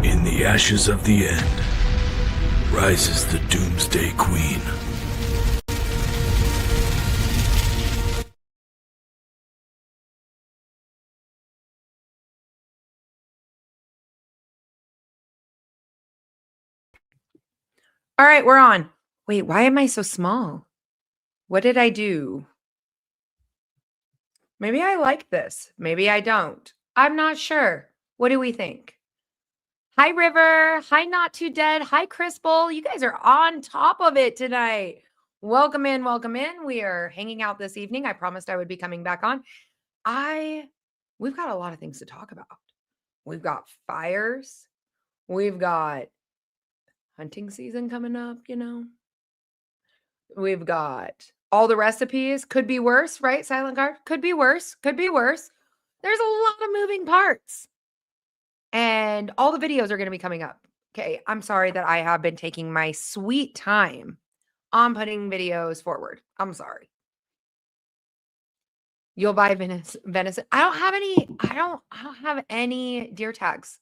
In the ashes of the end rises the Doomsday Queen. All right, we're on. Wait, why am I so small? What did I do? Maybe I like this. Maybe I don't. I'm not sure. What do we think? Hi, River. Hi, Not Too Dead. Hi, Chris Bull. You guys are on top of it tonight. Welcome in. Welcome in. We are hanging out this evening. I promised I would be coming back on. We've got a lot of things to talk about. We've got fires. We've got hunting season coming up, you know. We've got all the recipes. Could be worse, right? Silent Guard. Could be worse. Could be worse. There's a lot of moving parts. And all the videos are going to be coming up. Okay. I'm sorry that I have been taking my sweet time on putting videos forward. I'm sorry. You'll buy venison. I don't have any deer tags.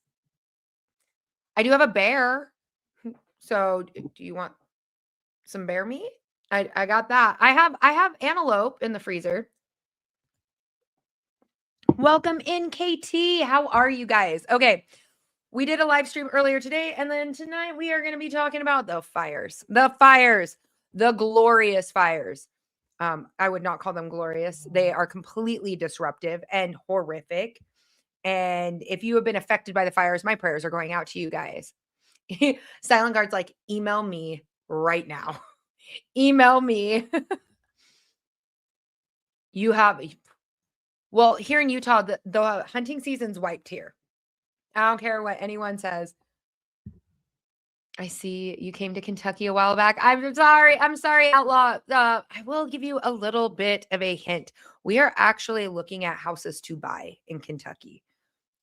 I do have a bear. So do you want some bear meat? I got that. I have antelope in the freezer. Welcome in, KT. How are you guys? Okay. We did a live stream earlier today, and then tonight we are going to be talking about the fires, the glorious fires. I would not call them glorious. They are completely disruptive and horrific. And if you have been affected by the fires, my prayers are going out to you guys. Silent Guard's like, email me right now. Email me. Well, here in Utah, the hunting season's wiped here. I don't care what anyone says. I see you came to Kentucky a while back. I'm sorry, Outlaw. I will give you a little bit of a hint. We are actually looking at houses to buy in Kentucky.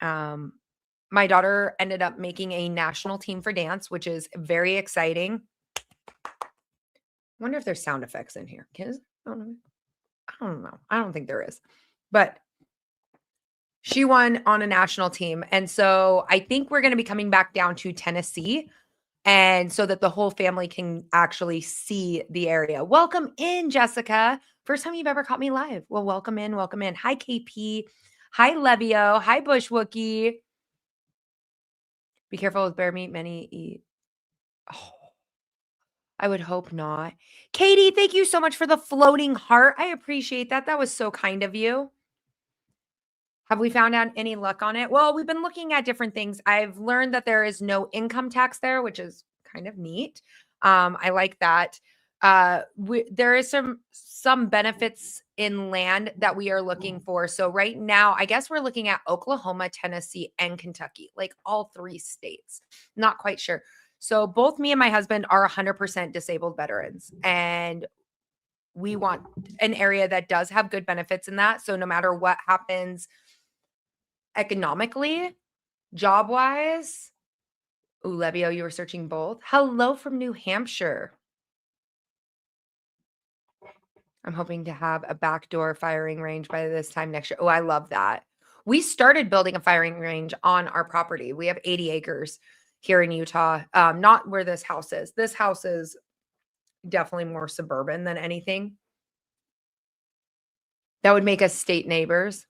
My daughter ended up making a national team for dance, which is very exciting. I wonder if there's sound effects in here. I don't know. I don't think there is. But she won on a national team. And so I think we're going to be coming back down to Tennessee, and so that the whole family can actually see the area. Welcome in, Jessica. First time you've ever caught me live. Well, welcome in. Welcome in. Hi, KP. Hi, Levio. Hi, Bush Wookie. Be careful with bear meat. Many eat. Oh, I would hope not. Katie, thank you so much for the floating heart. I appreciate that. That was so kind of you. Have we found out any luck on it? Well, we've been looking at different things. I've learned that there is no income tax there, which is kind of neat. I like that. There is some benefits in land that we are looking for. So right now, I guess we're looking at Oklahoma, Tennessee, and Kentucky, like all 3 states. Not quite sure. So both me and my husband are 100% disabled veterans, and we want an area that does have good benefits in that. So no matter what happens economically, job-wise. Ooh, Levio, you were searching both. Hello from New Hampshire. I'm hoping to have a backdoor firing range by this time next year. Oh, I love that. We started building a firing range on our property. We have 80 acres here in Utah. Not where this house is. This house is definitely more suburban than anything. That would make us state neighbors.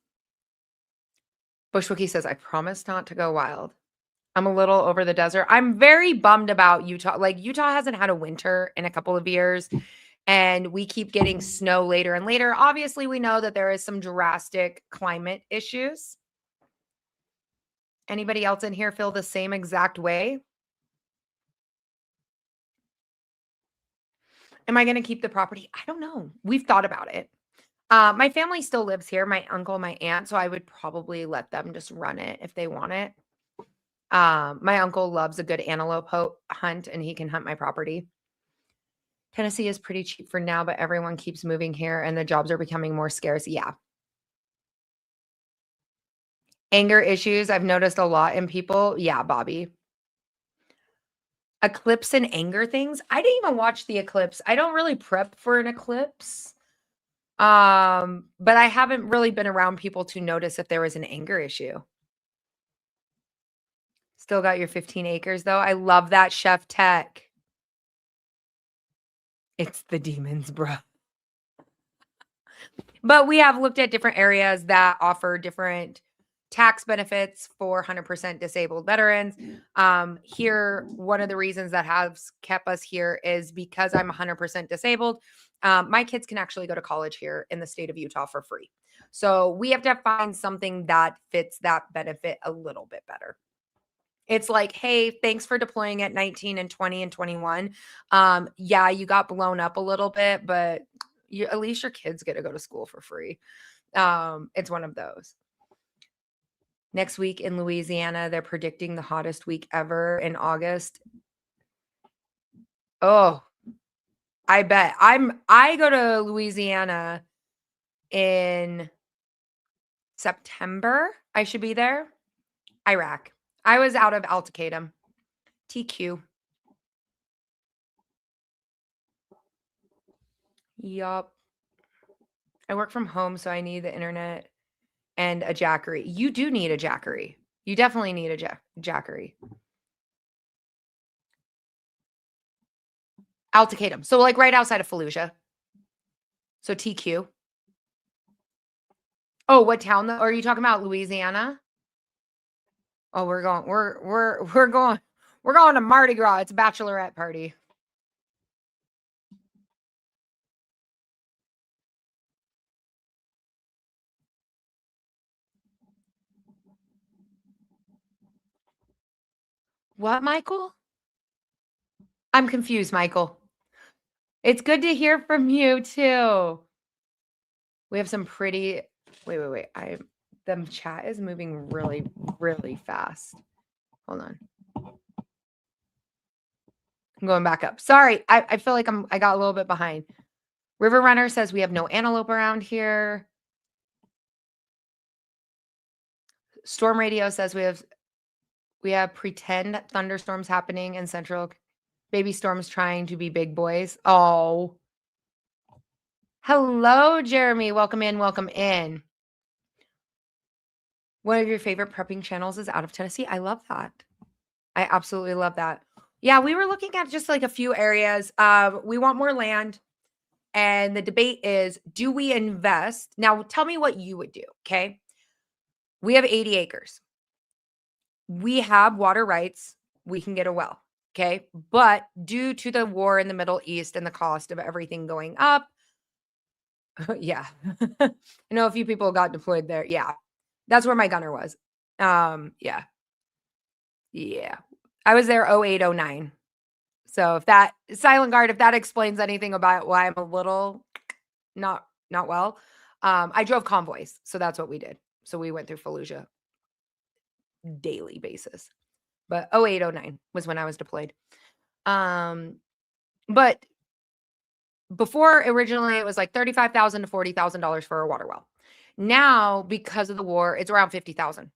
Bushwookie says, I promise not to go wild. I'm a little over the desert. I'm very bummed about Utah. Like, Utah hasn't had a winter in a couple of years, and we keep getting snow later and later. Obviously, we know that there is some drastic climate issues. Anybody else in here feel the same exact way? Am I going to keep the property? I don't know. We've thought about it. My family still lives here, my uncle, my aunt, so I would probably let them just run it if they want it. My uncle loves a good antelope hunt, and he can hunt my property. Tennessee is pretty cheap for now, but everyone keeps moving here and the jobs are becoming more scarce. Yeah. Anger issues, I've noticed a lot in people. Yeah, Bobby. Eclipse and anger things. I didn't even watch the eclipse. I don't really prep for an eclipse. But I haven't really been around people to notice if there was an anger issue. Still got your 15 acres though. I love that, Chef Tech. It's the demons, bro. But we have looked at different areas that offer different tax benefits for 100% disabled veterans. Here, one of the reasons that has kept us here is because I'm 100% disabled. My kids can actually go to college here in the state of Utah for free. So we have to find something that fits that benefit a little bit better. It's like, hey, thanks for deploying at 19 and 20 and 21. Yeah, you got blown up a little bit, but at least your kids get to go to school for free. It's one of those. Next week in Louisiana, they're predicting the hottest week ever in August. Oh, I bet. I go to Louisiana in September. I should be there. Iraq. I was out of Alticatum. TQ. Yup. I work from home, so I need the internet and a Jackery. You do need a Jackery. You definitely need a Jackery. Alticatum. So like right outside of Fallujah. So TQ. Oh, what town though? Are you talking about Louisiana? Oh, we're going to Mardi Gras. It's a bachelorette party. What, Michael? I'm confused, Michael. It's good to hear from you too. We have some pretty wait. The chat is moving really, really fast. Hold on. I'm going back up. Sorry. I feel like I got a little bit behind. River Runner says we have no antelope around here. Storm Radio says we have pretend thunderstorms happening in central. Baby storms trying to be big boys. Oh. Hello, Jeremy. Welcome in. Welcome in. One of your favorite prepping channels is out of Tennessee. I love that. I absolutely love that. Yeah, we were looking at just like a few areas. We want more land. And the debate is, do we invest? Now, tell me what you would do, okay? We have 80 acres. We have water rights. We can get a well, okay? But due to the war in the Middle East and the cost of everything going up, yeah. I know a few people got deployed there. Yeah. That's where my gunner was. Yeah. I was there 08, 09. So if that Silent Guard, if that explains anything about why I'm a little not well, I drove convoys. So that's what we did. So we went through Fallujah daily basis. But 08, 09 was when I was deployed. But before originally it was like $35,000 to $40,000 for a water well. Now, because of the war, it's around $50,000.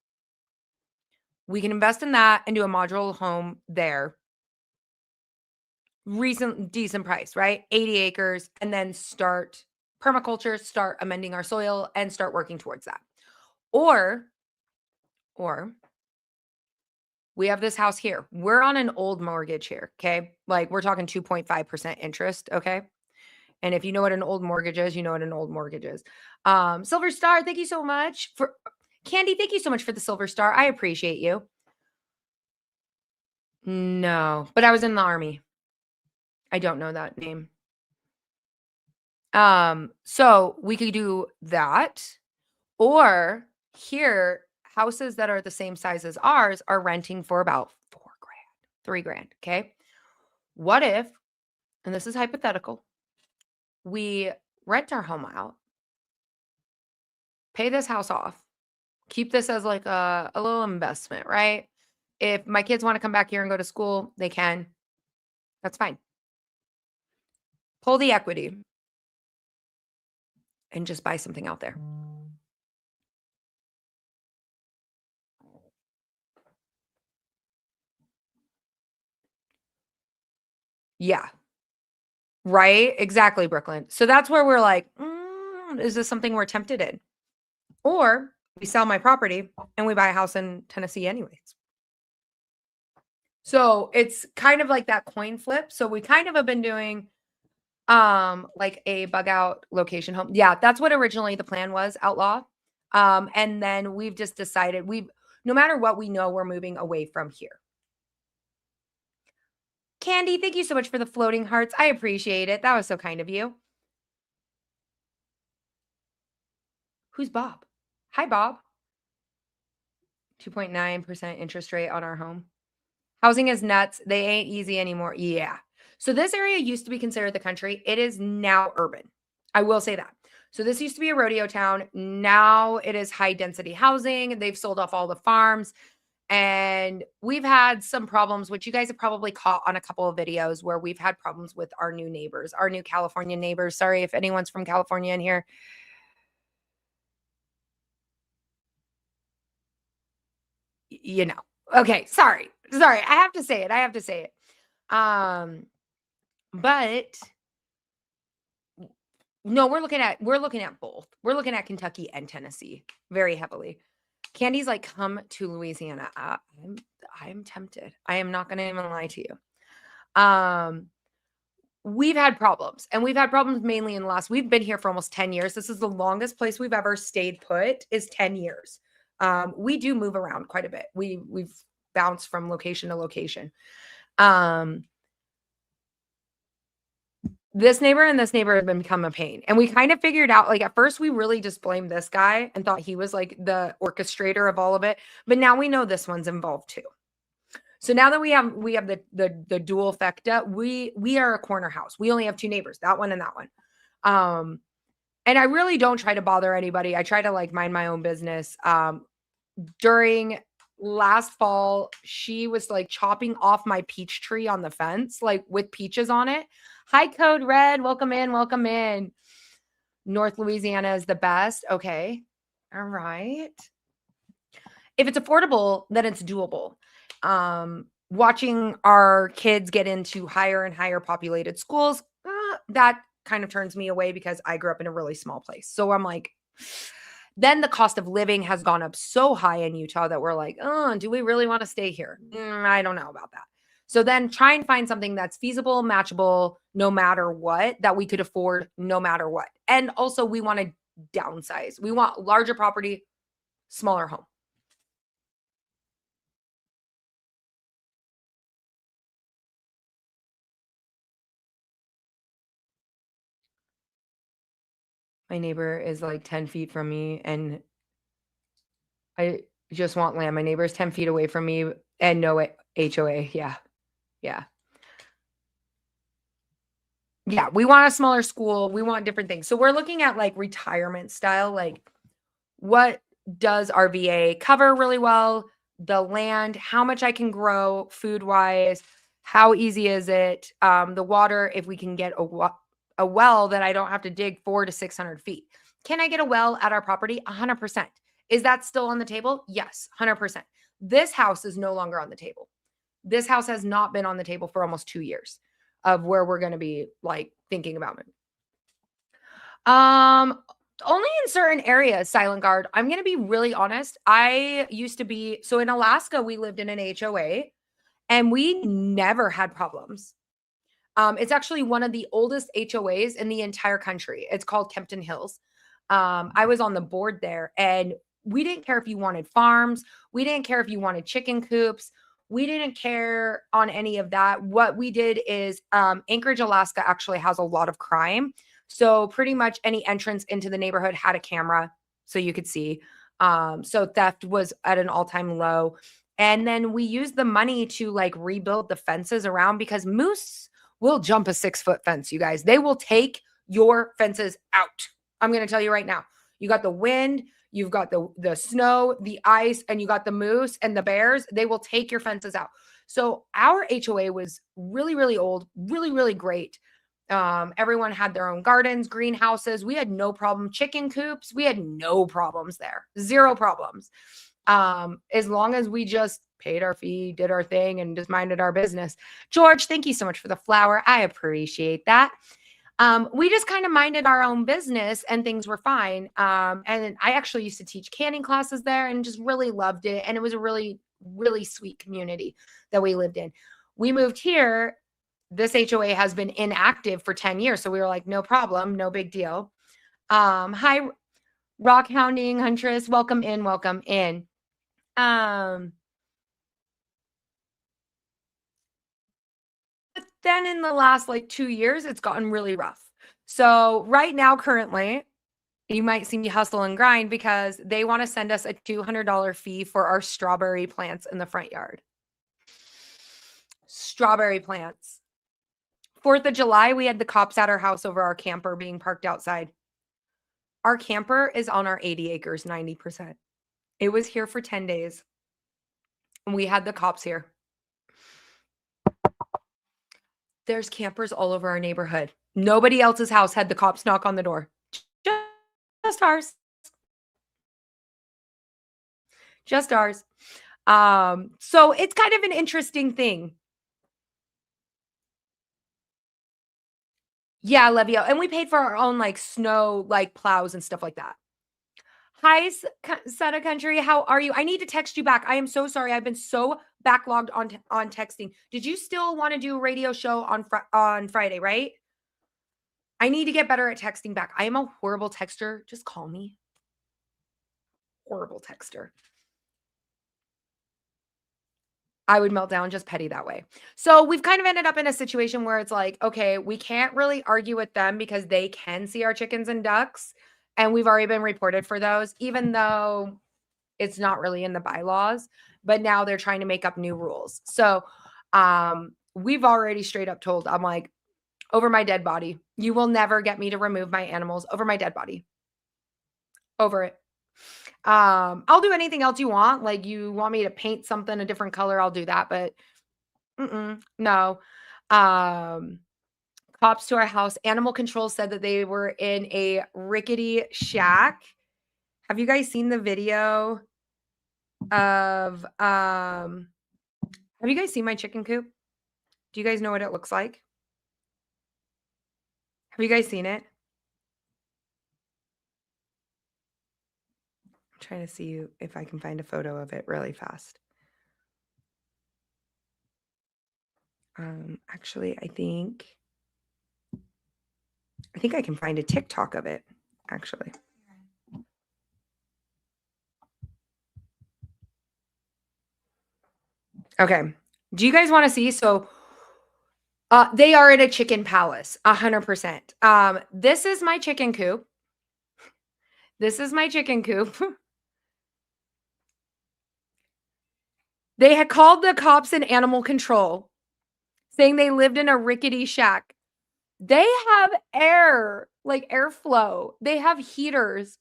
We can invest in that and do a modular home there. Decent price, right? 80 acres, and then start permaculture, start amending our soil, and start working towards that. Or we have this house here. We're on an old mortgage here, okay? Like we're talking 2.5% interest, okay? And if you know what an old mortgage is, you know what an old mortgage is. Silver Star, thank you so much for Candy. Thank you so much for the Silver Star. I appreciate you. No, but I was in the Army. I don't know that name. So we could do that, or here, houses that are the same size as ours are renting for about $4,000, $3,000. Okay. What if, and this is hypothetical, we rent our home out, pay this house off, keep this as like a little investment, right? If my kids want to come back here and go to school, they can. That's fine. Pull the equity and just buy something out there. Yeah. Right? Exactly, Brooklyn. So that's where we're like, is this something we're tempted in? Or we sell my property and we buy a house in Tennessee anyways. So it's kind of like that coin flip. So we kind of have been doing like a bug out location home. Yeah, that's what originally the plan was, Outlaw. And then we've just decided no matter what, we know we're moving away from here. Candy, thank you so much for the floating hearts. I appreciate it. That was so kind of you. Who's Bob? Hi, Bob. 2.9% interest rate on our home. Housing is nuts. They ain't easy anymore. Yeah. So this area used to be considered the country. It is now urban. I will say that. So this used to be a rodeo town. Now it is high density housing. They've sold off all the farms. And we've had some problems, which you guys have probably caught on a couple of videos where we've had problems with our new neighbors, our new California neighbors. Sorry if anyone's from California in here. You know. Okay, sorry. I have to say it. But no, we're looking at both. We're looking at Kentucky and Tennessee very heavily. Candy's like, come to Louisiana. I'm tempted. I am not going to even lie to you. We've had problems, and we've had problems mainly in the last, we've been here for almost 10 years. This is the longest place we've ever stayed put is 10 years. We do move around quite a bit. We've bounced from location to location. This neighbor and this neighbor have become a pain. And we kind of figured out, like, at first we really just blamed this guy and thought he was like the orchestrator of all of it. But now we know this one's involved too. So now that we have the dual fecta, we are a corner house. We only have two neighbors, that one and that one. And I really don't try to bother anybody. I try to like mind my own business. During last fall, she was like chopping off my peach tree on the fence, like with peaches on it. Hi, Code Red. Welcome in. Welcome in. North Louisiana is the best. Okay. All right. If it's affordable, then it's doable. Watching our kids get into higher and higher populated schools, that kind of turns me away because I grew up in a really small place. So I'm like, then the cost of living has gone up so high in Utah that we're like, oh, do we really want to stay here? I don't know about that. So then try and find something that's feasible, matchable, no matter what, that we could afford no matter what. And also we want to downsize. We want larger property, smaller home. My neighbor is like 10 feet from me and I just want land. My neighbor is 10 feet away from me and no HOA. Yeah. Yeah. Yeah. We want a smaller school. We want different things. So we're looking at like retirement style. Like, what does our VA cover really well? The land, how much I can grow food wise, how easy is it? The water, if we can get a well that I don't have to dig 400 to 600 feet. Can I get a well at our property? 100%. Is that still on the table? Yes, 100%. This house is no longer on the table. This house has not been on the table for almost 2 years of where we're going to be like thinking about it. Only in certain areas, Silent Guard. I'm going to be really honest. I used to be, so in Alaska, we lived in an HOA and we never had problems. It's actually one of the oldest HOAs in the entire country. It's called Kempton Hills. I was on the board there and we didn't care if you wanted farms. We didn't care if you wanted chicken coops. We didn't care on any of that. What we did is Anchorage, Alaska actually has a lot of crime. So pretty much any entrance into the neighborhood had a camera so you could see. So theft was at an all-time low. And then we used the money to like rebuild the fences around because moose will jump a 6-foot fence, you guys. They will take your fences out. I'm going to tell you right now. You got the wind, you've got the snow, the ice, and you got the moose and the bears. They will take your fences out. So our HOA was really, really old, really, really great. Everyone had their own gardens, greenhouses. We had no problem. Chicken coops, we had no problems there. Zero problems. As long as we just paid our fee, did our thing, and just minded our business. George, thank you so much for the flower. I appreciate that. We just kind of minded our own business and things were fine. And I actually used to teach canning classes there and just really loved it. And it was a really, really sweet community that we lived in. We moved here. This HOA has been inactive for 10 years. So we were like, no problem, no big deal. Hi, Rock Hounding Huntress. Welcome in, welcome in. But then in the last like 2 years, it's gotten really rough. So right now, currently, you might see me hustle and grind because they want to send us a $200 fee for our strawberry plants in the front yard. Strawberry plants. 4th of July, we had the cops at our house over our camper being parked outside. Our camper is on our 80 acres, 90%. It was here for 10 days. And we had the cops here. There's campers all over our neighborhood. Nobody else's house had the cops knock on the door. Just ours. Just ours. So it's kind of an interesting thing. Yeah, Levio. And we paid for our own like snow, like plows and stuff like that. Hi, Santa Country. How are you? I need to text you back. I am so sorry. I've been so backlogged on texting. Did you still want to do a radio show on Friday, right? I need to get better at texting back. I am a horrible texter. Just call me. Horrible texter. I would melt down, just petty that way. So we've kind of ended up in a situation where it's like, okay, we can't really argue with them because they can see our chickens and ducks. And we've already been reported for those, even though it's not really in the bylaws. But now they're trying to make up new rules. So we've already straight up told, I'm like, over my dead body. You will never get me to remove my animals over my dead body. Over it. I'll do anything else you want. Like you want me to paint something a different color, I'll do that. But no. Cops to our house. Animal control said that they were in a rickety shack. Have you guys seen the video of have you guys seen my chicken coop? Do you guys know what it looks like? Have you guys seen it? I'm trying to see if I can find a photo of it really fast. Actually, I think I can find a TikTok of it, actually. Okay. Do you guys want to see? So they are at a chicken palace, 100%. This is my chicken coop. This is my chicken coop. They had called the cops and animal control, saying they lived in a rickety shack. They have air, like airflow. They have heaters.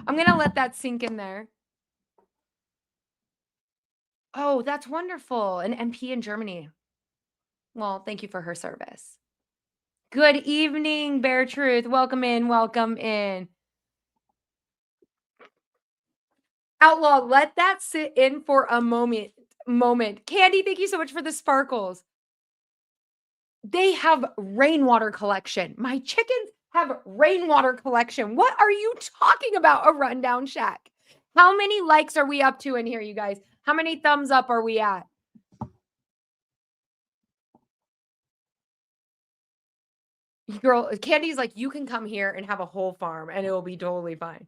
I'm going to let that sink in there. Oh, that's wonderful. An MP in Germany. Well, thank you for her service. Good evening, Bear Truth. Welcome in. Welcome in. Outlaw, let that sit in for a moment. Candy, thank you so much for the sparkles. They have rainwater collection. My chickens have rainwater collection. What are you talking about? A rundown shack. How many likes are we up to in here, you guys? How many thumbs up are we at? Girl, Candy's like, you can come here and have a whole farm and it will be totally fine.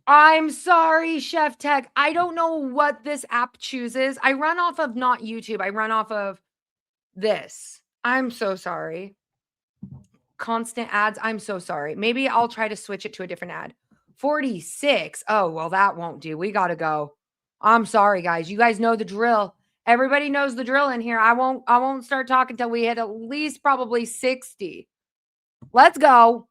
I'm sorry, Chef Tech. I don't know what this app chooses. I run off of not YouTube. I run off of this. I'm so sorry. Constant ads. I'm so sorry. Maybe I'll try to switch it to a different ad. 46. Oh, well, that won't do. We got to go. I'm sorry, guys. You guys know the drill. Everybody knows the drill in here. I won't start talking till we hit at least probably 60. Let's go.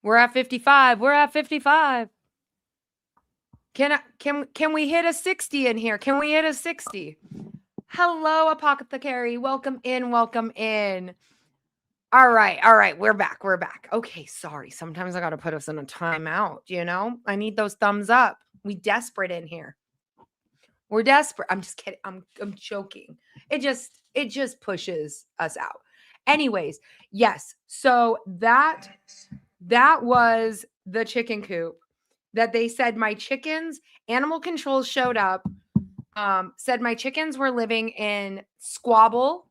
We're at 55. We're at 55. Can we hit a 60 in here? Can we hit a 60? Hello, Apothecary. Welcome in. Welcome in. All right. We're back. Okay, sorry. Sometimes I got to put us in a timeout, you know? I need those thumbs up. We desperate in here. We're desperate. I'm just kidding. I'm joking. It just pushes us out. Anyways, yes. So that was the chicken coop that they said my chickens, animal control showed up, said my chickens were living in squabble,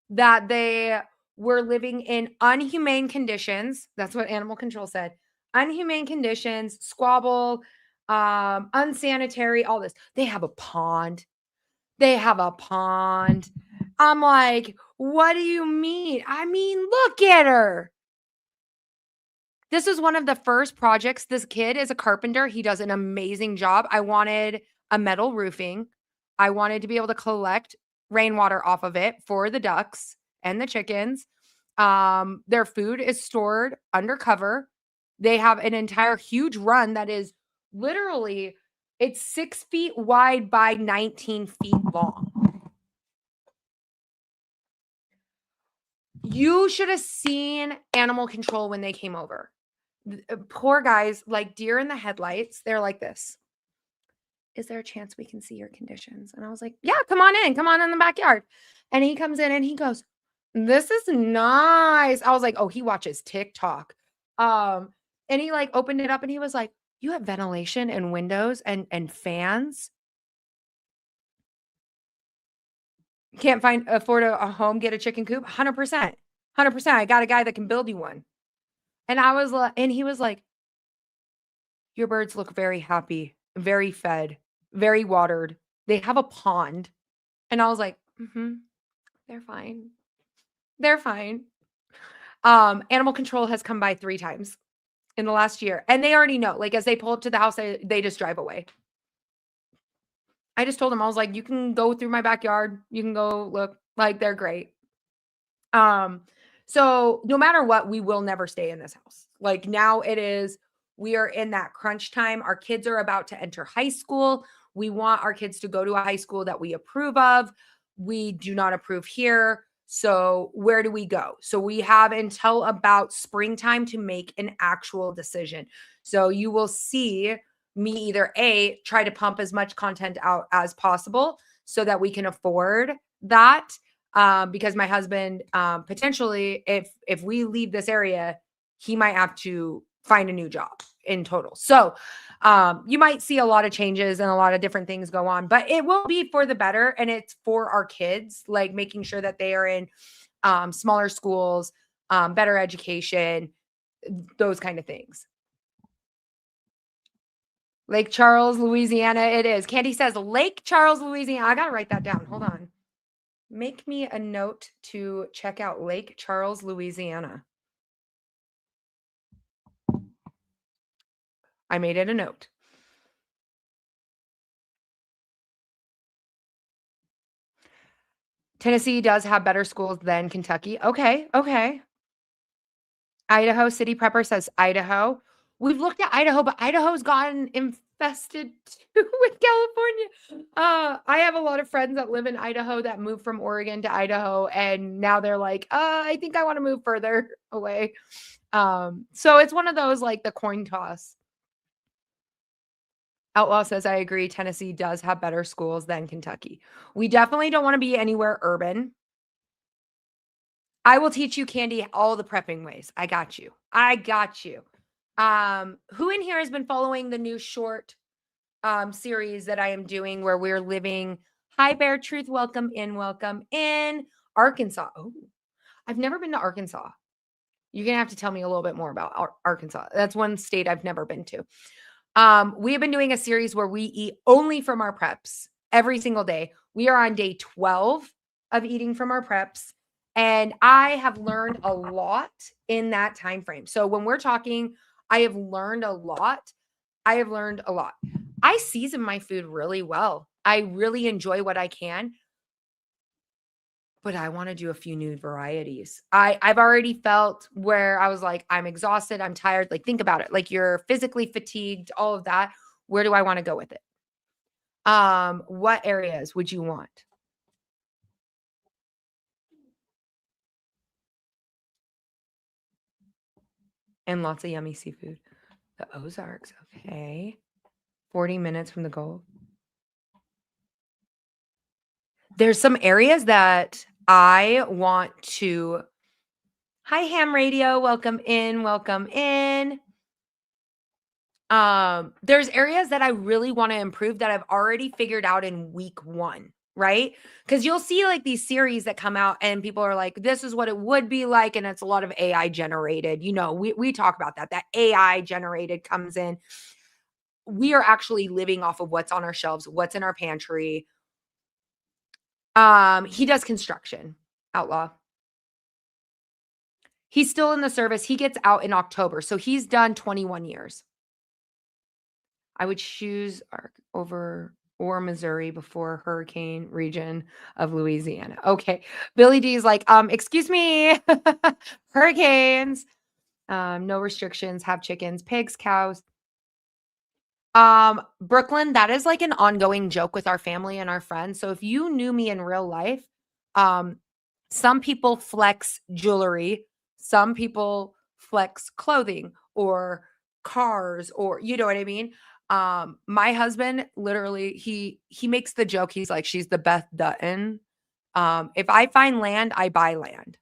that they were living in unhumane conditions. That's what animal control said. Unhumane conditions, squabble, unsanitary, all this. They have a pond. I'm like, what do you mean? I mean, look at her. This is one of the first projects. This kid is a carpenter. He does an amazing job. I wanted a metal roofing. I wanted to be able to collect rainwater off of it for the ducks and the chickens. Their food is stored undercover. They have an entire huge run that is literally, it's 6 feet wide by 19 feet long. You should have seen animal control when they came over. Poor guys, like deer in the headlights. They're like this. Is there a chance we can see your conditions? And I was like, yeah, come on in the backyard. And he comes in and he goes, this is nice. I was like, oh, he watches TikTok. And he like opened it up and he was like, you have ventilation and windows and fans. Can't afford a home, get a chicken coop? 100%. 100%. I got a guy that can build you one. And I was like, and he was like, your birds look very happy, very fed, very watered. They have a pond. And I was like, they're fine. They're fine. Animal control has come by 3 times in the last year. And they already know, like as they pull up to the house, they just drive away. I just told them, I was like, you can go through my backyard. You can go look, like they're great. So no matter what, we will never stay in this house. Like now we are in that crunch time. Our kids are about to enter high school. We want our kids to go to a high school that we approve of. We do not approve here. So where do we go? So we have until about springtime to make an actual decision. So you will see me either try to pump as much content out as possible so that we can afford that. Because my husband, potentially, if we leave this area, he might have to find a new job in total. So you might see a lot of changes and a lot of different things go on, but it will be for the better. And it's for our kids, like making sure that they are in smaller schools, better education, those kind of things. Lake Charles, Louisiana, it is. Candy says Lake Charles, Louisiana. I got to write that down. Hold on. Make me a note to check out Lake Charles, Louisiana. I made it a note. Tennessee does have better schools than Kentucky. Okay. Idaho City Prepper says Idaho. We've looked at Idaho, but Idaho's gotten infested too with California. I have a lot of friends that live in Idaho that moved from Oregon to Idaho, and now they're like, I think I want to move further away. So it's one of those like the coin toss. Outlaw says, I agree. Tennessee does have better schools than Kentucky. We definitely don't want to be anywhere urban. I will teach you, Candy, all the prepping ways. I got you. Who in here has been following the new short series that I am doing where we're living? Hi, Bear Truth. Welcome in. Arkansas. Oh, I've never been to Arkansas. You're going to have to tell me a little bit more about Arkansas. That's one state I've never been to. We have been doing a series where we eat only from our preps every single day. We are on day 12 of eating from our preps. And I have learned a lot in that time frame. So when we're talking, I have learned a lot. I season my food really well. I really enjoy what I can. but I want to do a few new varieties. I've already felt where I was like, I'm exhausted, I'm tired. Like, think about it. Like, you're physically fatigued, all of that. Where do I want to go with it? What areas would you want? And lots of yummy seafood. The Ozarks, okay. 40 minutes from the goal. There's some areas that I want to. Hi, Ham Radio. Welcome in. Welcome in. There's areas that I really want to improve that I've already figured out in week 1, right? Because you'll see like these series that come out and people are like, this is what it would be like. And it's a lot of AI generated. You know, we talk about that. That AI generated comes in. We are actually living off of what's on our shelves, what's in our pantry. He does construction, Outlaw. He's still in the service. He gets out in October. So he's done 21 years. I would choose ARC over or Missouri before hurricane region of Louisiana. Okay. Billy D's like, excuse me, hurricanes, no restrictions, have chickens, pigs, cows. Brooklyn, that is like an ongoing joke with our family and our friends. So if you knew me in real life, some people flex jewelry, some people flex clothing or cars, or you know what I mean? My husband literally he makes the joke. He's like, she's the Beth Dutton. If I find land, I buy land.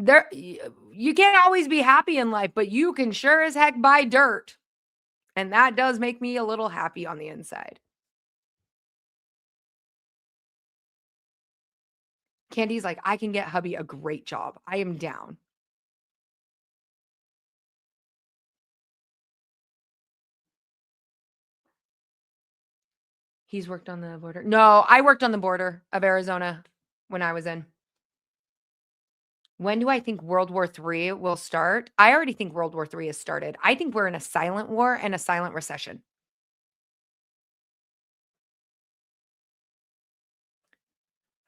There you can't always be happy in life, but you can sure as heck buy dirt. And that does make me a little happy on the inside. Candy's like, I can get hubby a great job. I am down. He's worked on the border. No, I worked on the border of Arizona when I was in. When do I think World War III will start? I already think World War III has started. I think we're in a silent war and a silent recession.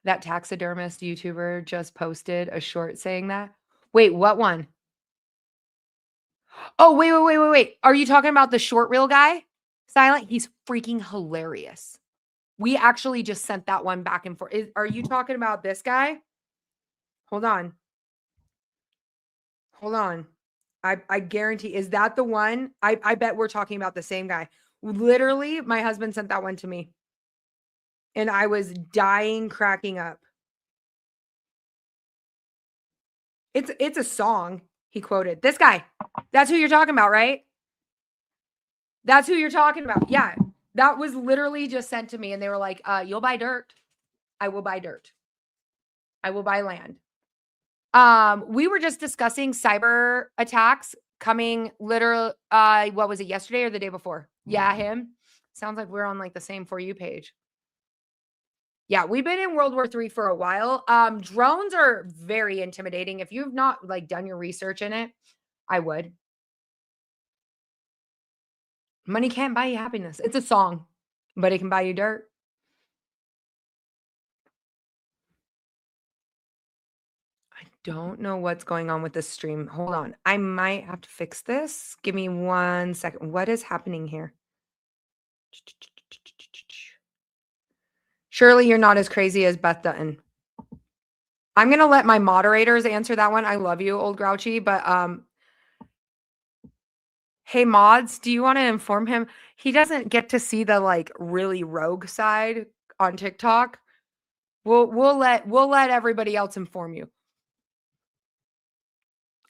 That taxidermist YouTuber just posted a short saying that. Wait, what one? Oh, wait. Are you talking about the short reel guy? Silent? He's freaking hilarious. We actually just sent that one back and forth. Are you talking about this guy? Hold on. Hold on. I guarantee. Is that the one? I bet we're talking about the same guy. Literally, my husband sent that one to me. And I was dying, cracking up. It's a song he quoted. This guy. That's who you're talking about, right? That's who you're talking about. Yeah. That was literally just sent to me. And they were like, you'll buy dirt. I will buy dirt. I will buy land. We were just discussing cyber attacks coming literal what was it, yesterday or the day before? Yeah, him. Sounds like we're on like the same For You page. Yeah, we've been in World War III for a while. Drones are very intimidating. If you've not like done your research in it, I would. Money can't buy you happiness. It's a song, but it can buy you dirt. I don't know what's going on with this stream. Hold on. I might have to fix this. Give me 1 second. What is happening here? Surely you're not as crazy as Beth Dutton. I'm going to let my moderators answer that one. I love you, old grouchy, but hey mods, do you want to inform him? He doesn't get to see the like really rogue side on TikTok. We'll let everybody else inform you.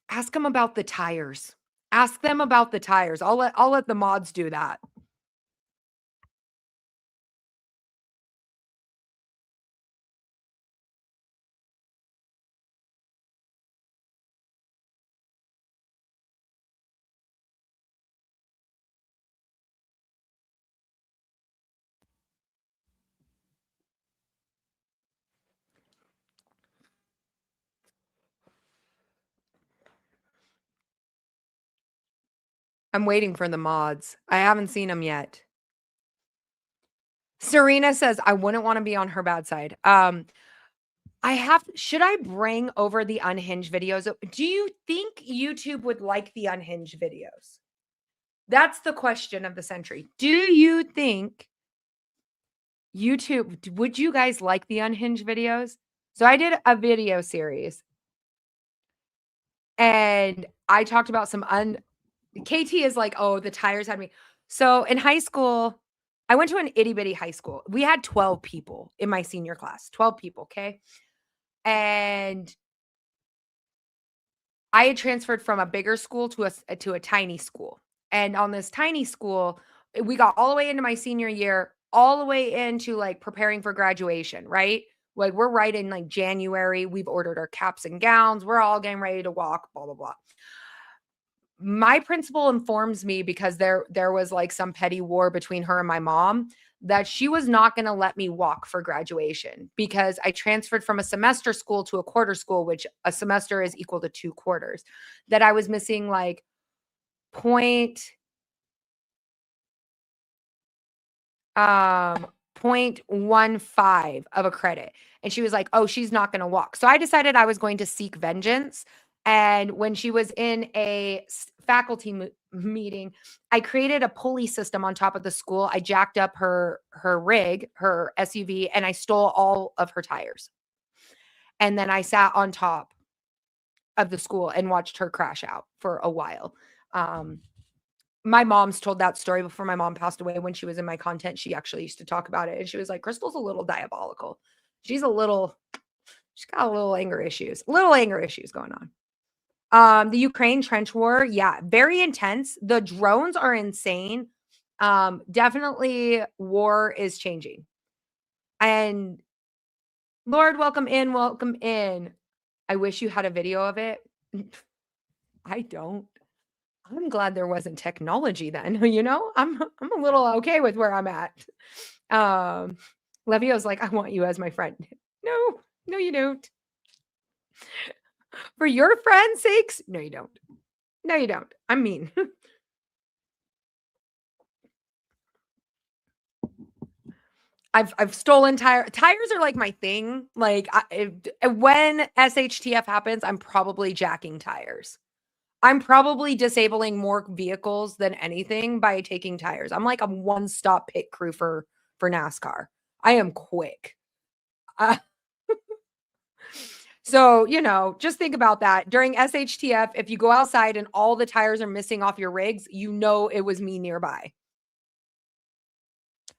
Ask him about the tires. Ask them about the tires. I'll let the mods do that. I'm waiting for the mods. I haven't seen them yet. Serena says, I wouldn't want to be on her bad side. Should I bring over the unhinged videos? Do you think YouTube would like the unhinged videos? That's the question of the century. Do you think YouTube, would you guys like the unhinged videos? So I did a video series and I talked about KT is like, oh, the tires had me. So in high school, I went to an itty bitty high school. We had 12 people in my senior class, 12 people. Okay. And I had transferred from a bigger school to a tiny school. And on this tiny school, we got all the way into my senior year, all the way into like preparing for graduation, right? Like we're right in like January. We've ordered our caps and gowns. We're all getting ready to walk, blah, blah, blah. My principal informs me because there was like some petty war between her and my mom that she was not going to let me walk for graduation because I transferred from a semester school to a quarter school, which a semester is equal to 2 quarters, that I was missing like 0.15 of a credit. And she was like, oh, she's not going to walk. So I decided I was going to seek vengeance. And when she was in a faculty meeting, I created a pulley system on top of the school. I jacked up her rig, her SUV, and I stole all of her tires. And then I sat on top of the school and watched her crash out for a while. My mom's told that story before my mom passed away. When she was in my content, she actually used to talk about it. And she was like, Crystal's a little diabolical. She's got a little anger issues going on. The Ukraine trench war. Yeah, very intense. The drones are insane. Definitely war is changing. And Lord, welcome in, welcome in. I wish you had a video of it. I don't. I'm glad there wasn't technology then, you know? I'm a little okay with where I'm at. Levio's like, I want you as my friend. No, you don't. For your friends' sakes? No, you don't. No, you don't. I'm mean. I've stolen tires. Tires are like my thing. Like when SHTF happens, I'm probably jacking tires. I'm probably disabling more vehicles than anything by taking tires. I'm like a one-stop pit crew for NASCAR. I am quick. So, you know, just think about that. During SHTF, if you go outside and all the tires are missing off your rigs, you know it was me nearby.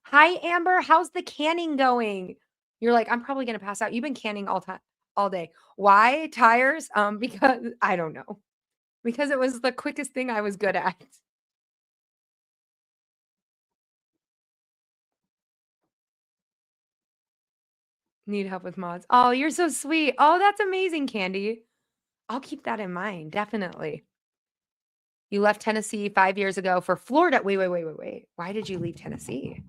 Hi, Amber. How's the canning going? You're like, I'm probably going to pass out. You've been canning all day. Why? Tires? Because I don't know. Because it was the quickest thing I was good at. Need help with mods. Oh, you're so sweet. Oh, that's amazing, Candy. I'll keep that in mind. Definitely. You left Tennessee 5 years ago for Florida. Wait. Why did you leave Tennessee?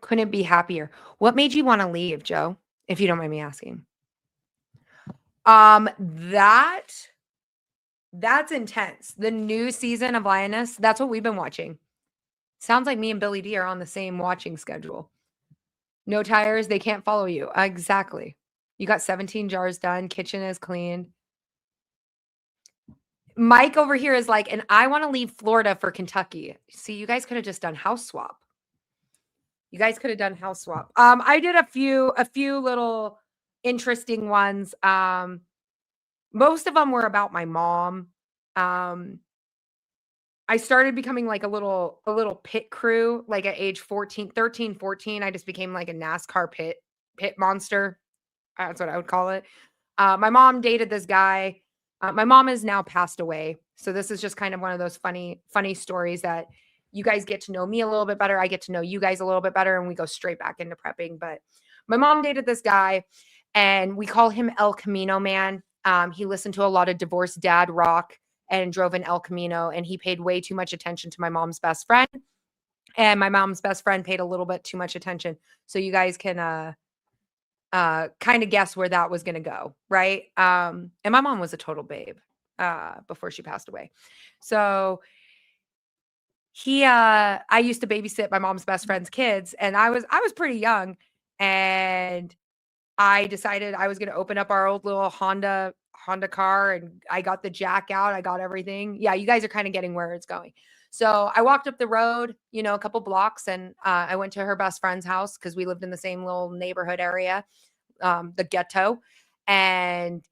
Couldn't be happier. What made you want to leave, Joe? If you don't mind me asking. That's intense. The new season of Lioness, that's what we've been watching. Sounds like me and Billy D are on the same watching schedule. No tires, they can't follow you. Exactly. You got 17 jars done. Kitchen is clean. Mike over here is like, and I want to leave Florida for Kentucky. See, you guys could have just done house swap. I did a few little interesting ones. Most of them were about my mom. I started becoming like a little pit crew, like at age 13, 14. I just became like a NASCAR pit monster. That's what I would call it. My mom dated this guy. My mom is now passed away. So this is just kind of one of those funny stories that you guys get to know me a little bit better. I get to know you guys a little bit better, and we go straight back into prepping. But my mom dated this guy, and we call him El Camino Man. He listened to a lot of divorced dad rock and drove an El Camino, and he paid way too much attention to my mom's best friend. And my mom's best friend paid a little bit too much attention. So you guys can kind of guess where that was going to go, right? And my mom was a total babe before she passed away. So I used to babysit my mom's best friend's kids, and I was pretty young, and I decided I was going to open up our old little Honda car, and I got the jack out. I got everything. Yeah, you guys are kind of getting where it's going. So I walked up the road, a couple blocks, and I went to her best friend's house because we lived in the same little neighborhood area, the ghetto. And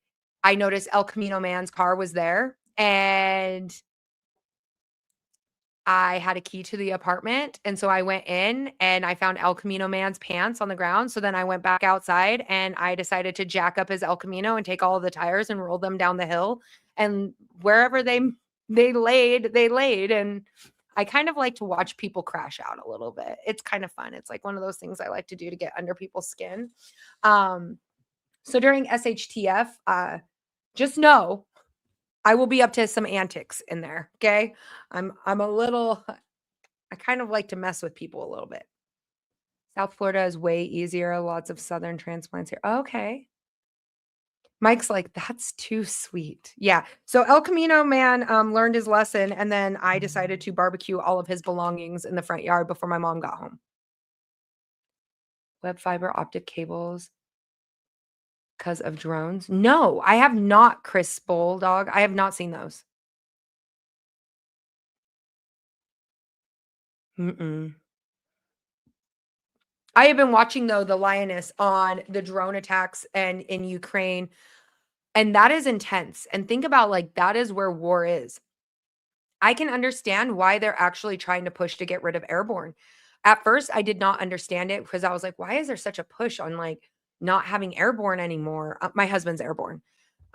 I noticed El Camino Man's car was there, and I had a key to the apartment. And so I went in and I found El Camino Man's pants on the ground. So then I went back outside and I decided to jack up his El Camino and take all of the tires and roll them down the hill. And wherever they laid. And I kind of like to watch people crash out a little bit. It's kind of fun. It's like one of those things I like to do to get under people's skin. So during SHTF, just know I will be up to some antics in there. Okay. I kind of like to mess with people a little bit. South Florida is way easier. Lots of Southern transplants here. Okay. Mike's like, that's too sweet. Yeah. So El Camino Man learned his lesson, and then I decided to barbecue all of his belongings in the front yard before my mom got home. Web fiber optic cables because of drones? No, I have not, Chris Bulldog. I have not seen those. I have been watching, though, the Lioness on the drone attacks and in Ukraine, and that is intense. And think about, like, that is where war is. I can understand why they're actually trying to push to get rid of airborne. At first, I did not understand it because I was like, why is there such a push on, like, not having airborne anymore? My husband's airborne.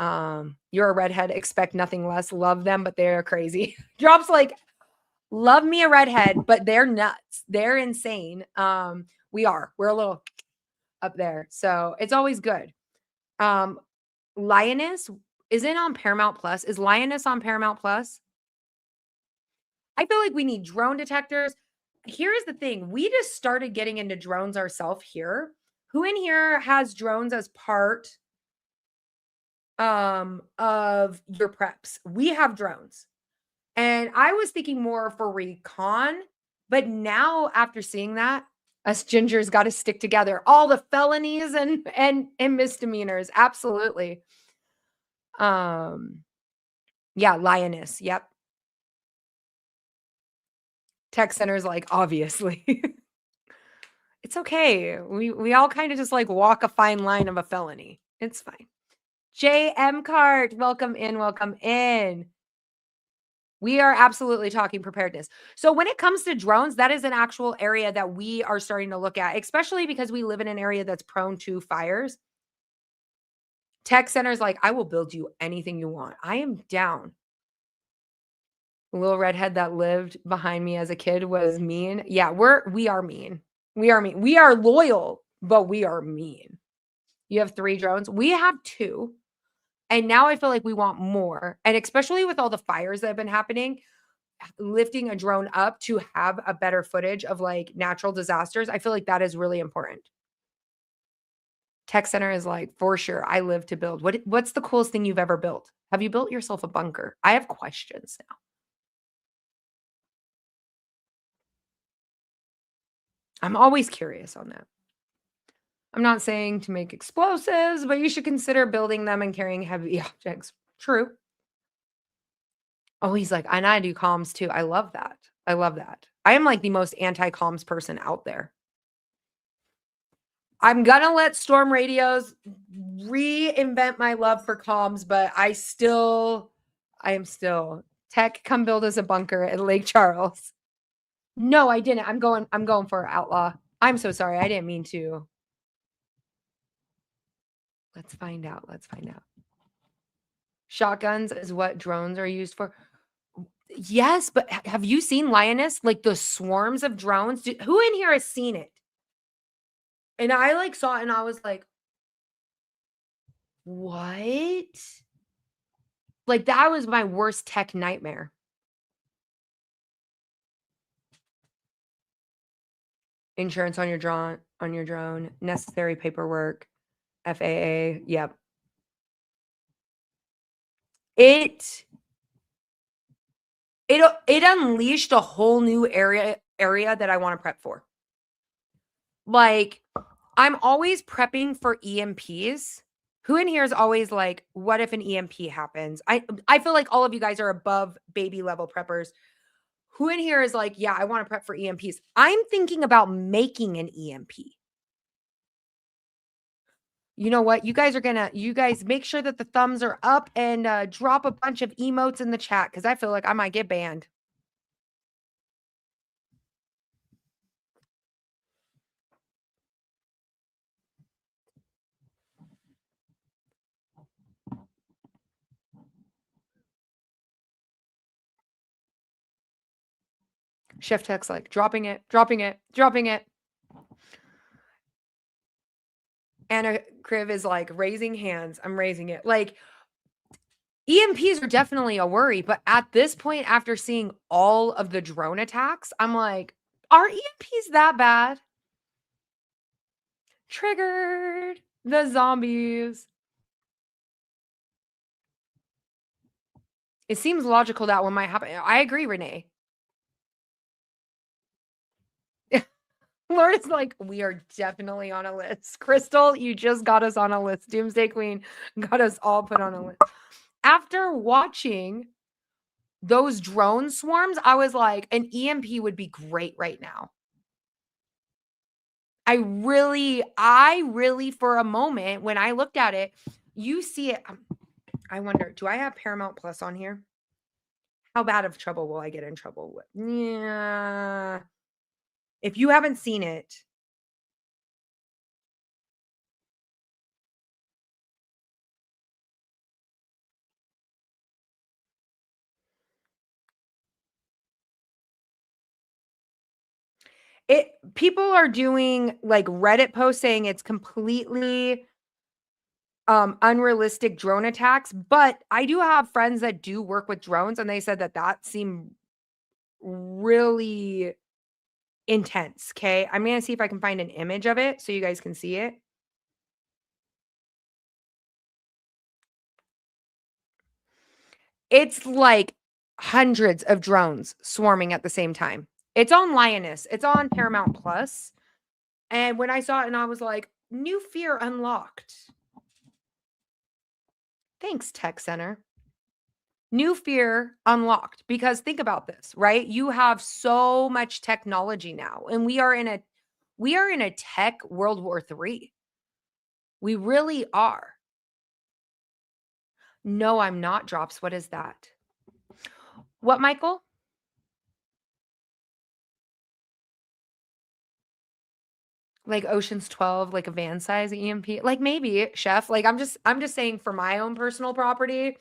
You're a redhead, expect nothing less. Love them, but they're crazy. Drops like, love me a redhead, but they're nuts. They're insane. We're a little up there. So it's always good. Lioness is it on Paramount Plus? Is Lioness on Paramount Plus? I feel like we need drone detectors. Here's the thing. We just started getting into drones ourselves here. Who in here has drones as part of your preps? We have drones. And I was thinking more for recon, but now after seeing that, us gingers got to stick together. All the felonies and misdemeanors. Absolutely. Yeah, Lioness. Yep. Tech center's like, obviously. It's okay. We all kind of just like walk a fine line of a felony. It's fine. JM Cart, welcome in, welcome in. We are absolutely talking preparedness. So when it comes to drones, that is an actual area that we are starting to look at, especially because we live in an area that's prone to fires. Tech center's like, I will build you anything you want. I am down. The little redhead that lived behind me as a kid was mean. Yeah, we are mean. We are mean. We are loyal, but we are mean. You have 3 drones. We have 2. And now I feel like we want more. And especially with all the fires that have been happening, lifting a drone up to have a better footage of like natural disasters, I feel like that is really important. Tech center is like, for sure, I live to build. What's the coolest thing you've ever built? Have you built yourself a bunker? I have questions now. I'm always curious on that. I'm not saying to make explosives, but you should consider building them and carrying heavy objects. True. Oh, he's like, and I do comms too. I love that. I love that. I am like the most anti-comms person out there. I'm going to let Storm Radios reinvent my love for comms, but I am still tech. Come build us a bunker at Lake Charles. No, I didn't. I'm going for Outlaw. I'm so sorry. I didn't mean to. Let's find out. Shotguns is what drones are used for. Yes, but have you seen Lioness? Like the swarms of drones? Who in here has seen it? And I like saw it and I was like, what? Like that was my worst tech nightmare. Insurance on your drone, necessary paperwork, FAA. Yep. It it unleashed a whole new area that I want to prep for. Like, I'm always prepping for EMPs. Who in here is always like, what if an EMP happens? I feel like all of you guys are above baby level preppers. Who in here is like, yeah, I want to prep for EMPs? I'm thinking about making an EMP. You know what? You guys make sure that the thumbs are up and drop a bunch of emotes in the chat because I feel like I might get banned. Chef Tech's like, dropping it. Anna Kriv is like, raising hands. I'm raising it. Like, EMPs are definitely a worry, but at this point, after seeing all of the drone attacks, I'm like, are EMPs that bad? Triggered the zombies. It seems logical that one might happen. I agree, Renee. Laura's like, we are definitely on a list. Crystal, you just got us on a list. Doomsday Queen got us all put on a list. After watching those drone swarms, I was like, an EMP would be great right now. I really, for a moment, when I looked at it, you see it. I wonder, do I have Paramount Plus on here? How bad of trouble will I get in trouble with? Yeah. If you haven't seen it, people are doing like Reddit posts saying it's completely unrealistic drone attacks, but I do have friends that do work with drones and they said that seemed really intense. Okay, I'm gonna see if I can find an image of it so you guys can see it. It's like hundreds of drones swarming at the same time. It's on Lioness. It's on Paramount Plus. And when I saw it and I was like, new fear unlocked. Thanks, Tech Center. New fear unlocked, because think about this, right? You have so much technology now, and we are in a tech World War III. We really are. No, I'm not, Drops. What is that? What, Michael? Like Ocean's 12, like a van size EMP? Like maybe, Chef. Like I'm just saying for my own personal property,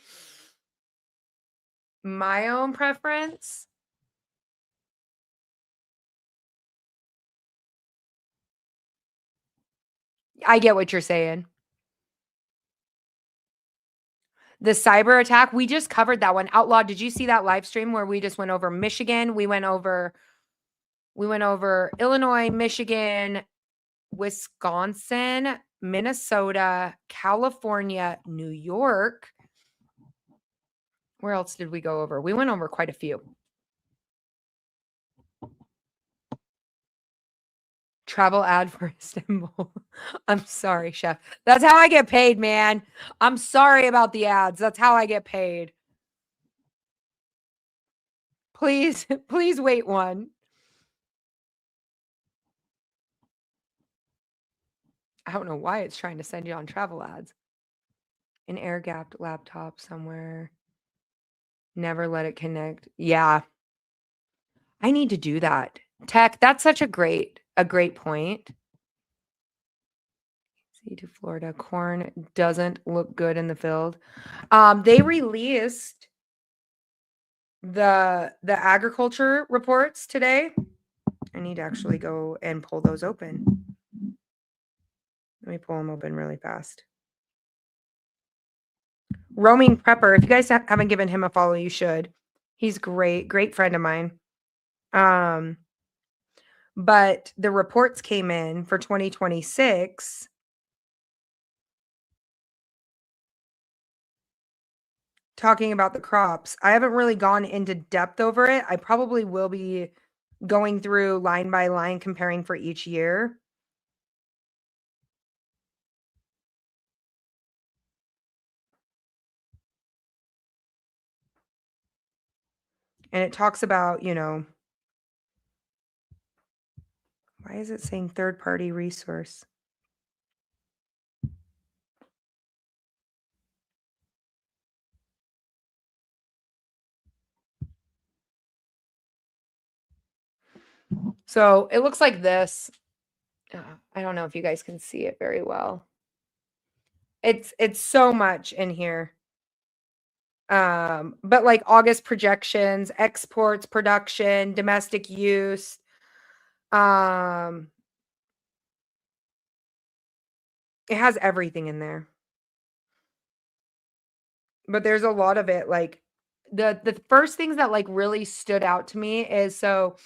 my own preference. I get what you're saying. The cyber attack, we just covered that one. Outlaw, did you see that live stream where we just went over Michigan? We went over Illinois, Michigan, Wisconsin, Minnesota, California, New York. Where else did we go over? We went over quite a few. Travel ad for Istanbul. I'm sorry, Chef. That's how I get paid, man. I'm sorry about the ads. That's how I get paid. Please wait one. I don't know why it's trying to send you on travel ads. An air-gapped laptop somewhere. Never let it connect. Yeah. I need to do that. Tech, that's such a great point. See to Florida. Corn doesn't look good in the field. They released the agriculture reports today. I need to actually go and pull those open. Let me pull them open really fast. Roaming Prepper. If you guys haven't given him a follow, you should. He's great friend of mine. But the reports came in for 2026. talking about the crops. I haven't really gone into depth over it. I probably will be going through line by line, comparing for each year. And it talks about, you know, why is it saying third-party resource? So it looks like this. I don't know if you guys can see it very well. It's so much in here. But like August projections, exports, production, domestic use. It has everything in there. But there's a lot of it. Like the first things that like really stood out to me is, so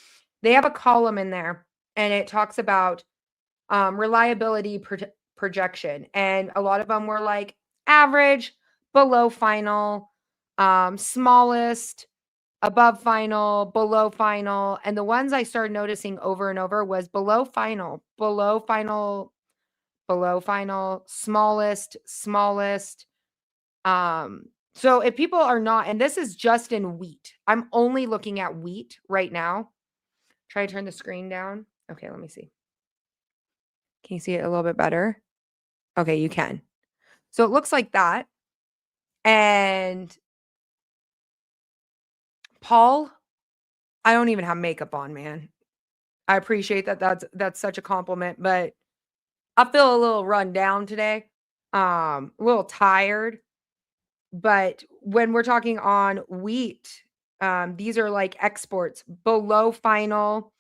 they have a column in there and it talks about reliability projection, and a lot of them were like average, below final, smallest, above final, below final. And the ones I started noticing over and over was below final, below final, below final, smallest, smallest. So if people are not, and this is just in wheat, I'm only looking at wheat right now. Try to turn the screen down. Okay, let me see. Can you see it a little bit better? Okay, you can. So it looks like that. And Paul, I don't even have makeup on, man. I appreciate that. That's such a compliment, but I feel a little run down today. A little tired. But when we're talking on wheat, these are like exports below final.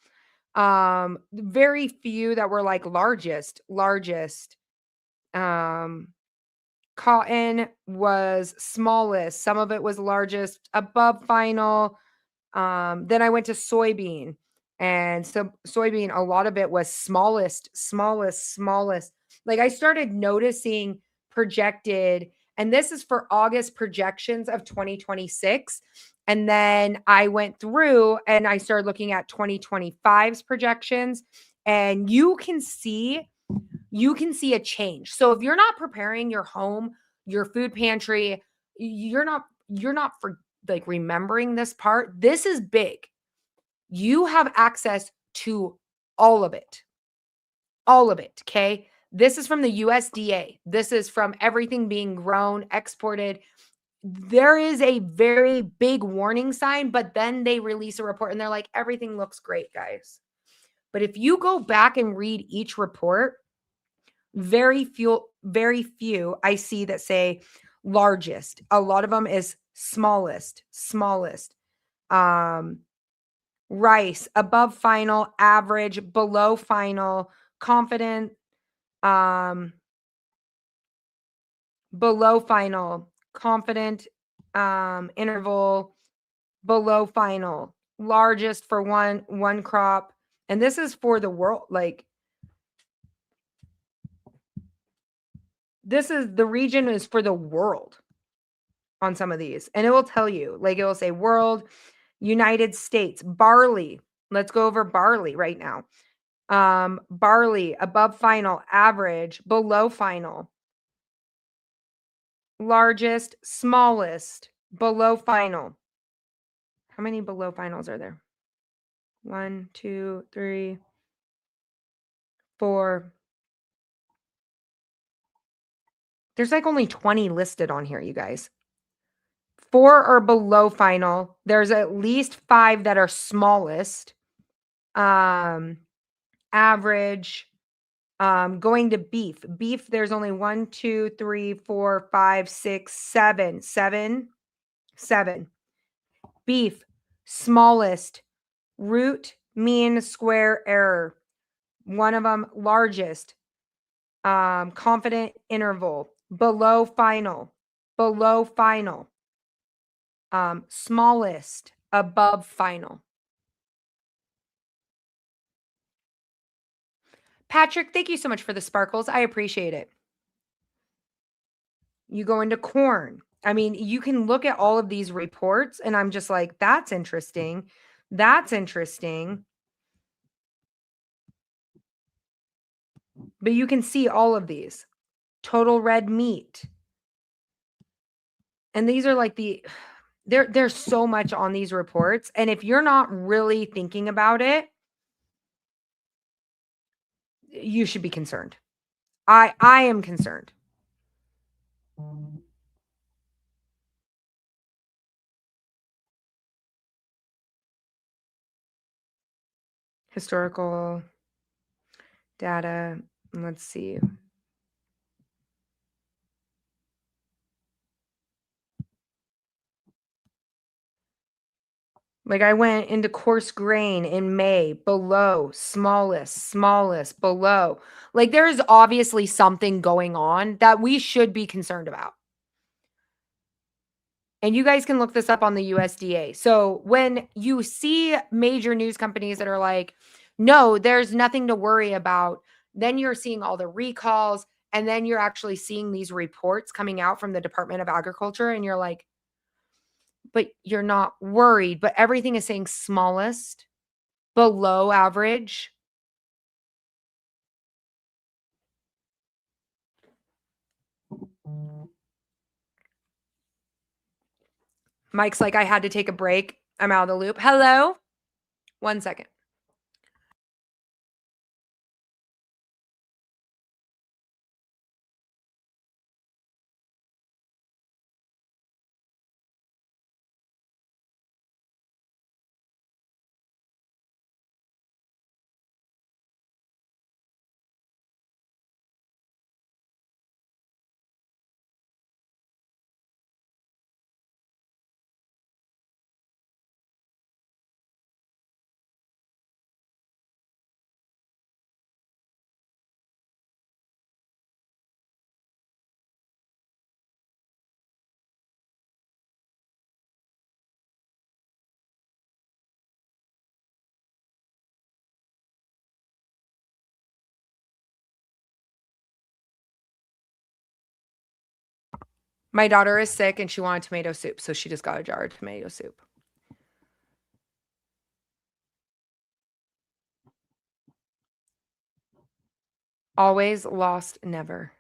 Very few that were like largest. Cotton was smallest. Some of it was largest, above final. Then I went to soybean. And so soybean, a lot of it was smallest. Like I started noticing projected, and this is for August projections of 2026. And then I went through and I started looking at 2025's projections, and you can see a change. So if you're not preparing your home, your food pantry, you're not for like remembering this part. This is big. You have access to all of it. All of it, okay? This is from the USDA. This is from everything being grown, exported. There is a very big warning sign, but then they release a report and they're like, everything looks great, guys. But if you go back and read each report, very few I see that say largest. A lot of them is smallest. Rice, above final, average, below final, confident, below final, confident, interval, below final, largest for one crop. And this is for the world. Like, this is the region is for the world on some of these. And it will tell you, like it will say world, United States, barley. Let's go over barley right now. Barley, above final, average, below final, largest, smallest, below final. How many below finals are there? 1, 2, 3, 4. There's like only 20 listed on here, you guys. 4 are below final. There's at least 5 that are smallest. Average. Going to beef. Beef, there's only 1, 2, 3, 4, 5, 6, 7. 7. Beef, smallest. Root, mean, square, error. One of them, largest. Confident interval. Below final. Smallest, above final. Patrick, thank you so much for the sparkles. I appreciate it. You go into corn. I mean, you can look at all of these reports and I'm just like, that's interesting. That's interesting. But you can see all of these. Total red meat. And these are like there's so much on these reports. And if you're not really thinking about it, you should be concerned. I am concerned. Historical data. Let's see. Like I went into coarse grain in May, below, smallest, below. Like there is obviously something going on that we should be concerned about. And you guys can look this up on the USDA. So when you see major news companies that are like, no, there's nothing to worry about, then you're seeing all the recalls. And then you're actually seeing these reports coming out from the Department of Agriculture. And you're like, but you're not worried. But everything is saying smallest, below average. Mike's like, I had to take a break. I'm out of the loop. Hello? 1 second. My daughter is sick and she wanted tomato soup, so she just got a jar of tomato soup. Always, lost, never.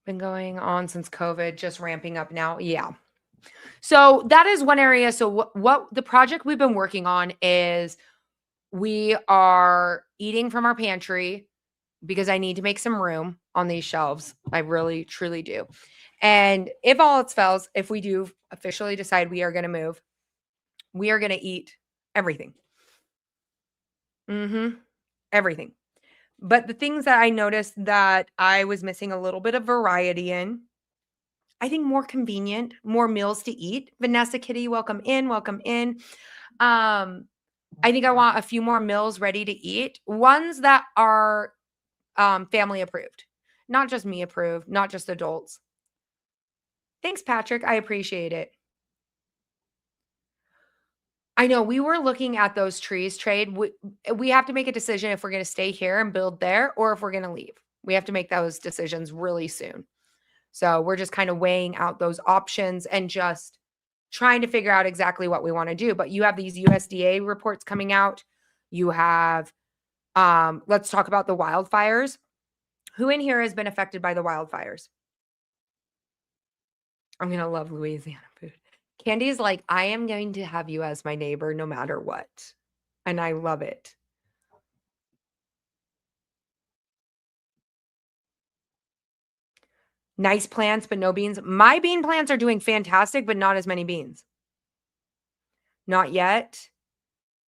Been going on since COVID, just ramping up now. Yeah. So that is one area. So what the project we've been working on is we are eating from our pantry because I need to make some room on these shelves. I really, truly do. And if all else fails, if we do officially decide we are going to move, we are going to eat everything. Everything. But the things that I noticed that I was missing a little bit of variety in, I think more convenient, more meals to eat. Vanessa Kitty, welcome in, welcome in. I think I want a few more meals ready to eat. Ones that are family approved, not just me approved, not just adults. Thanks, Patrick. I appreciate it. I know we were looking at those trees trade. We have to make a decision if we're going to stay here and build there or if we're going to leave. We have to make those decisions really soon. So we're just kind of weighing out those options and just trying to figure out exactly what we want to do. But you have these USDA reports coming out. You have, let's talk about the wildfires. Who in here has been affected by the wildfires? I'm going to love Louisiana food. Candy's like, I am going to have you as my neighbor no matter what. And I love it. Nice plants, but no beans. My bean plants are doing fantastic, but not as many beans. Not yet.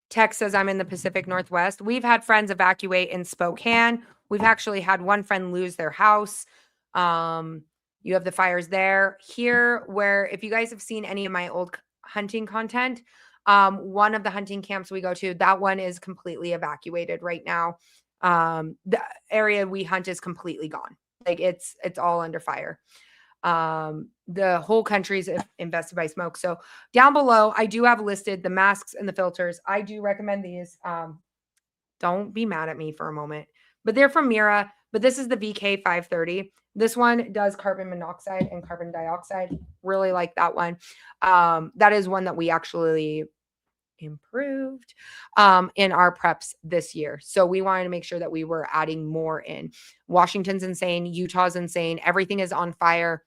Tex says I'm in the Pacific Northwest. We've had friends evacuate in Spokane. We've actually had one friend lose their house. You have the fires there. Here, where if you guys have seen any of my old hunting content, one of the hunting camps we go to, that one is completely evacuated right now. The area we hunt is completely gone. Like it's all under fire. The whole country is invested by smoke. So down below, I do have listed the masks and the filters. I do recommend these. Don't be mad at me for a moment, but they're from Mira. But this is the VK 530. This one does carbon monoxide and carbon dioxide. Really like that one. That is one that we actually improved in our preps this year. So we wanted to make sure that we were adding more in. Washington's insane. Utah's insane. Everything is on fire.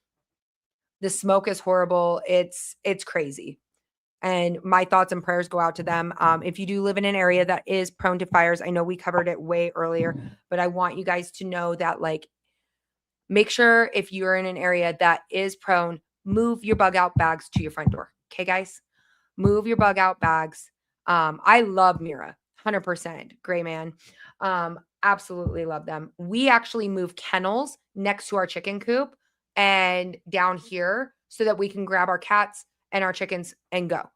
The smoke is horrible. It's crazy. And my thoughts and prayers go out to them. If you do live in an area that is prone to fires, I know we covered it way earlier, but I want you guys to know that, like, make sure if you're in an area that is prone, move your bug out bags to your front door. Okay, guys? Move your bug out bags. I love Mira, 100%. Gray man. Absolutely love them. We actually move kennels next to our chicken coop and down here so that we can grab our cats and our chickens and go.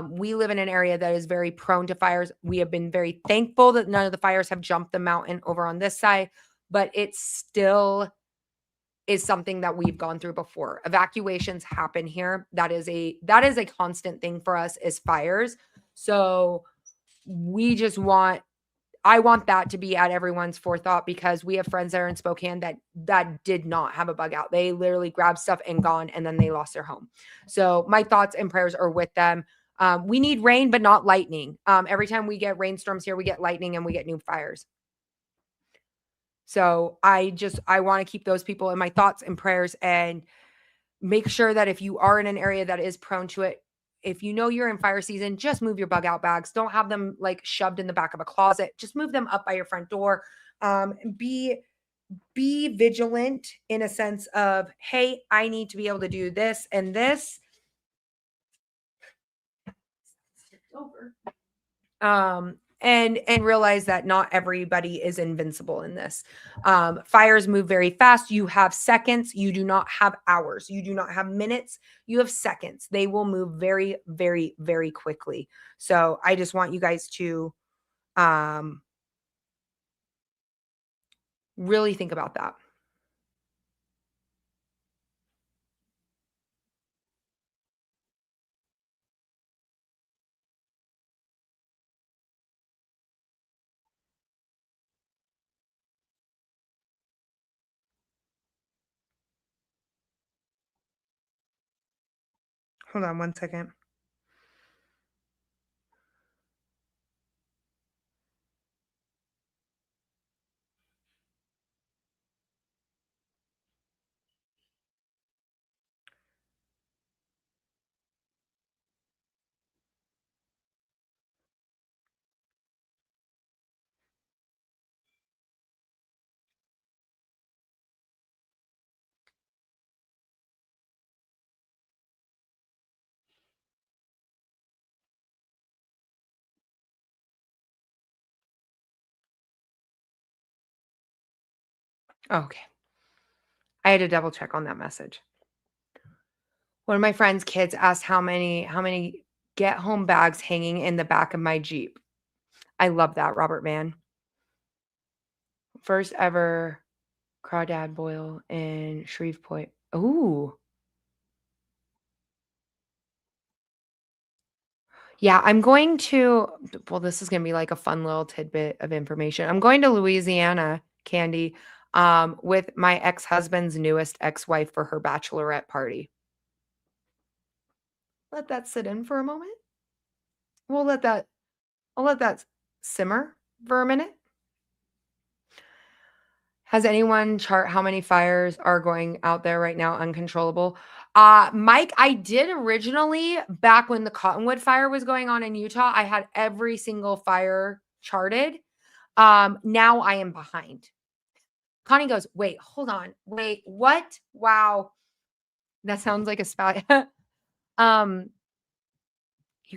We live in an area that is very prone to fires. We have been very thankful that none of the fires have jumped the mountain over on this side, but it still is something that we've gone through before. Evacuations happen here. That is a constant thing for us, is fires. So we just I want that to be at everyone's forethought, because we have friends that are in Spokane that did not have a bug out. They literally grabbed stuff and gone, and then they lost their home. So my thoughts and prayers are with them. We need rain, but not lightning. Every time we get rainstorms here, we get lightning and we get new fires. So I want to keep those people in my thoughts and prayers, and make sure that if you are in an area that is prone to it, if you know you're in fire season, just move your bug out bags. Don't have them like shoved in the back of a closet. Just move them up by your front door. Be vigilant in a sense of, hey, I need to be able to do this and this. And realize that not everybody is invincible in this. Fires move very fast. You have seconds. You do not have hours. You do not have minutes. You have seconds. They will move very, very, very quickly. So I just want you guys to really think about that. Hold on one second. Okay. I had to double check on that message. One of my friend's kids asked how many get home bags hanging in the back of my Jeep. I love that, Robert Mann. First ever crawdad boil in Shreveport. Ooh. Yeah, I'm going to, well, this is going to be like a fun little tidbit of information. I'm going to Louisiana, Candy, with my ex-husband's newest ex-wife for her bachelorette party. Let that sit in for a moment. I'll let that simmer for a minute. Has anyone chart how many fires are going out there right now uncontrollable? Mike, I did originally, back when the Cottonwood fire was going on in Utah, I had every single fire charted. Now I am behind. Connie goes, wait, hold on. Wait, what? Wow. That sounds like a spy. You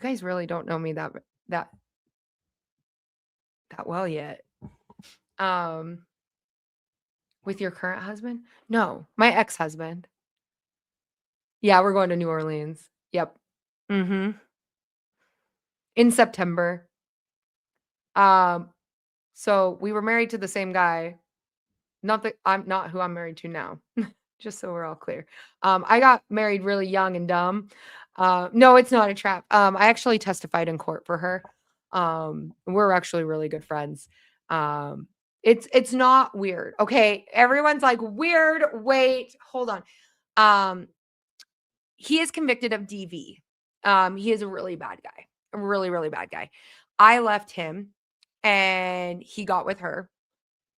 guys really don't know me that well yet. With your current husband? No, my ex-husband. Yeah, we're going to New Orleans. Yep. In September. So we were married to the same guy. Not that I'm not who I'm married to now. Just so we're all clear. I got married really young and dumb. No, it's not a trap. I actually testified in court for her. We're actually really good friends. It's not weird. Okay. Everyone's like, weird. Wait, hold on. Um, he is convicted of DV. He is a really bad guy. A really, really bad guy. I left him and he got with her.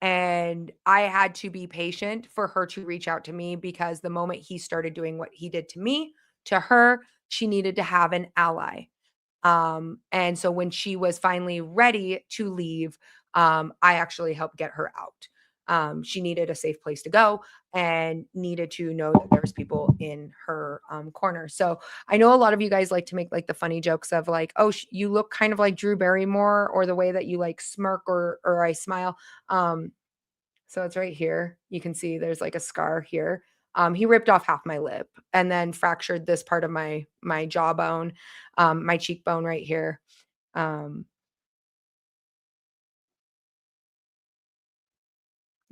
And I had to be patient for her to reach out to me because the moment he started doing what he did to me, to her, she needed to have an ally. And so when she was finally ready to leave, I actually helped get her out. She needed a safe place to go and needed to know that there's people in her corner. So I know a lot of you guys like to make like the funny jokes of like, oh, you look kind of like Drew Barrymore, or the way that you like smirk or I smile. So it's right here. You can see there's like a scar here. He ripped off half my lip and then fractured this part of my jawbone, my cheekbone right here. Um,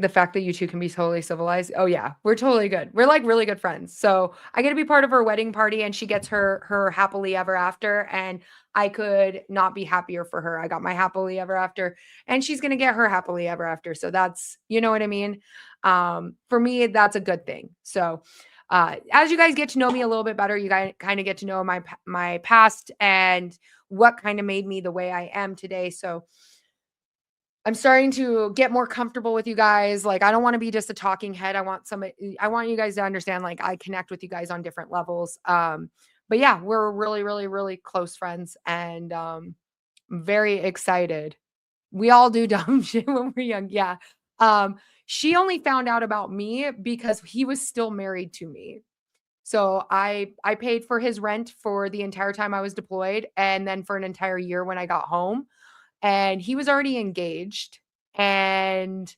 the fact that you two can be totally civilized. Oh yeah, we're totally good. We're like really good friends. So I get to be part of her wedding party and she gets her happily ever after. And I could not be happier for her. I got my happily ever after and she's going to get her happily ever after. So that's, you know what I mean? For me, that's a good thing. So, as you guys get to know me a little bit better, you guys kind of get to know my past and what kind of made me the way I am today. So I'm starting to get more comfortable with you guys. Like, I don't want to be just a talking head. I want you guys to understand, like, I connect with you guys on different levels. But yeah, we're really, really, really close friends and very excited. We all do dumb shit when we're young. Yeah. Um, she only found out about me because he was still married to me. So I paid for his rent for the entire time I was deployed and then for an entire year when I got home, and he was already engaged and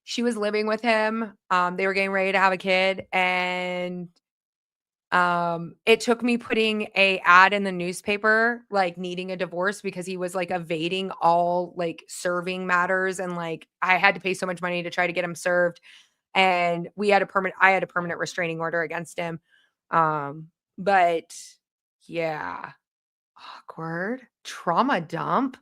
she was living with him. They were getting ready to have a kid, and it took me putting a ad in the newspaper, like needing a divorce because he was like evading all like serving matters, and like I had to pay so much money to try to get him served, and I had a permanent restraining order against him. But yeah, awkward trauma dump.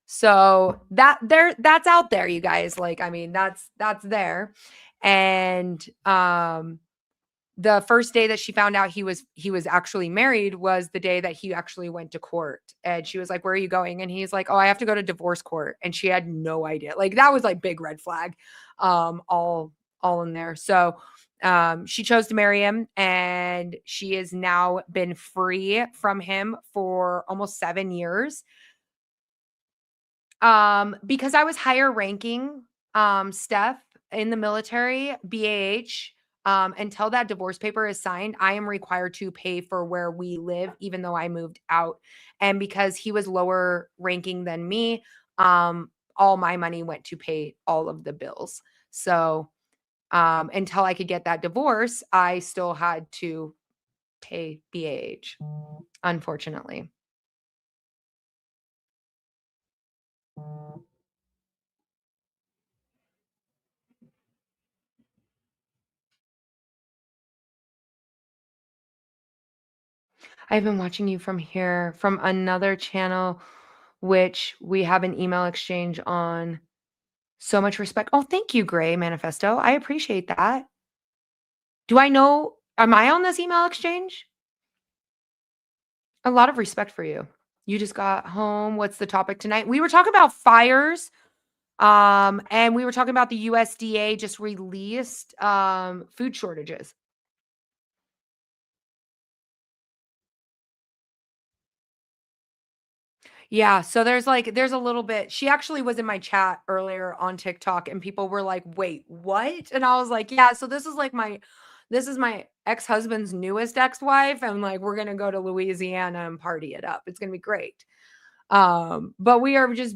So that's out there, you guys. Like, I mean, that's there. And the first day that she found out he was actually married was the day that he actually went to court. And she was like, "Where are you going?" And he's like, "Oh, I have to go to divorce court." And she had no idea. Like, that was like big red flag. All in there. So she chose to marry him, and she has now been free from him for almost 7 years. Because I was higher ranking, Steph, in the military, BAH, until that divorce paper is signed, I am required to pay for where we live, even though I moved out. And because he was lower ranking than me, all my money went to pay all of the bills. So, until I could get that divorce, I still had to pay BAH, unfortunately. I've been watching you from here, from another channel, which we have an email exchange on. So much respect. Oh, thank you, Gray Manifesto. I appreciate that. Do I know? Am I on this email exchange? A lot of respect for you. You just got home. What's the topic tonight? We were talking about fires. And we were talking about the USDA just released food shortages. Yeah, so there's a little bit. She actually was in my chat earlier on TikTok and people were like, "Wait, what?" And I was like, "Yeah, so this is my ex-husband's newest ex-wife, and like we're going to go to Louisiana and party it up. It's going to be great." But we are just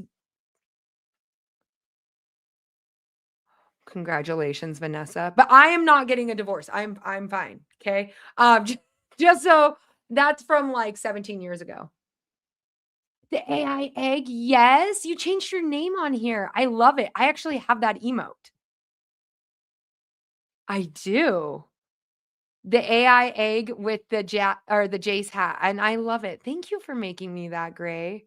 congratulations, Vanessa. But I am not getting a divorce. I'm fine, okay? Just so that's from like 17 years ago. The AI egg, yes, you changed your name on here. I love it. I actually have that emote. I do. The AI egg with the or the Jase hat, and I love it. Thank you for making me that, Gray.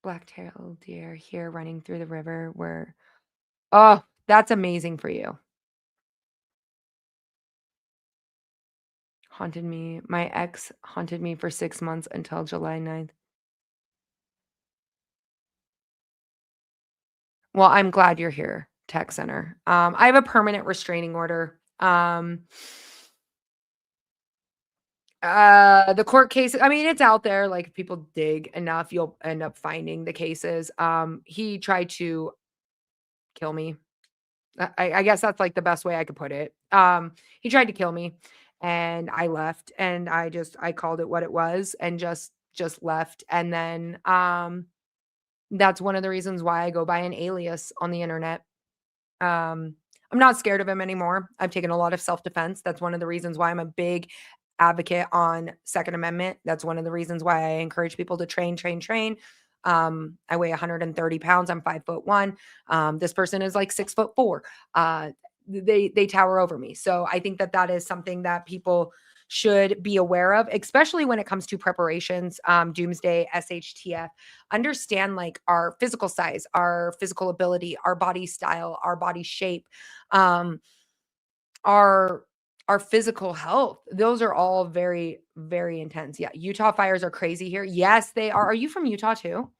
Black-tailed deer here running through the river where oh, that's amazing for you. Haunted me. My ex haunted me for 6 months until July 9th. Well, I'm glad you're here, tech center. I have a permanent restraining order. The court case, I mean, it's out there. Like, if people dig enough, you'll end up finding the cases. He tried to kill me. I guess that's like the best way I could put it. He tried to kill me, and I left, and I called it what it was, and just left. And then that's one of the reasons why I go by an alias on the internet. I'm not scared of him anymore. I've taken a lot of self-defense. That's one of the reasons why I'm a big advocate on Second Amendment. That's one of the reasons why I encourage people to train, train, train. I weigh 130 pounds. I'm 5'1". This person is like 6'4". They tower over me. So I think that is something that people should be aware of, especially when it comes to preparations, Doomsday, SHTF. Understand like our physical size, our physical ability, our body style, our body shape, um, our physical health. Those are all very, very intense. Yeah, Utah fires are crazy here. Yes, they are. Are you from Utah too?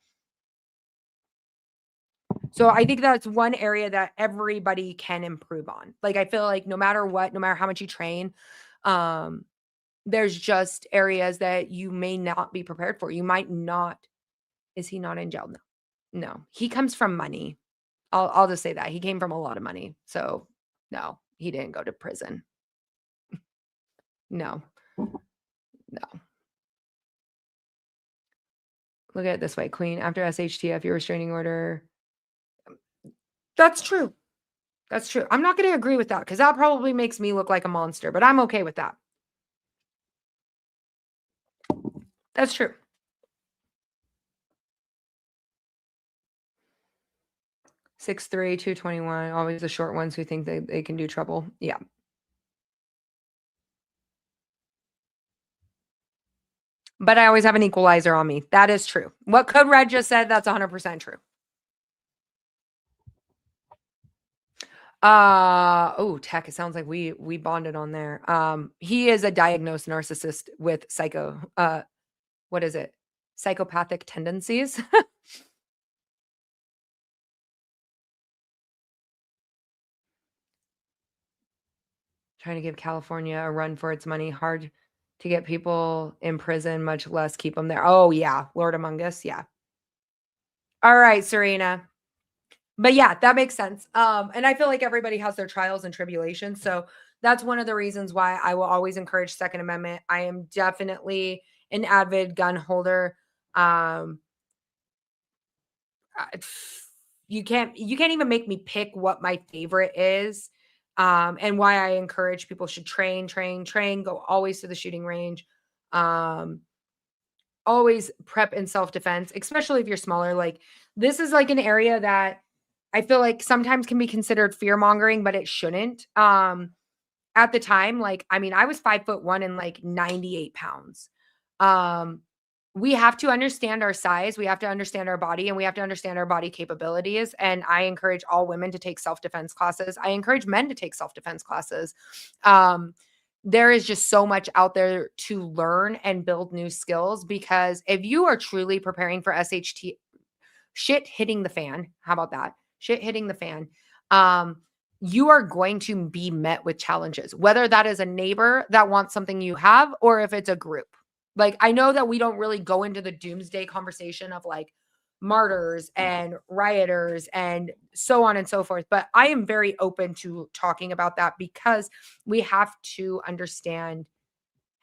So I think that's one area that everybody can improve on. Like, I feel like no matter what, no matter how much you train, um, there's just areas that you may not be prepared for. You might not. Is he not in jail? No. No. He comes from money. I'll just say that. He came from a lot of money. So, no, he didn't go to prison. No. No. Look at it this way, Queen. After SHTF, your restraining order. That's true. That's true. I'm not going to agree with that because that probably makes me look like a monster, but I'm okay with that. That's true. Six'3", 221. Always the short ones who think they can do trouble. Yeah. But I always have an equalizer on me. That is true. What Code Red just said, that's 100% true. Oh, tech. It sounds like we bonded on there. He is a diagnosed narcissist with what is it? Psychopathic tendencies. Trying to give California a run for its money. Hard to get people in prison, much less keep them there. Oh, yeah. Lord Among Us. Yeah. All right, Serena. But yeah, that makes sense. And I feel like everybody has their trials and tribulations. So that's one of the reasons why I will always encourage Second Amendment. I am definitely an avid gun holder. Um, uh, you can't even make me pick what my favorite is. And why I encourage people should train, go always to the shooting range. Always prep in self-defense, especially if you're smaller. Like, this is like an area that I feel like sometimes can be considered fear mongering, but it shouldn't. At the time, like, I mean, I was 5'1" and like 98 pounds. Um, we have to understand our size, we have to understand our body, and we have to understand our body capabilities. And I encourage all women to take self-defense classes. I encourage men to take self-defense classes. There is just so much out there to learn and build new skills, because if you are truly preparing for SHT, shit hitting the fan, how about that? Shit hitting the fan. You are going to be met with challenges, whether that is a neighbor that wants something you have, or if it's a group. Like, I know that we don't really go into the doomsday conversation of like martyrs and rioters and so on and so forth, but I am very open to talking about that, because we have to understand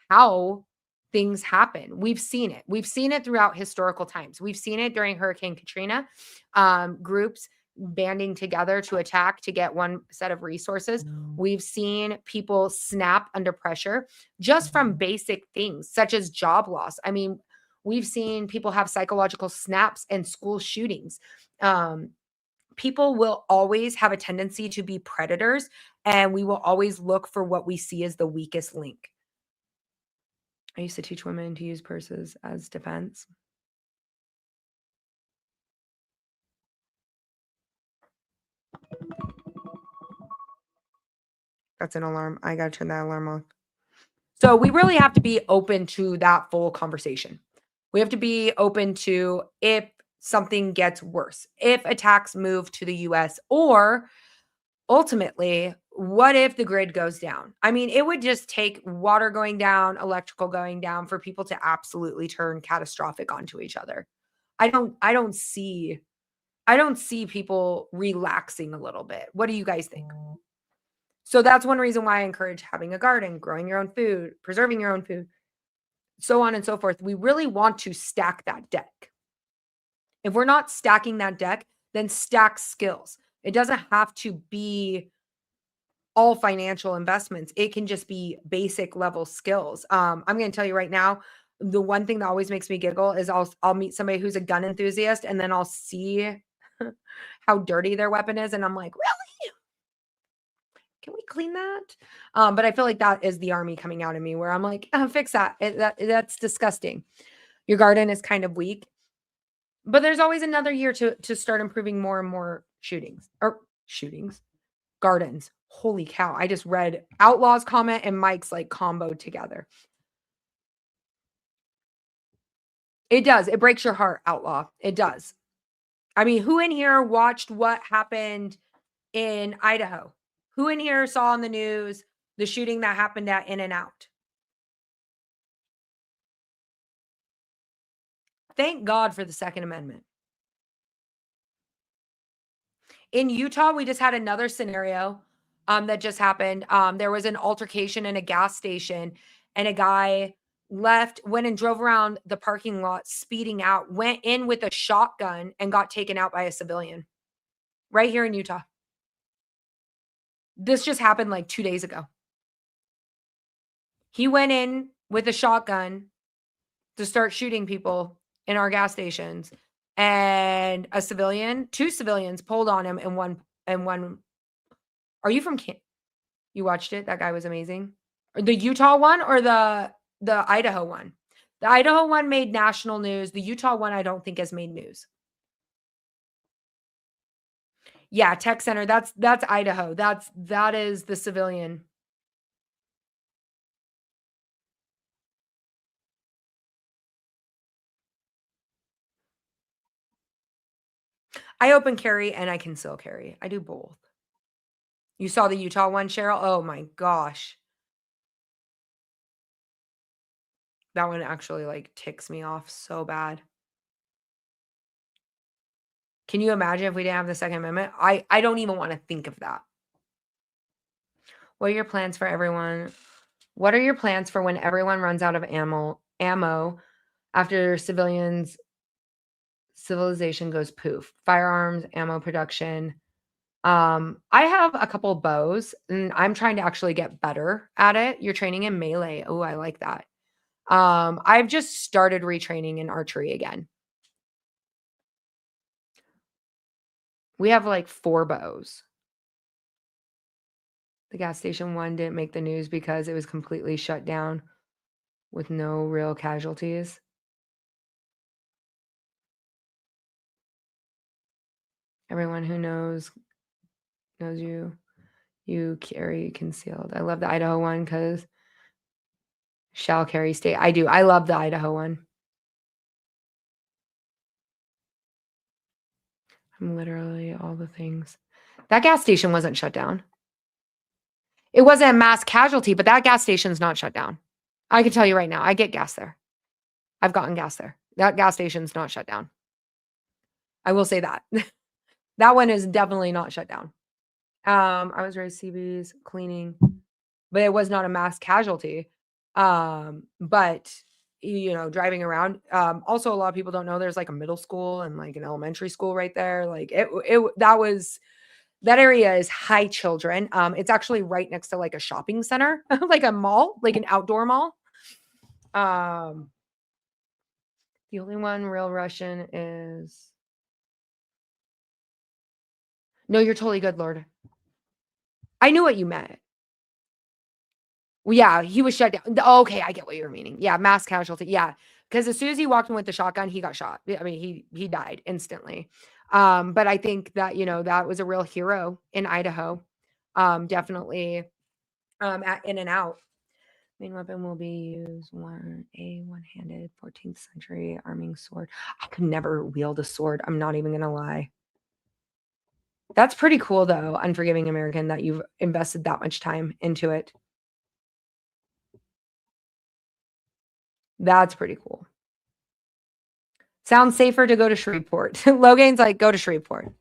how things happen. We've seen it. We've seen it throughout historical times. We've seen it during Hurricane Katrina, groups banding together to attack to get one set of resources. We've seen people snap under pressure just from basic things such as job loss. I mean, we've seen people have psychological snaps and school shootings. People will always have a tendency to be predators, and we will always look for what we see as the weakest link. I used to teach women to use purses as defense. That's an alarm. I got to turn that alarm off. So we really have to be open to that full conversation. We have to be open to if something gets worse, if attacks move to the US, or ultimately, what if the grid goes down? I mean, it would just take water going down, electrical going down for people to absolutely turn catastrophic onto each other. I don't see people relaxing a little bit. What do you guys think? So that's one reason why I encourage having a garden, growing your own food, preserving your own food, so on and so forth. We really want to stack that deck. If we're not stacking that deck, then stack skills. It doesn't have to be all financial investments. It can just be basic level skills. I'm going to tell you right now, the one thing that always makes me giggle is I'll meet somebody who's a gun enthusiast, and then I'll see how dirty their weapon is, and I'm like, really? Can we clean that? But I feel like that is the army coming out of me, where I'm like, fix that. That's disgusting. Your garden is kind of weak, but there's always another year to start improving more and more gardens. Holy cow. I just read Outlaw's comment and Mike's like combo together. It does. It breaks your heart, Outlaw. It does. I mean, who in here watched what happened in Idaho? Who in here saw on the news the shooting that happened at In-N-Out? Thank God for the Second Amendment. In Utah, we just had another scenario that just happened. There was an altercation in a gas station, and a guy went and drove around the parking lot speeding out, went in with a shotgun and got taken out by a civilian right here in Utah. This just happened like 2 days ago. He went in with a shotgun to start shooting people in our gas stations, and two civilians pulled on him, and one. Are you from you watched it? That guy was amazing. Or the Utah one or the Idaho one? The Idaho one made national news. The Utah one I don't think has made news. Yeah, Tech Center. That's Idaho. That is the civilian. I open carry and I conceal carry. I do both. You saw the Utah one, Cheryl? Oh my gosh. That one actually like ticks me off so bad. Can you imagine if we didn't have the Second Amendment? I don't even want to think of that. What are your plans for everyone? What are your plans for when everyone runs out of ammo after civilization goes poof? Firearms, ammo production. I have a couple bows, and I'm trying to actually get better at it. You're training in melee. Oh, I like that. I've just started retraining in archery again. We have like 4 bows. The gas station one didn't make the news because it was completely shut down with no real casualties. Everyone who knows you carry concealed. I love the Idaho one because shall carry state. I do. I love the Idaho one. I'm literally all the things. That gas station wasn't shut down. It wasn't a mass casualty, but that gas station's not shut down. I can tell you right now, I get gas there. I've gotten gas there. That gas station's not shut down. I will say that. That one is definitely not shut down. I was raised CBs, cleaning, but it was not a mass casualty. But driving around. Also, a lot of people don't know there's like a middle school and like an elementary school right there. Like that area is high children. It's actually right next to like a shopping center, like a mall, like an outdoor mall. The only one real Russian is. No, you're totally good, Lord. I knew what you meant. Well, yeah, he was shut down. Okay, I get what you're meaning. Yeah, mass casualty. Yeah, because as soon as he walked in with the shotgun, he got shot. I mean, he died instantly. But I think that that was a real hero in Idaho. Definitely in and out. Main weapon will be used one-handed 14th century arming sword. I could never wield a sword. I'm not even gonna lie. That's pretty cool though, Unforgiving American, that you've invested that much time into it. That's pretty cool. Sounds safer to go to Shreveport. Logan's like, go to Shreveport.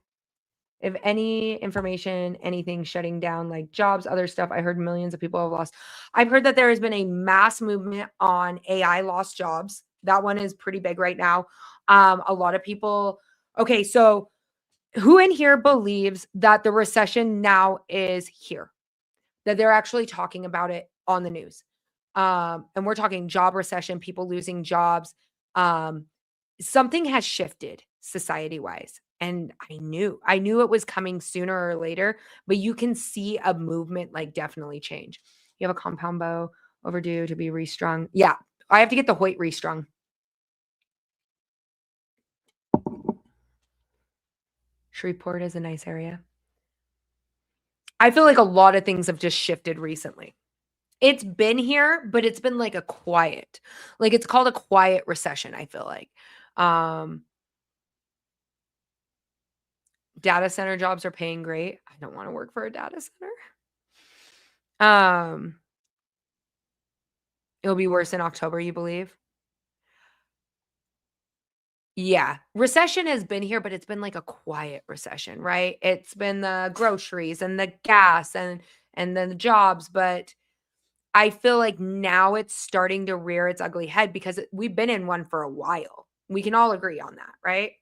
If any information, anything shutting down, like jobs, other stuff, I heard millions of people have lost. I've heard that there has been a mass movement on AI lost jobs. That one is pretty big right now. A lot of people. Okay, so who in here believes that the recession now is here? That they're actually talking about it on the news. And we're talking job recession, people losing jobs. Something has shifted society-wise. And I knew it was coming sooner or later, but you can see a movement like definitely change. You have a compound bow overdue to be restrung. Yeah, I have to get the Hoyt restrung. Shreveport is a nice area. I feel like a lot of things have just shifted recently. It's been here, but it's been like a quiet, like it's called a quiet recession, I feel like. Data center jobs are paying great. I don't want to work for a data center. It'll be worse in October, you believe? Yeah. Recession has been here, but it's been like a quiet recession, right? It's been the groceries and the gas and then the jobs, but I feel like now it's starting to rear its ugly head because we've been in one for a while. We can all agree on that, right?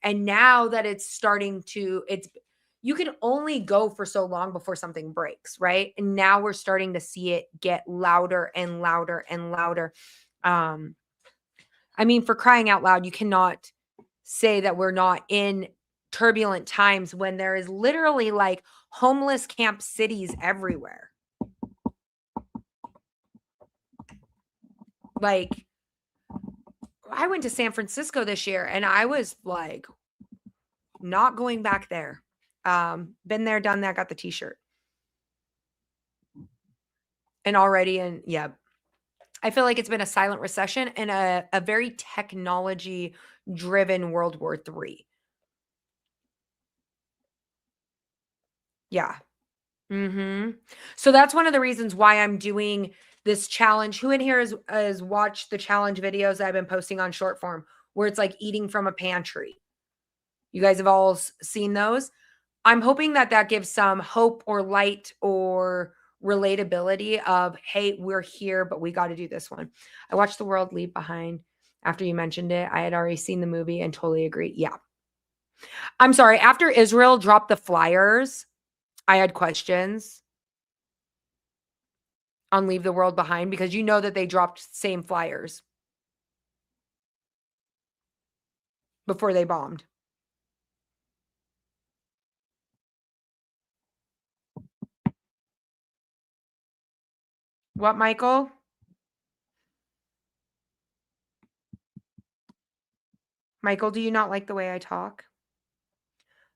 And now that it's starting to, you can only go for so long before something breaks, right? And now we're starting to see it get louder and louder and louder. I mean, for crying out loud, you cannot say that we're not in turbulent times when there is literally like homeless camp cities everywhere. Like, I went to San Francisco this year and I was like, not going back there. Been there, done that, got the t-shirt. And already, and yeah, I feel like it's been a silent recession and a very technology driven World War III. Yeah. So that's one of the reasons why I'm doing this challenge. Who in here has watched the challenge videos that I've been posting on short form where it's like eating from a pantry? You guys have all seen those. I'm hoping that that gives some hope or light or relatability of, hey, we're here, but we got to do this one. I watched The World Leave Behind after you mentioned it. I had already seen the movie and totally agree. Yeah. I'm sorry. After Israel dropped the flyers, I had questions on Leave the World Behind because you know that they dropped same flyers before they bombed. What, Michael? Michael, do you not like the way I talk?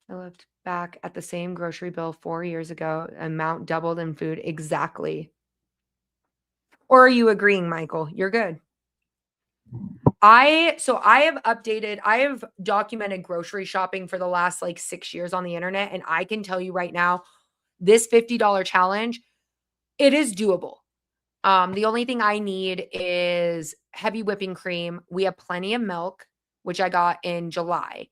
I looked back at the same grocery bill 4 years ago. Amount doubled in food. Exactly. Or are you agreeing, Michael? You're good. I have documented grocery shopping for the last like 6 years on the internet. And I can tell you right now, this $50 challenge, it is doable. The only thing I need is heavy whipping cream. We have plenty of milk, which I got in July.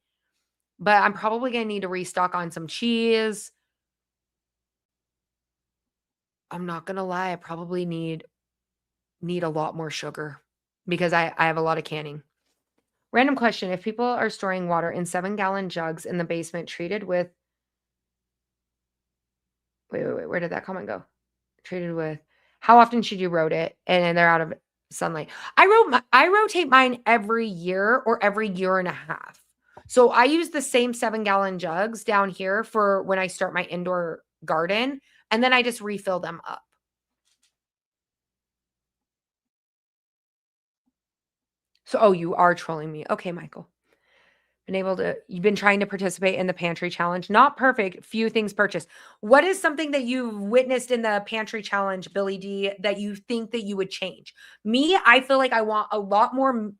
But I'm probably going to need to restock on some cheese. I'm not going to lie. I probably need a lot more sugar because I have a lot of canning. Random question. If people are storing water in 7-gallon jugs in the basement treated with, wait, where did that comment go? Treated with, how often should you rotate it? And they're out of sunlight. I rotate mine every year or every year and a half. So I use the same 7-gallon jugs down here for when I start my indoor garden, and then I just refill them up. So, oh, you are trolling me. Okay, Michael. You've been trying to participate in the pantry challenge. Not perfect. Few things purchased. What is something that you've witnessed in the pantry challenge, Billy D, that you think that you would change? Me, I feel like I want a lot more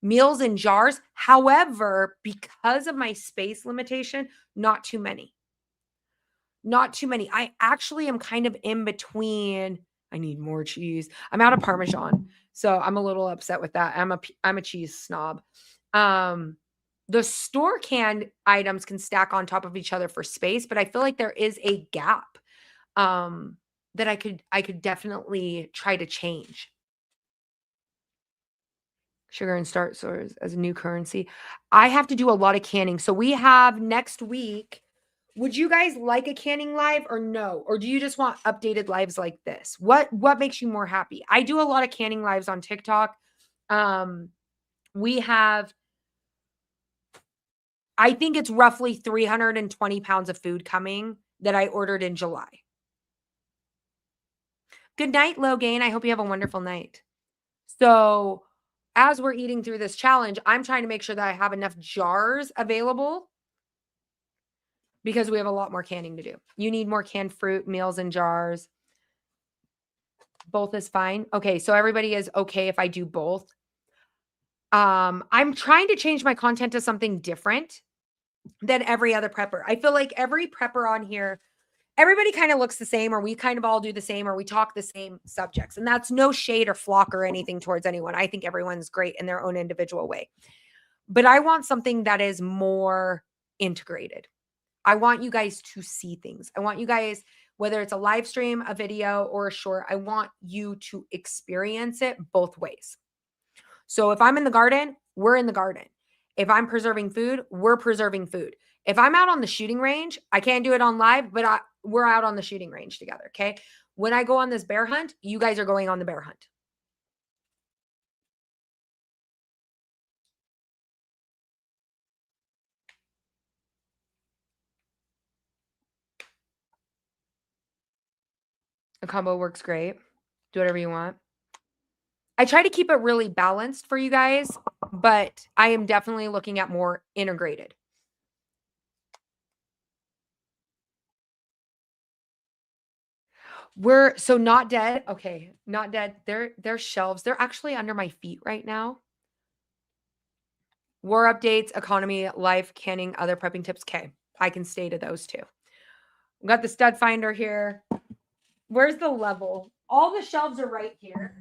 meals in jars. However, because of my space limitation, not too many. Not too many. I actually am kind of in between. I need more cheese. I'm out of Parmesan, so I'm a little upset with that. I'm a cheese snob. The store canned items can stack on top of each other for space, but I feel like there is a gap that I could definitely try to change. Sugar and starch stores as a new currency. I have to do a lot of canning. So we have next week. Would you guys like a canning live or no? Or do you just want updated lives like this? What makes you more happy? I do a lot of canning lives on TikTok. We have, I think it's roughly 320 pounds of food coming that I ordered in July. Good night, Logan. I hope you have a wonderful night. So as we're eating through this challenge, I'm trying to make sure that I have enough jars available because we have a lot more canning to do. You need more canned fruit, meals in jars. Both is fine. Okay, so everybody is okay if I do both. I'm trying to change my content to something different than every other prepper. I feel like every prepper on here, everybody kind of looks the same, or we kind of all do the same, or we talk the same subjects. And that's no shade or flock or anything towards anyone. I think everyone's great in their own individual way. But I want something that is more integrated. I want you guys to see things. I want you guys, whether it's a live stream, a video, or a short, I want you to experience it both ways. So if I'm in the garden, we're in the garden. If I'm preserving food, we're preserving food. If I'm out on the shooting range, I can't do it on live, but we're out on the shooting range together, okay? When I go on this bear hunt, you guys are going on the bear hunt. A combo works great. Do whatever you want. I try to keep it really balanced for you guys, but I am definitely looking at more integrated. We're so not dead. Okay, not dead. They're shelves. They're actually under my feet right now. War updates, economy, life, canning, other prepping tips. Okay, I can stay to those two. We got the stud finder here. Where's the level? All the shelves are right here.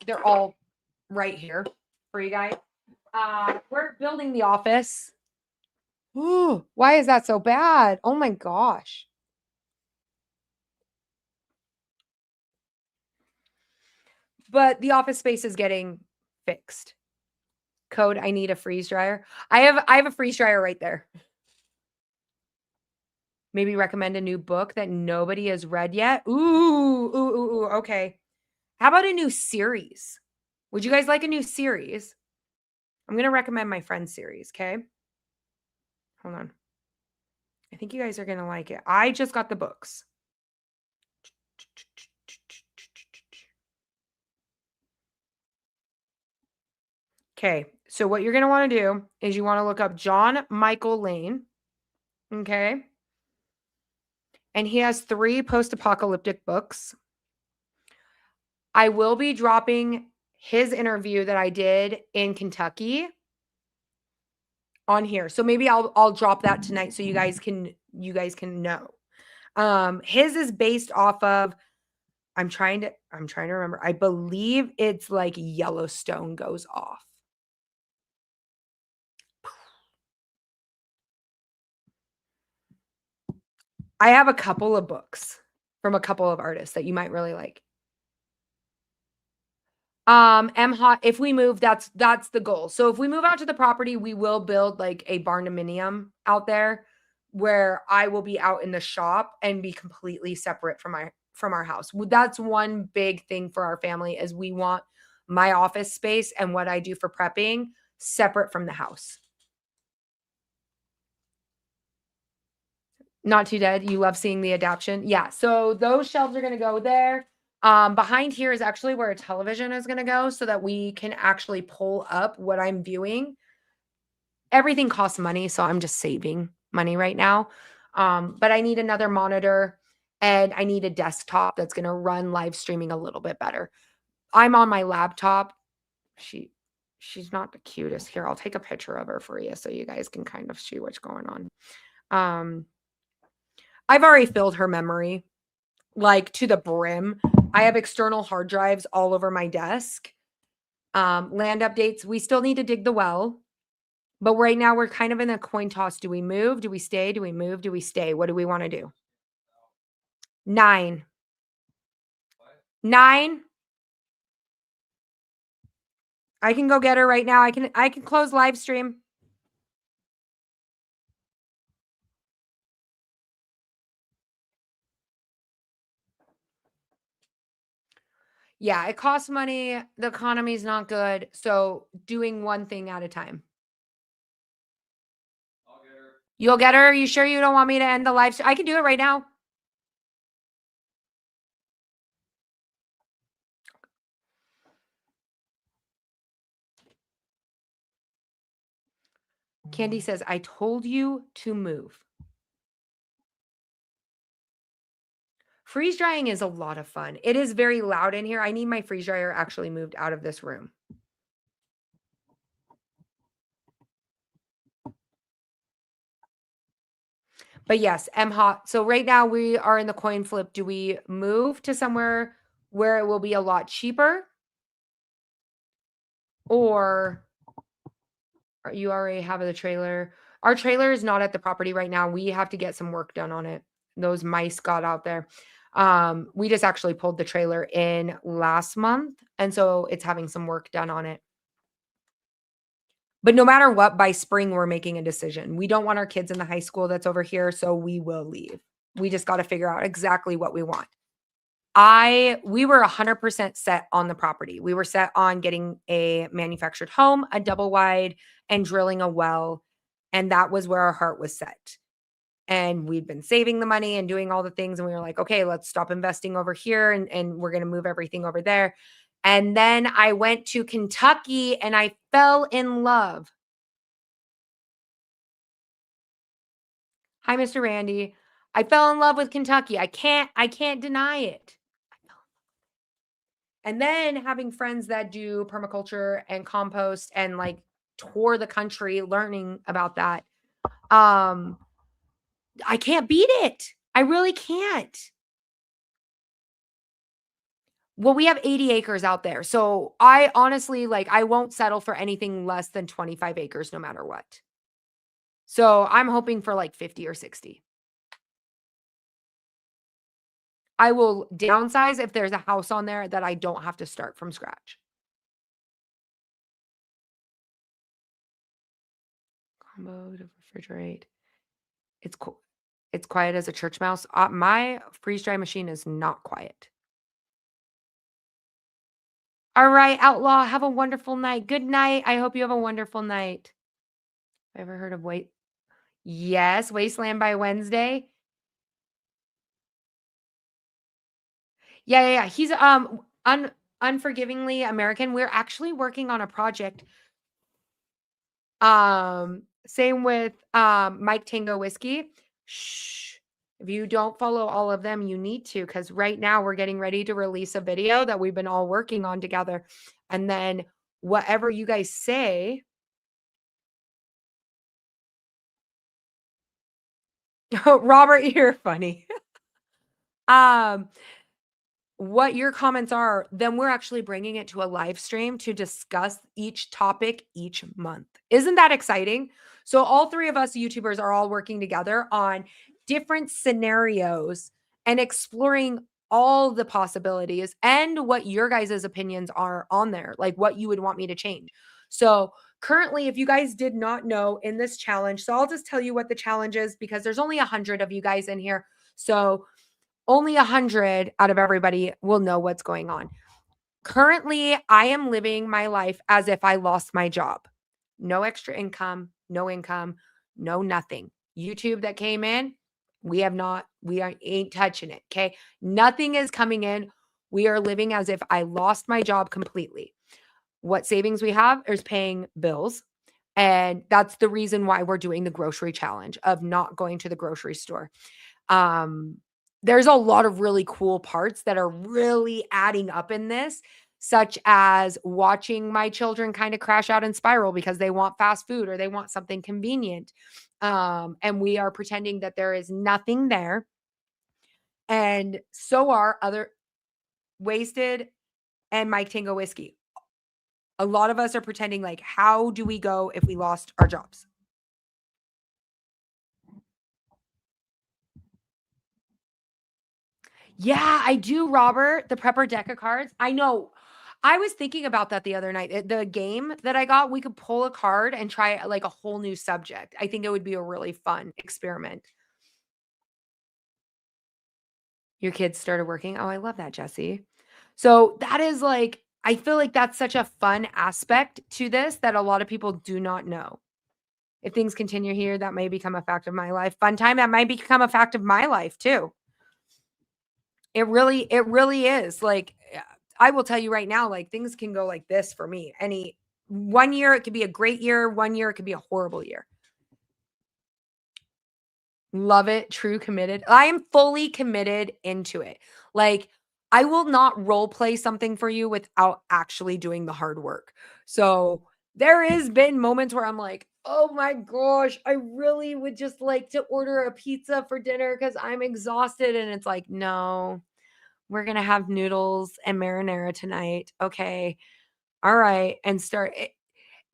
They're all right here for you guys. We're building the office. Ooh, why is that so bad? Oh my gosh. But the office space is getting fixed. Code, I need a freeze dryer. I have a freeze dryer right there. Maybe recommend a new book that nobody has read yet. Ooh, okay. How about a new series? Would you guys like a new series? I'm going to recommend my friend's series, okay? Hold on. I think you guys are going to like it. I just got the books. Okay, so what you're going to want to do is you want to look up John Michael Lane, okay? And he has 3 post-apocalyptic books. I will be dropping his interview that I did in Kentucky on here. So maybe I'll drop that tonight so you guys can know. His is based off of I'm trying to remember. I believe it's like Yellowstone goes off. I have a couple of books from a couple of artists that you might really like. If we move, that's the goal. So if we move out to the property, we will build like a barn-dominium out there where I will be out in the shop and be completely separate from our house. That's one big thing for our family is we want my office space and what I do for prepping separate from the house. Not Too Dead. You love seeing the adaptation. Yeah. So those shelves are going to go there. Behind here is actually where a television is going to go so that we can actually pull up what I'm viewing. Everything costs money, so I'm just saving money right now. But I need another monitor and I need a desktop that's going to run live streaming a little bit better. I'm on my laptop. She's not the cutest. Here, I'll take a picture of her for you so you guys can kind of see what's going on. I've already filled her memory like to the brim. I have external hard drives all over my desk. Land updates. We still need to dig the well. But right now we're kind of in a coin toss. Do we move? Do we stay? Do we move? Do we stay? What do we want to do? 9. 9. I can go get her right now. I can close live stream. Yeah, it costs money. The economy's not good. So doing one thing at a time. I'll get her. You'll get her? Are you sure you don't want me to end the live stream? I can do it right now. Candy says, I told you to move. Freeze drying is a lot of fun. It is very loud in here. I need my freeze dryer actually moved out of this room. But yes, hot. So right now we are in the coin flip. Do we move to somewhere where it will be a lot cheaper? Or you already have the trailer? Our trailer is not at the property right now. We have to get some work done on it. Those mice got out there. We just actually pulled the trailer in last month. And so it's having some work done on it. But no matter what, by spring, we're making a decision. We don't want our kids in the high school that's over here, so we will leave. We just got to figure out exactly what we want. We were 100% set on the property. We were set on getting a manufactured home, a double wide, and drilling a well. And that was where our heart was set. And we'd been saving the money and doing all the things. And we were like, okay, let's stop investing over here. And we're going to move everything over there. And then I went to Kentucky and I fell in love. Hi, Mr. Randy. I fell in love with Kentucky. I can't deny it. And then having friends that do permaculture and compost and like tour the country learning about that. I can't beat it. I really can't. Well, we have 80 acres out there. So I honestly, I won't settle for anything less than 25 acres no matter what. So I'm hoping for 50 or 60. I will downsize if there's a house on there that I don't have to start from scratch. Combo to refrigerate. It's cool. It's quiet as a church mouse. My freeze dry machine is not quiet. All right, Outlaw, have a wonderful night. Good night. I hope you have a wonderful night. Ever heard of Yes, Wasteland by Wednesday. Yeah. He's unforgivingly American. We're actually working on a project. Same with Mike Tango Whiskey. Shh. If you don't follow all of them, you need to, because right now we're getting ready to release a video that we've been all working on together. And then whatever you guys say. Robert, you're funny. What your comments are, then we're actually bringing it to a live stream to discuss each topic each month. Isn't that exciting? So all three of us YouTubers are all working together on different scenarios and exploring all the possibilities and what your guys' opinions are on there, like what you would want me to change. So currently, if you guys did not know in this challenge, so I'll just tell you what the challenge is because there's only 100 of you guys in here. So only 100 out of everybody will know what's going on. Currently, I am living my life as if I lost my job. No extra income, no nothing. YouTube that came in, we ain't touching it. Okay. Nothing is coming in. We are living as if I lost my job completely. What savings we have is paying bills. And that's the reason why we're doing the grocery challenge of not going to the grocery store. There's a lot of really cool parts that are really adding up in this, such as watching my children kind of crash out and spiral because they want fast food or they want something convenient. And we are pretending that there is nothing there. And so are other Wasted and Mike Tango Whiskey. A lot of us are pretending like, how do we go if we lost our jobs? Yeah, I do, Robert. The Prepper deck of cards. I know. I was thinking about that the other night. The game that I got, we could pull a card and try like a whole new subject. I think it would be a really fun experiment. Your kids started working. Oh, I love that, Jesse. So that is like, I feel like that's such a fun aspect to this that a lot of people do not know. If things continue here, that may become a fact of my life. Fun time, that might become a fact of my life too. It really is. Like, I will tell you right now, like things can go like this for me. One year it could be a great year, one year it could be a horrible year. Love it. True committed. I am fully committed into it. Like, I will not role play something for you without actually doing the hard work. So there has been moments where I'm like, oh my gosh, I really would just like to order a pizza for dinner because I'm exhausted. And it's like, no, we're going to have noodles and marinara tonight. Okay. All right. And start.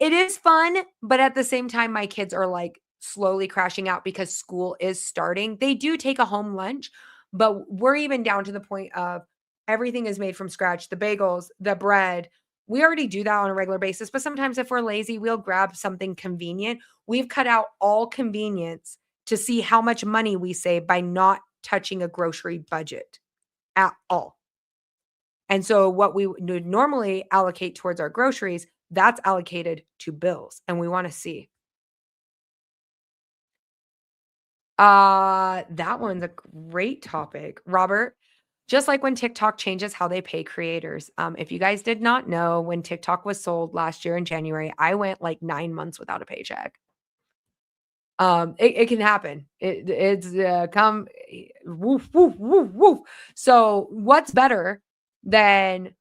It is fun, but at the same time, my kids are like slowly crashing out because school is starting. They do take a home lunch, but we're even down to the point of everything is made from scratch. The bagels, the bread. We already do that on a regular basis, but sometimes if we're lazy, we'll grab something convenient. We've cut out all convenience to see how much money we save by not touching a grocery budget at all. And so what we would normally allocate towards our groceries, that's allocated to bills, and we want to see. That one's a great topic, Robert. Just like when TikTok changes how they pay creators. If you guys did not know, when TikTok was sold last year in January, I went like 9 months without a paycheck. It can happen. It's come woof, woof, woof, woof. So what's better than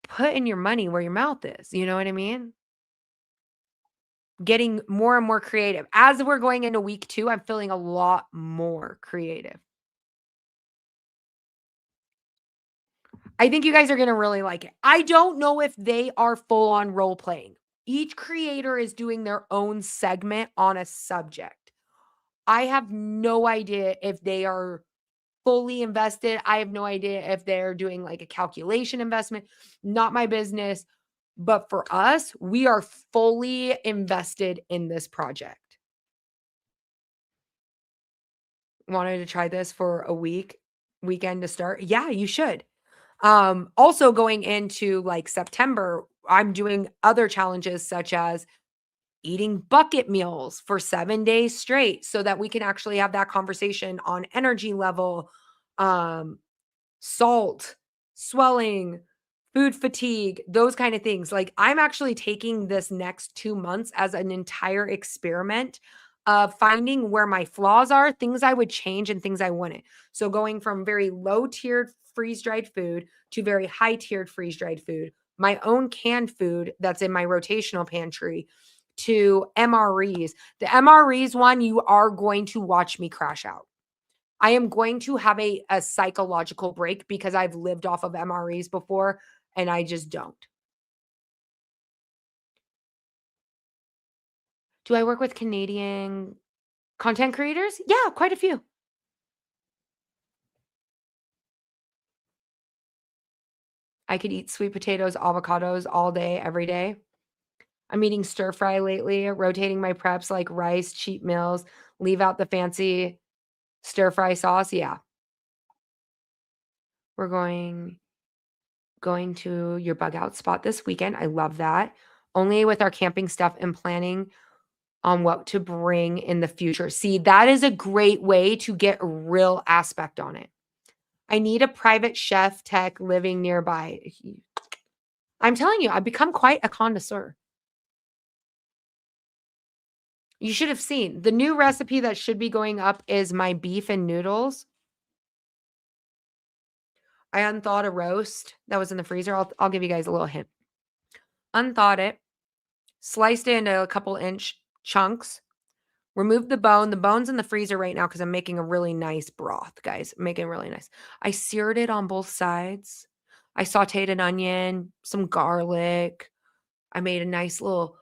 putting your money where your mouth is? You know what I mean? Getting more and more creative. As we're going into week 2, I'm feeling a lot more creative. I think you guys are going to really like it. I don't know if they are full on role playing. Each creator is doing their own segment on a subject. I have no idea if they are fully invested. I have no idea if they're doing like a calculation investment. Not my business. But for us, we are fully invested in this project. Wanted to try this for a weekend to start. Yeah, you should. Also going into like September, I'm doing other challenges such as eating bucket meals for 7 days straight so that we can actually have that conversation on energy level, salt, swelling, food fatigue, those kind of things. Like I'm actually taking this next 2 months as an entire experiment of finding where my flaws are, things I would change and things I wouldn't. So going from very low tiered freeze-dried food to very high tiered freeze-dried food, my own canned food that's in my rotational pantry to MREs. The MREs one, you are going to watch me crash out. I am going to have a psychological break because I've lived off of MREs before and I just don't. Do I work with Canadian content creators? Yeah, quite a few. I could eat sweet potatoes, avocados all day, every day. I'm eating stir fry lately, rotating my preps like rice, cheat meals, leave out the fancy stir fry sauce. Yeah. We're going to your bug out spot this weekend. I love that. Only with our camping stuff and planning on what to bring in the future. See, that is a great way to get a real aspect on it. I need a private chef tech living nearby. I'm telling you, I've become quite a connoisseur. You should have seen. The new recipe that should be going up is my beef and noodles. I unthawed a roast that was in the freezer. I'll give you guys a little hint. Unthawed it, sliced it into a couple inch chunks, removed the bone. The bone's in the freezer right now because I'm making a really nice broth, guys. I'm making it really nice. I seared it on both sides. I sauteed an onion, some garlic. I made a nice little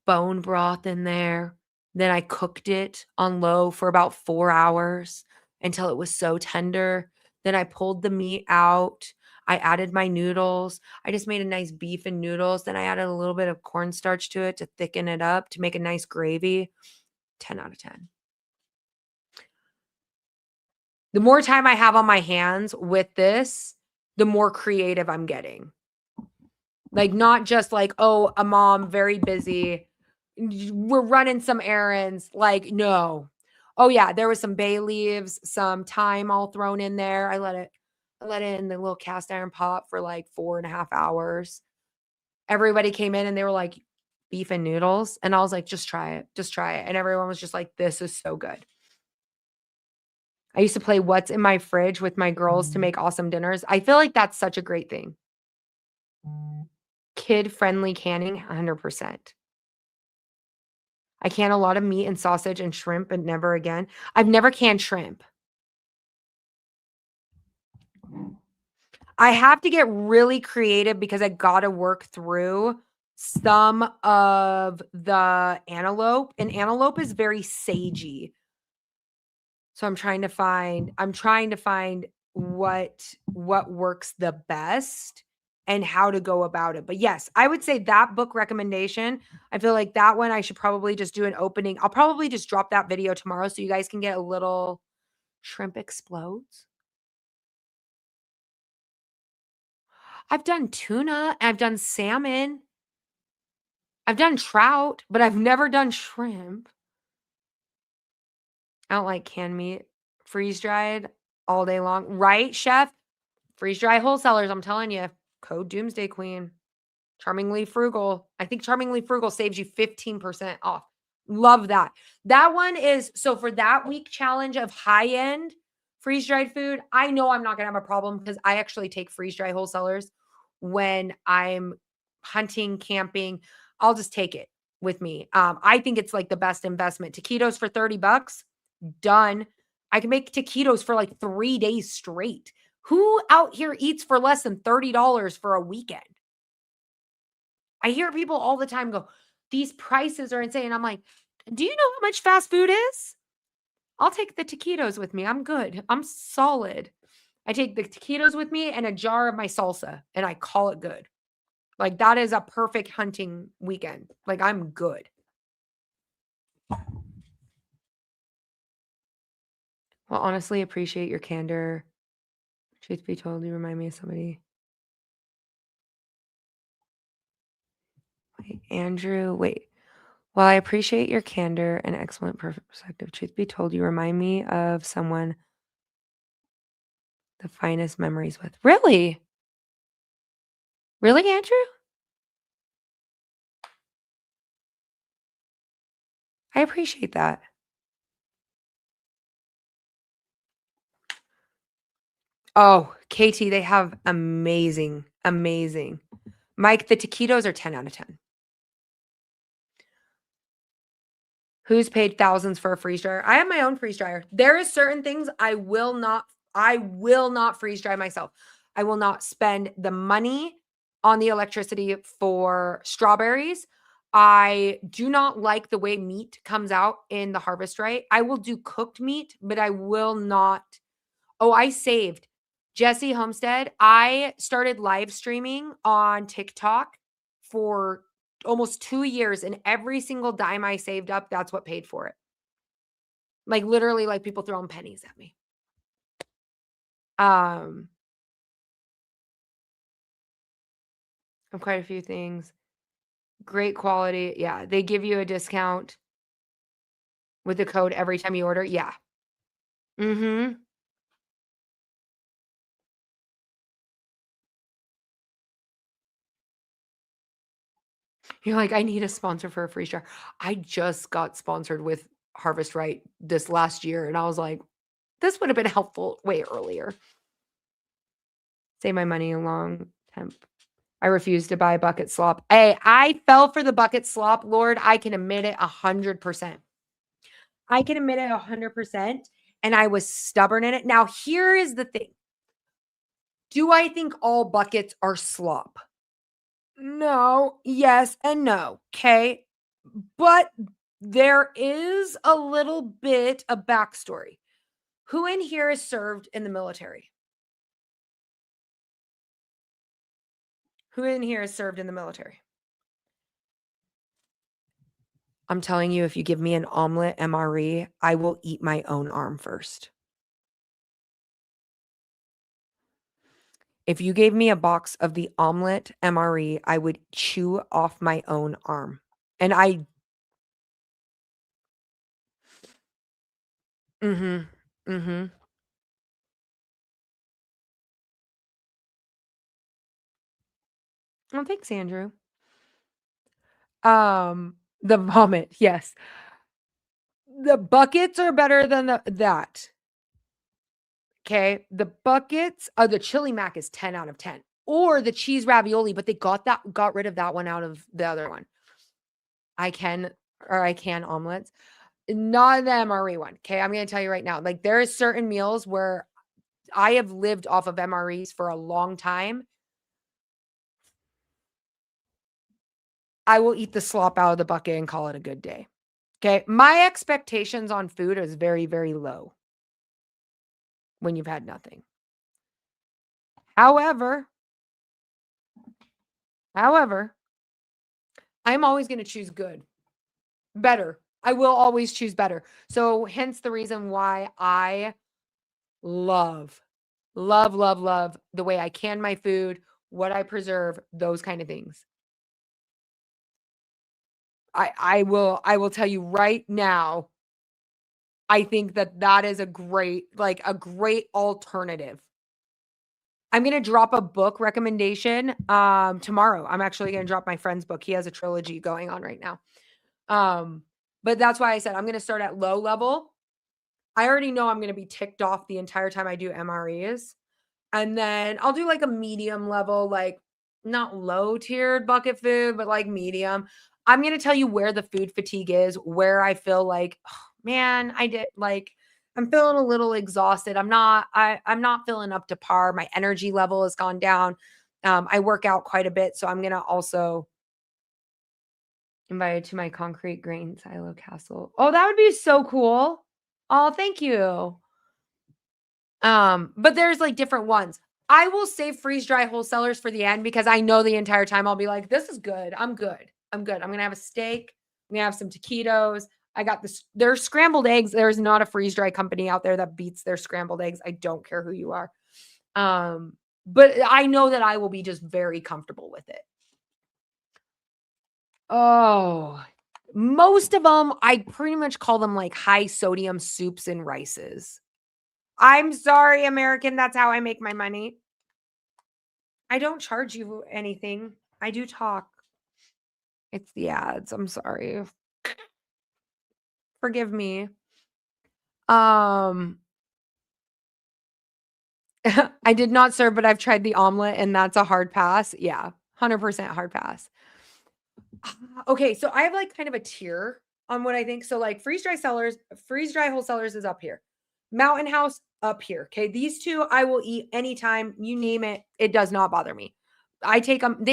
bone broth in there. Then I cooked it on low for about 4 hours until it was so tender. Then I pulled the meat out. I added my noodles. I just made a nice beef and noodles. Then I added a little bit of cornstarch to it to thicken it up to make a nice gravy. 10 out of 10. The more time I have on my hands with this, the more creative I'm getting. Like, not just like, oh, a mom, very busy. We're running some errands. Like, no. Oh, yeah, there was some bay leaves, some thyme all thrown in there. I let it in the little cast iron pot for like 4.5 hours. Everybody came in and they were like, beef and noodles. And I was like, just try it. Just try it. And everyone was just like, this is so good. I used to play what's in my fridge with my girls to make awesome dinners. I feel like that's such a great thing. Kid-friendly canning, 100%. I can a lot of meat and sausage and shrimp, but never again. I've never canned shrimp. I have to get really creative because I got to work through some of the antelope, and antelope is very sagey. So I'm trying to find what works the best and how to go about it. But yes, I would say that book recommendation, I feel like that one I should probably just do an opening. I'll probably just drop that video tomorrow so you guys can get a little shrimp explodes. I've done tuna, I've done salmon. I've done trout, but I've never done shrimp. I don't like canned meat. Freeze-dried all day long. Right, chef? Freeze-dry wholesalers, I'm telling you. Code Doomsday Queen. Charminglyfrugal. I think Charminglyfrugal saves you 15% off. Love that. That one is, so for that week challenge of high-end freeze-dried food, I know I'm not going to have a problem because I actually take freeze-dry wholesalers when I'm hunting, camping. I'll just take it with me. I think it's like the best investment. Taquitos for $30. Done. I can make taquitos for like 3 days straight. Who out here eats for less than $30 for a weekend? I hear people all the time go, these prices are insane. I'm like, do you know how much fast food is? I'll take the taquitos with me. I'm good. I'm solid. I take the taquitos with me and a jar of my salsa and I call it good. Like, that is a perfect hunting weekend. Like, I'm good. Well, honestly, appreciate your candor. Truth be told, you remind me of somebody. Wait, Andrew, wait. While I appreciate your candor and excellent perspective, truth be told, you remind me of someone the finest memories with. Really? Really, Andrew? I appreciate that. Oh, KT, they have amazing. Mike, the taquitos are 10 out of 10. Who's paid thousands for a freeze dryer? I have my own freeze dryer. There is certain things I will not freeze dry myself. I will not spend the money on the electricity for strawberries. I do not like the way meat comes out in the harvest right. I will do cooked meat, but I will not. Oh, I saved Jesse Homestead. I started live streaming on TikTok for almost 2 years, and every single dime I saved up, that's what paid for it. Like, literally, like, people throwing pennies at me. Of quite a few things. Great quality. Yeah, they give you a discount with the code every time you order. Yeah. You're like, I need a sponsor for a freeze dryer. I just got sponsored with Harvest Right this last year, and I was like, this would have been helpful way earlier. Save my money along temp. I refuse to buy bucket slop. Hey, I fell for the bucket slop, Lord. I can admit it 100%. I can admit it 100%. And I was stubborn in it. Now, here is the thing. Do I think all buckets are slop? No, yes, and no. Okay. But there is a little bit of backstory. Who in here is served in the military? Who in here is served in the military? I'm telling you, if you give me an omelet MRE, I will eat my own arm first. If you gave me a box of the omelet MRE, I would chew off my own arm. And I Mhm. Mhm. Oh, thanks, Andrew. The vomit, yes. The buckets are better than that. Okay, the buckets, the chili mac is 10 out of 10. Or the cheese ravioli, but they got rid of that one out of the other one. I can omelets. Not the MRE one. Okay, I'm gonna tell you right now. Like, there is certain meals where I have lived off of MREs for a long time. I will eat the slop out of the bucket and call it a good day. Okay, my expectations on food is very, very low when you've had nothing. However, I'm always going to choose good, better. I will always choose better. So hence the reason why I love the way I can my food, what I preserve, those kind of things. I will tell you right now, I think that is a great alternative. I'm gonna drop a book recommendation tomorrow. I'm actually gonna drop my friend's book. He has a trilogy going on right now. But that's why I said I'm gonna start at low level. I already know I'm gonna be ticked off the entire time I do MREs. And then I'll do like a medium level, like not low tiered bucket food, but like medium. I'm going to tell you where the food fatigue is, where I feel like, oh, man, I'm feeling a little exhausted. I'm not feeling up to par. My energy level has gone down. I work out quite a bit. So I'm going to also invite to my concrete grain silo castle. Oh, that would be so cool. Oh, thank you. But there's like different ones. I will save freeze dry wholesalers for the end because I know the entire time I'll be like, this is good. I'm good. I'm good. I'm going to have a steak. I'm going to have some taquitos. I got this. There's scrambled eggs. There's not a freeze dry company out there that beats their scrambled eggs. I don't care who you are. But I know that I will be just very comfortable with it. Oh, most of them, I pretty much call them like high sodium soups and rices. I'm sorry, American. That's how I make my money. I don't charge you anything. I do talk. It's the ads. I'm sorry. Forgive me. I did not serve, but I've tried the omelet and that's a hard pass. Yeah, 100% hard pass. Okay, so I have like kind of a tier on what I think. So like freeze dry wholesalers is up here. Mountain House up here. Okay, these two I will eat anytime. You name it, it does not bother me. I take them.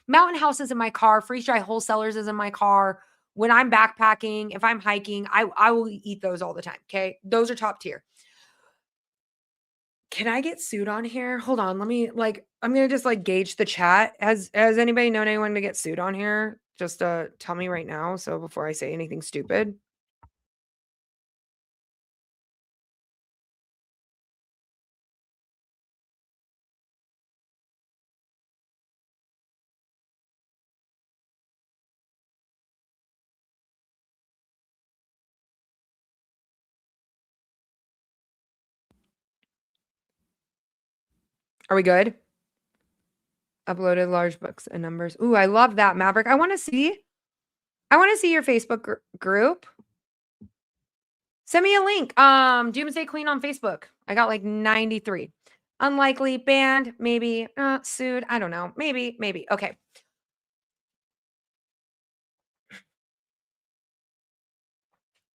Mountain House is in my car. Freeze dry wholesalers is in my car. When I'm backpacking, if I'm hiking, I will eat those all the time. Okay, those are top tier. Can I get sued on here? Hold on. Let me I'm gonna just gauge the chat. Has anybody known anyone to get sued on here? Just tell me right now. So before I say anything stupid. Are we good? Uploaded large books and numbers. Ooh, I love that, Maverick. I want to see your Facebook group. Send me a link. Doomsday Queen on Facebook. I got like 93. Unlikely, banned, maybe, sued. I don't know. Maybe. Okay.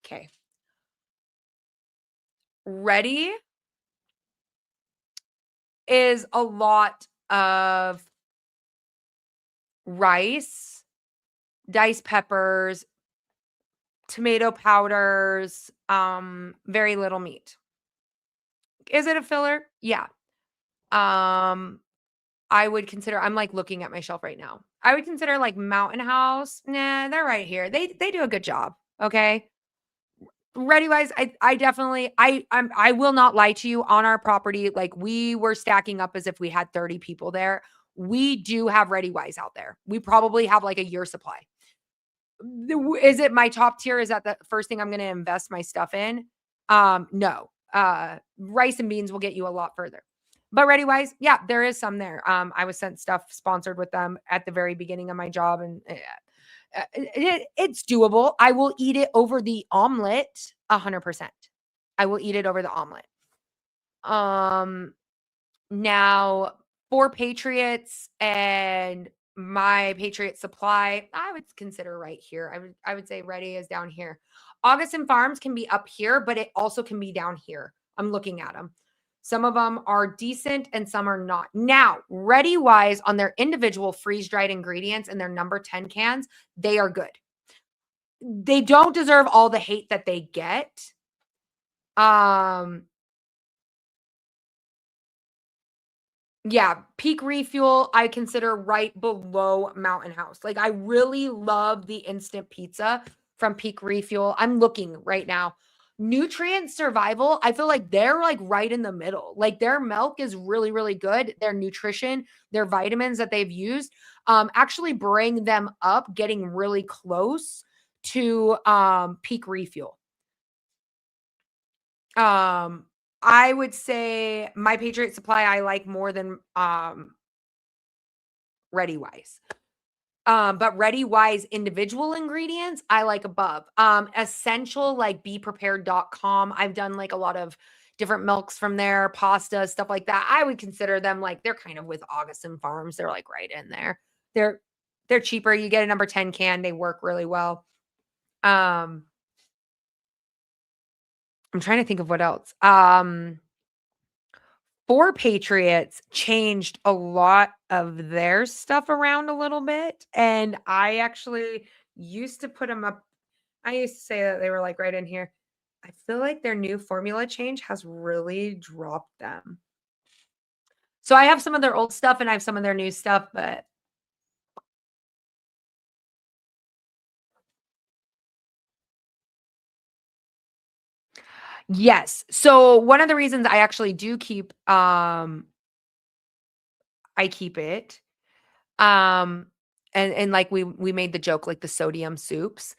Okay. Ready is a lot of rice, diced peppers, tomato powders, very little meat. Is it a filler? Yeah. I would consider, I'm like looking at my shelf right now. I would consider like Mountain House. Nah, they're right here. They do a good job. Okay. Ready wise, I definitely I will not lie to you, on our property, like we were stacking up as if we had 30 people there. We do have Ready Wise out there. We probably have like a year supply. Is it my top tier? Is that the first thing I'm going to invest my stuff in? No. Rice and beans will get you a lot further. But Ready Wise, yeah, there is some there. I was sent stuff sponsored with them at the very beginning of my job, and it's doable. I will eat it over the omelet 100%. I will eat it over the omelet. Now for Patriots and my Patriot supply, I would consider right here. I would say Ready is down here. Augustin Farms can be up here, but it also can be down here. I'm looking at them. Some of them are decent and some are not. Now, Ready Wise on their individual freeze-dried ingredients and their number 10 cans, they are good. They don't deserve all the hate that they get. Yeah, Peak Refuel, I consider right below Mountain House. Like, I really love the instant pizza from Peak Refuel. I'm looking right now. Nutrient Survival, I feel like they're like right in the middle. Like their milk is really, really good. Their nutrition, their vitamins that they've used, actually bring them up, getting really close to Peak Refuel. I would say my Patriot Supply I like more than Ready Wise. But Ready Wise individual ingredients I like above. Essential, like beprepared.com. I've done like a lot of different milks from there, pasta, stuff like that. I would consider them like they're kind of with Augustin Farms. They're like right in there. They're cheaper. You get a number 10 can. They work really well. I'm trying to think of what else. For Patriots changed a lot of their stuff around a little bit. And I actually used to put them up. I used to say that they were like right in here. I feel like their new formula change has really dropped them. So I have some of their old stuff and I have some of their new stuff, but yes. So one of the reasons I actually do keep I keep it. And like we made the joke, like the sodium soups.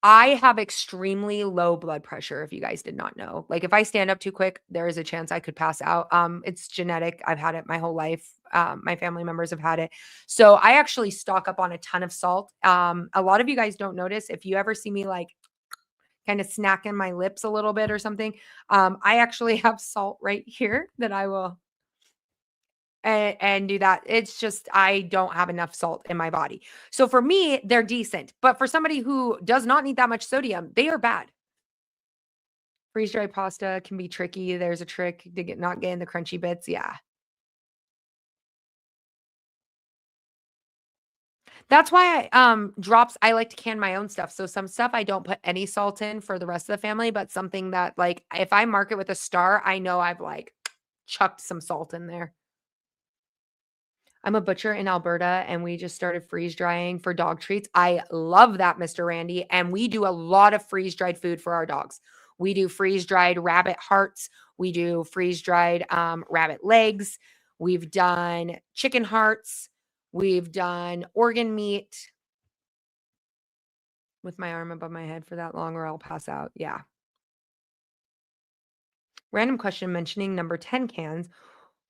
I have extremely low blood pressure, if you guys did not know. Like if I stand up too quick, there is a chance I could pass out. It's genetic. I've had it my whole life. My family members have had it. So I actually stock up on a ton of salt. A lot of you guys don't notice. If you ever see me like kind of snacking my lips a little bit or something, I actually have salt right here that I will and do that. It's just I don't have enough salt in my body. So for me, they're decent. But for somebody who does not need that much sodium, they are bad. Freeze-dried pasta can be tricky. There's a trick to not getting the crunchy bits. Yeah. That's why drops, I like to can my own stuff. So some stuff I don't put any salt in for the rest of the family, but something that like if I mark it with a star, I know I've like chucked some salt in there. I'm a butcher in Alberta and we just started freeze drying for dog treats. I love that, Mr. Randy. And we do a lot of freeze dried food for our dogs. We do freeze dried rabbit hearts. We do freeze dried rabbit legs. We've done chicken hearts. We've done organ meat. With my arm above my head for that long or I'll pass out. Yeah. Random question mentioning number 10 cans.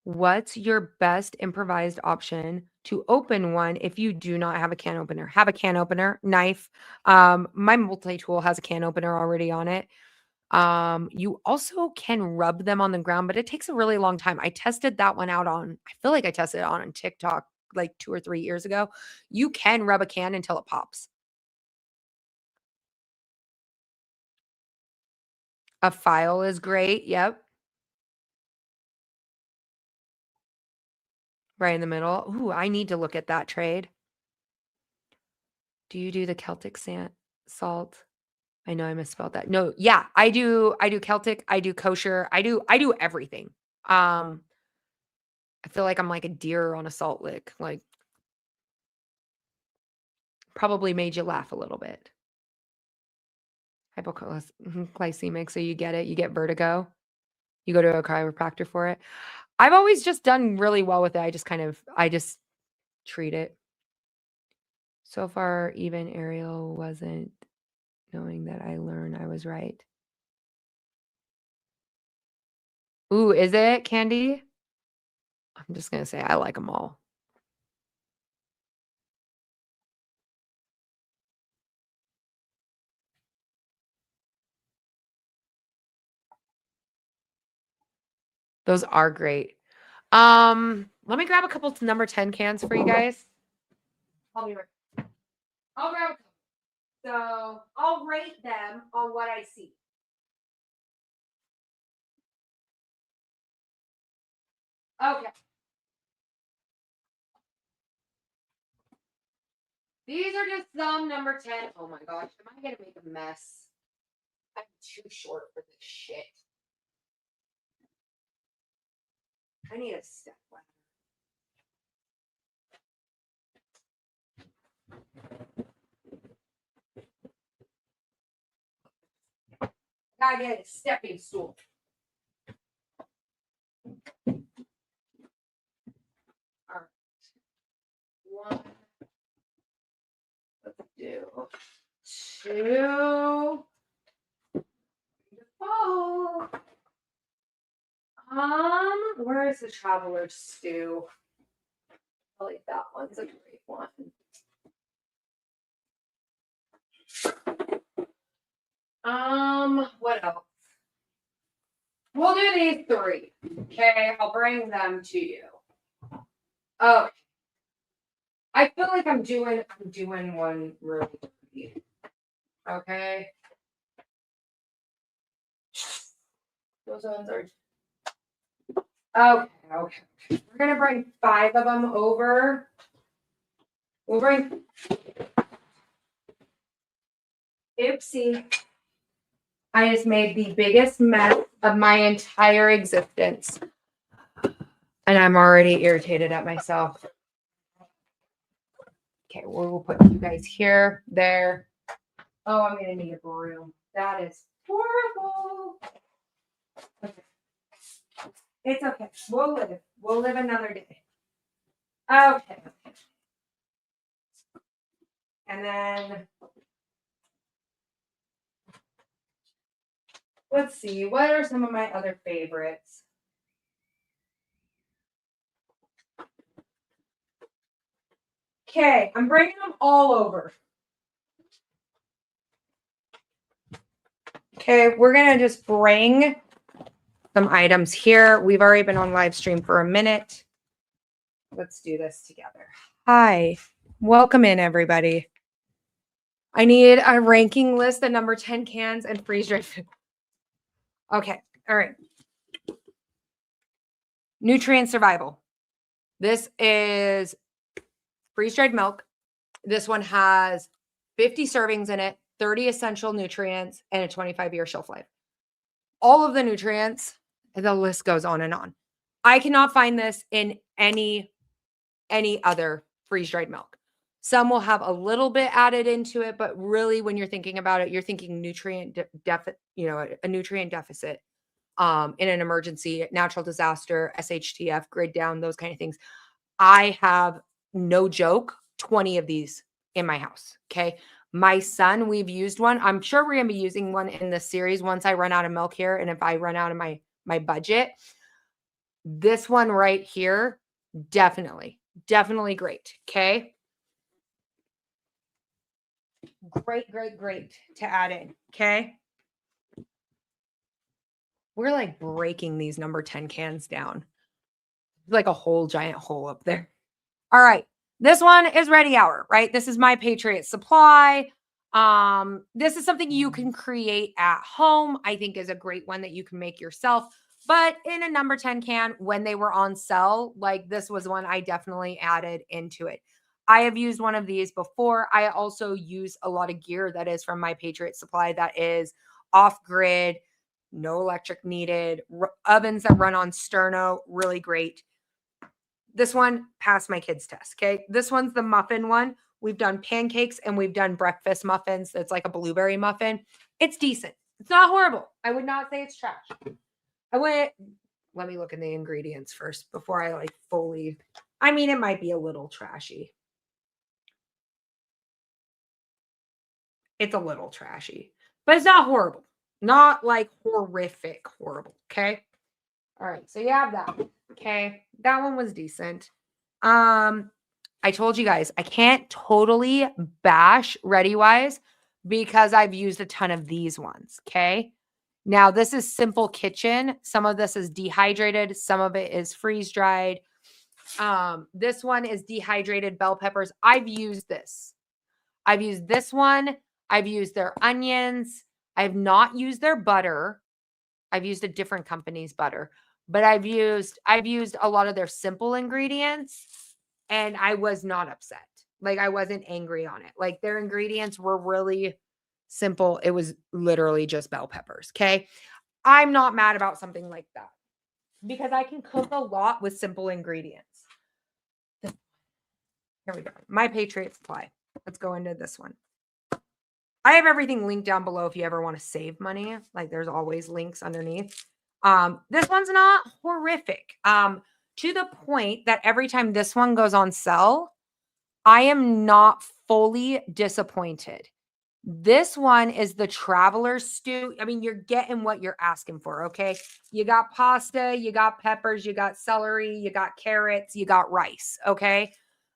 What's your best improvised option to open one if you do not have a can opener. Have a can opener, knife. My multi-tool has a can opener already on it. You also can rub them on the ground, but it takes a really long time. I tested that one out I feel like I tested it on TikTok like 2 or 3 years ago. You can rub a can until it pops. A file is great. Yep. Right in the middle. Ooh, I need to look at that trade. Do you do the Celtic salt? I know I misspelled that. No, yeah, I do Celtic, I do kosher, I do everything. I feel like I'm like a deer on a salt lick. Like probably made you laugh a little bit. Hypoglycemic, so you get it. You get vertigo. You go to a chiropractor for it. I've always just done really well with it. I just treat it. So far, even Ariel wasn't knowing that I learned I was right. Ooh, is it, Candy? I'm just going to say I like them all. Those are great. Let me grab a couple number 10 cans for you guys. I'll grab a couple. So I'll rate them on what I see. Okay. These are just some number 10. Oh my gosh, am I going to make a mess? I'm too short for this shit. I need a step ladder. Gotta get a stepping stool. All right. One. Let's do 2. Oh. Where is the Traveler Stew? I like that one's a great one. What else? We'll do these 3. Okay, I'll bring them to you. Oh, I feel like I'm doing one really dirty. Okay. Those ones are okay. We're gonna bring 5 of them over. We'll bring oopsie. I just made the biggest mess of my entire existence. And I'm already irritated at myself. Okay, we'll put you guys here, there. Oh, I'm gonna need a broom. That is horrible. Okay. It's okay. We'll live. We'll live another day. Okay. And then let's see. What are some of my other favorites? Okay, I'm bringing them all over. Okay, we're going to just bring some items here. We've already been on live stream for a minute. Let's do this together. Hi, welcome in, everybody. I need a ranking list of number 10 cans and freeze-dried food. Okay, all right. Nutrient survival. This is freeze-dried milk. This one has 50 servings in it, 30 essential nutrients, and a 25-year shelf life. All of the nutrients, the list goes on and on. I cannot find this in any other freeze-dried milk. Some will have a little bit added into it, but really when you're thinking about it, you're thinking nutrient deficit, a nutrient deficit in an emergency, natural disaster, SHTF, grid down, those kind of things. I have, no joke, 20 of these in my house. Okay. My son, we've used one. I'm sure we're going to be using one in this series once I run out of milk here. And if I run out of my budget, this one right here, definitely Definitely great. Okay. Great, great, great to add in. Okay. We're like breaking these number 10 cans down. Like a whole giant hole up there. All right. This one is Ready Hour, right? This is my Patriot Supply. This is something you can create at home. I think is a great one that you can make yourself. But in a number 10 can, when they were on sale, like this was one I definitely added into it. I have used one of these before. I also use a lot of gear that is from my Patriot Supply that is off grid, no electric needed, ovens that run on sterno, really great. This one passed my kids' test. Okay. This one's the muffin one. We've done pancakes and we've done breakfast muffins. It's like a blueberry muffin. It's decent. It's not horrible. I would not say it's trash. Let me look in the ingredients first before I like fully, I mean, it might be a little trashy. It's a little trashy, but it's not horrible. Not like horrific, horrible. Okay. All right. So you have that. Okay. That one was decent. I told you guys, I can't totally bash ReadyWise because I've used a ton of these ones. Okay. Now this is Simple Kitchen. Some of this is dehydrated. Some of it is freeze dried. This one is dehydrated bell peppers. I've used this. I've used this one. I've used their onions. I've not used their butter. I've used a different company's butter, but I've used a lot of their simple ingredients and I was not upset. Like I wasn't angry on it. Like their ingredients were really simple. It was literally just bell peppers. Okay. I'm not mad about something like that because I can cook a lot with simple ingredients. Here we go. My Patriot Supply. Let's go into this one. I have everything linked down below if you ever want to save money. Like there's always links underneath. This one's not horrific. To the point that every time this one goes on sale, I am not fully disappointed. This one is the Traveler's Stew. I mean, you're getting what you're asking for, okay? You got pasta, you got peppers, you got celery, you got carrots, you got rice, okay?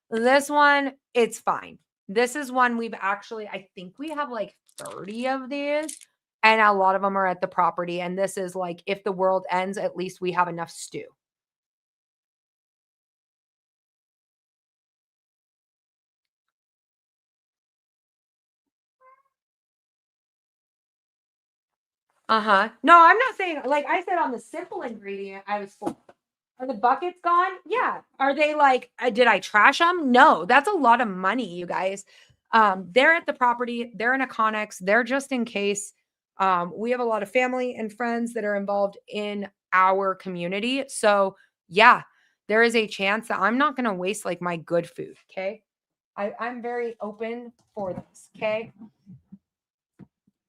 This one, it's fine. This is one we've actually, I think we have like 30 of these, and a lot of them are at the property. And this is like, if the world ends, at least we have enough stew. No, I'm not saying, like I said, on the simple ingredient, I was full. Are the buckets gone? Yeah. Are they like, did I trash them? No, that's a lot of money, you guys. They're at the property. They're in a Connex. They're just in case. We have a lot of family and friends that are involved in our community. So yeah, there is a chance that I'm not going to waste like my good food. Okay. I'm very open for this. Okay.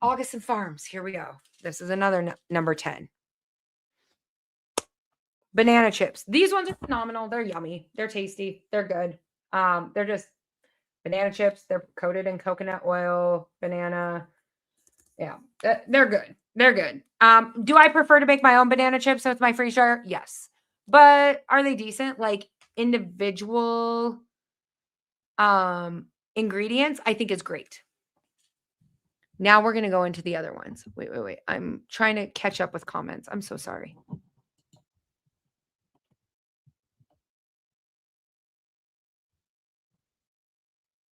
August and Farms. Here we go. This is another number 10. Banana chips. These ones are phenomenal. They're yummy. They're tasty. They're good. They're just banana chips. They're coated in coconut oil, banana. Yeah, they're good. They're good. Do I prefer to make my own banana chips with my freeze dryer? Yes. But are they decent? Like individual ingredients, I think is great. Now we're going to go into the other ones. Wait. I'm trying to catch up with comments. I'm so sorry.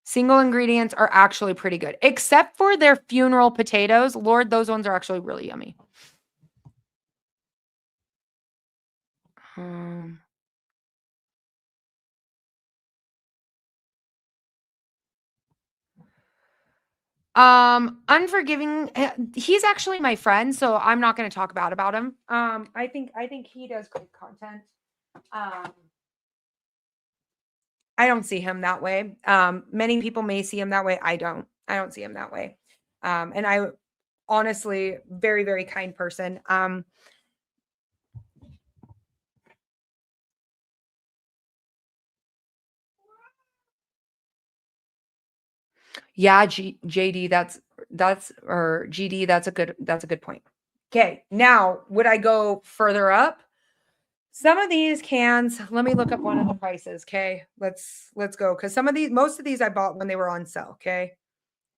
Single ingredients are actually pretty good, except for their funeral potatoes. Lord, those ones are actually really yummy. Unforgiving. He's actually my friend, so I'm not going to talk bad about him. I think he does great content. I don't see him that way. Many people may see him that way. I don't see him that way. And I honestly, very, very kind person. Yeah, JD, or GD, that's a good point. Okay, now would I go further up? Some of these cans, let me look up one of the prices, okay? Let's go, because most of these I bought when they were on sale, okay?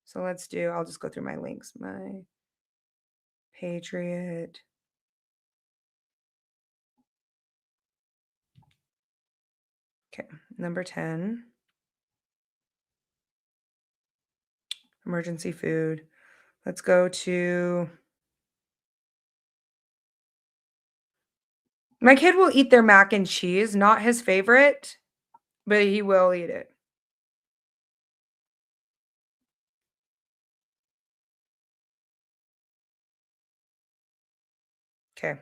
So I'll just go through my links. My Patriot. Okay, number 10. Emergency food. Let's go to... My kid will eat their mac and cheese, not his favorite, but he will eat it. Okay.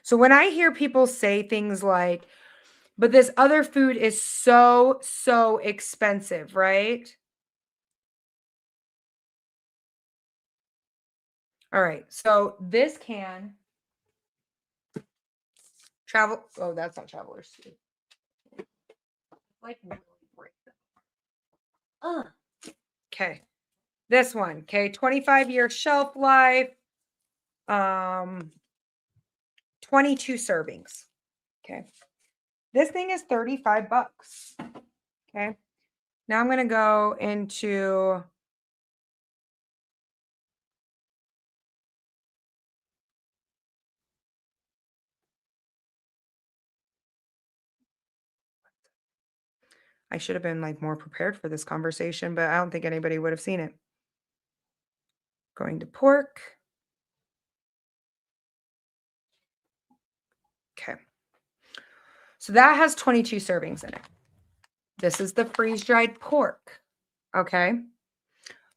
So when I hear people say things like, but this other food is so, so expensive, right? All right. So this can oh, that's not Traveler's Food. Like really break them. Okay. This one, okay, 25-year shelf life. 22 servings. Okay. This thing is $35. Okay. Now I'm going to go into I should have been like more prepared for this conversation, but I don't think anybody would have seen it. Going to pork. Okay. So that has 22 servings in it. This is the freeze-dried pork. Okay.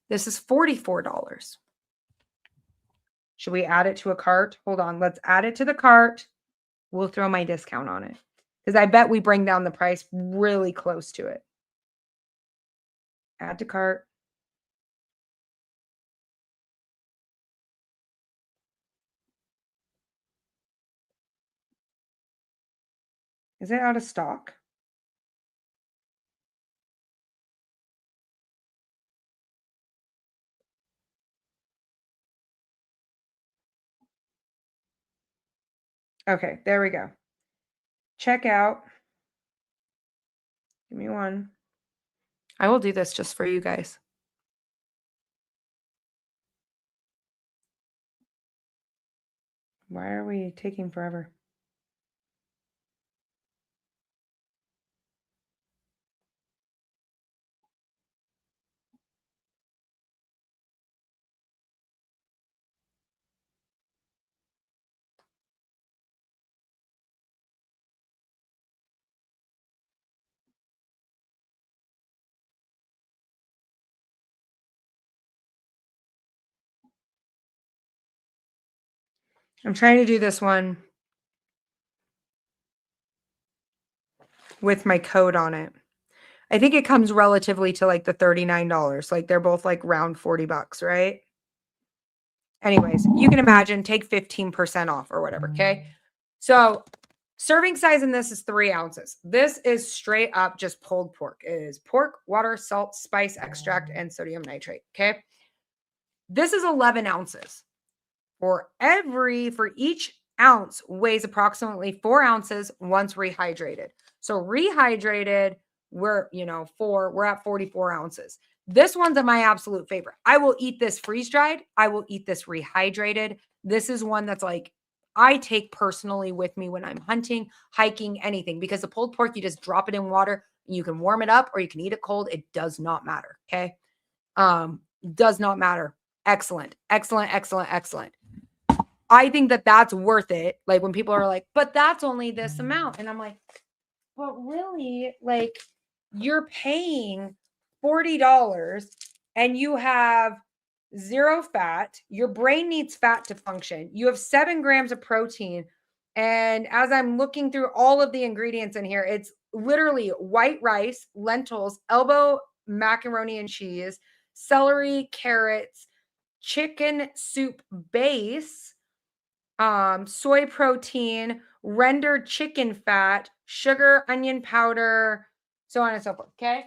This is $44. Should we add it to a cart? Hold on. Let's add it to the cart. We'll throw my discount on it, because I bet we bring down the price really close to it. Add to cart. Is it out of stock? Okay, there we go. Check out. Give me one. I will do this just for you guys. Why are we taking forever? I'm trying to do this one with my code on it. I think it comes relatively to like the $39. Like they're both like round $40, right? Anyways, you can imagine, take 15% off or whatever. Okay. So serving size in this is 3 ounces. This is straight up just pulled pork. It is pork, water, salt, spice extract, and sodium nitrate. Okay. This is 11 ounces. For each ounce weighs approximately 4 ounces once rehydrated. So rehydrated, we're at 44 ounces. This one's my absolute favorite. I will eat this freeze-dried. I will eat this rehydrated. This is one that's like, I take personally with me when I'm hunting, hiking, anything, because the pulled pork, you just drop it in water. You can warm it up or you can eat it cold. It does not matter. Okay. Does not matter. Excellent. Excellent. Excellent. Excellent. I think that that's worth it. Like when people are like, but that's only this amount. And I'm like, but really, like, you're paying $40 and you have 0 fat. Your brain needs fat to function. You have 7 grams of protein. And as I'm looking through all of the ingredients in here, it's literally white rice, lentils, elbow macaroni and cheese, celery, carrots, chicken soup base, soy protein, rendered chicken fat, sugar, onion powder, so on and so forth. Okay.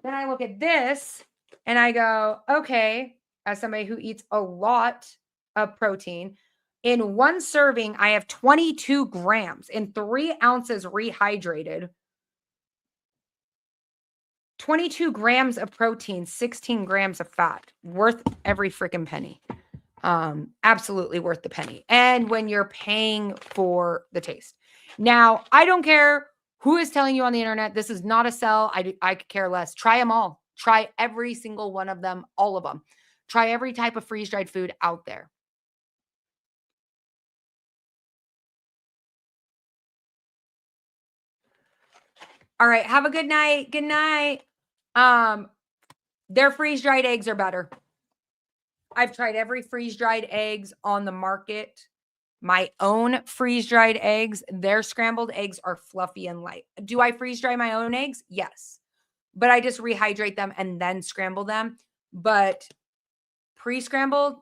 Then I look at this and I go, okay, as somebody who eats a lot of protein, In one serving, I have 22 grams in 3 ounces rehydrated. 22 grams of protein, 16 grams of fat, worth every freaking penny. Absolutely worth the penny. And when you're paying for the taste. Now, I don't care who is telling you on the internet, this is not a sell. I could care less. Try them all. Try every single one of them, all of them. Try every type of freeze-dried food out there. All right. Have a good night. Good night. Their freeze-dried eggs are better. I've tried every freeze-dried eggs on the market. My own freeze-dried eggs, their scrambled eggs are fluffy and light. Do I freeze-dry my own eggs? Yes. But I just rehydrate them and then scramble them. But pre-scrambled,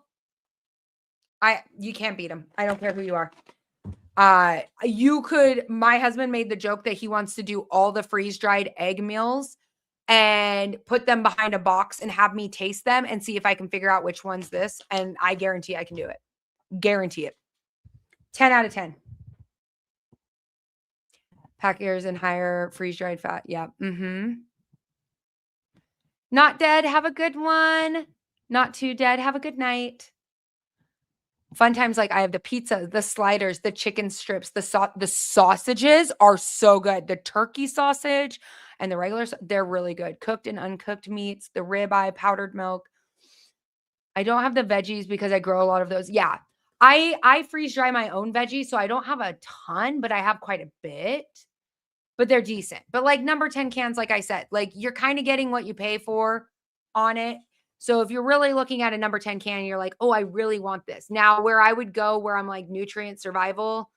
you can't beat them. I don't care who you are. My husband made the joke that he wants to do all the freeze-dried egg meals and put them behind a box and have me taste them and see if I can figure out which one's this. And I guarantee I can do it. Guarantee it. 10 out of 10. Packers and higher freeze-dried fat. Yeah. Not dead. Have a good one. Not too dead. Have a good night. Fun times, like I have the pizza, the sliders, the chicken strips, the sausages are so good. The turkey sausage and the regular, they're really good. Cooked and uncooked meats, the ribeye, powdered milk. I don't have the veggies because I grow a lot of those. Yeah. I freeze dry my own veggies, so I don't have a ton, but I have quite a bit. But they're decent. But like number 10 cans, like I said, like you're kind of getting what you pay for on it. So if you're really looking at a number 10 can, you're like, oh, I really want this. Now, where I would go, where I'm like nutrient survival,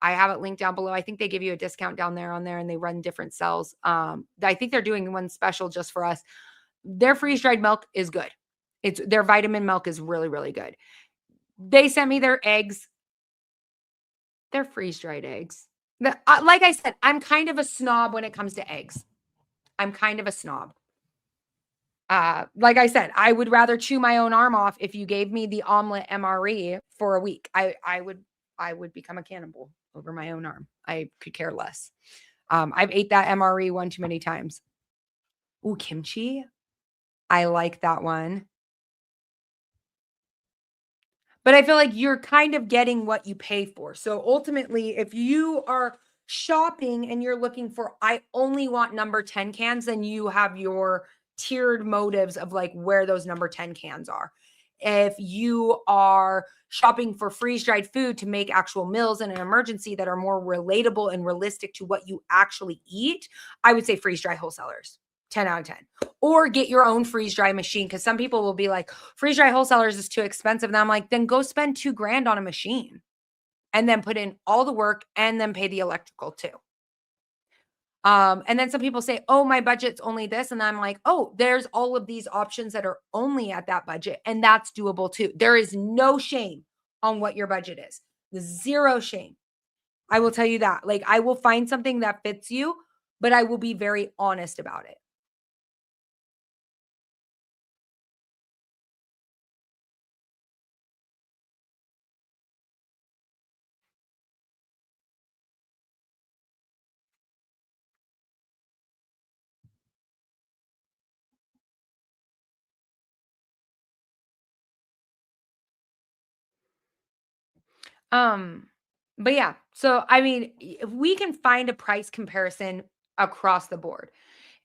I have it linked down below. I think they give you a discount down there on there and they run different cells. I think they're doing one special just for us. Their freeze-dried milk is good. Their vitamin milk is really, really good. They sent me their eggs. They're freeze-dried eggs. Like I said, I'm kind of a snob when it comes to eggs. I'm kind of a snob. Like I said, I would rather chew my own arm off if you gave me the omelet MRE for a week. I would become a cannibal over my own arm. I could care less. I've ate that MRE one too many times. Ooh, kimchi. I like that one. But I feel like you're kind of getting what you pay for. So ultimately, if you are shopping and you're looking for, I only want number 10 cans, then you have your tiered motives of like where those number 10 cans are. If you are shopping for freeze-dried food to make actual meals in an emergency that are more relatable and realistic to what you actually eat, I would say freeze-dry wholesalers. 10 out of 10. Or get your own freeze-dry machine, because some people will be like, freeze-dry wholesalers is too expensive. And I'm like, then go spend $2,000 on a machine and then put in all the work and then pay the electrical too. And then some people say, oh, my budget's only this. And I'm like, oh, there's all of these options that are only at that budget. And that's doable too. There is no shame on what your budget is. Zero shame. I will tell you that. Like, I will find something that fits you, but I will be very honest about it. But yeah, so I mean, if we can find a price comparison across the board.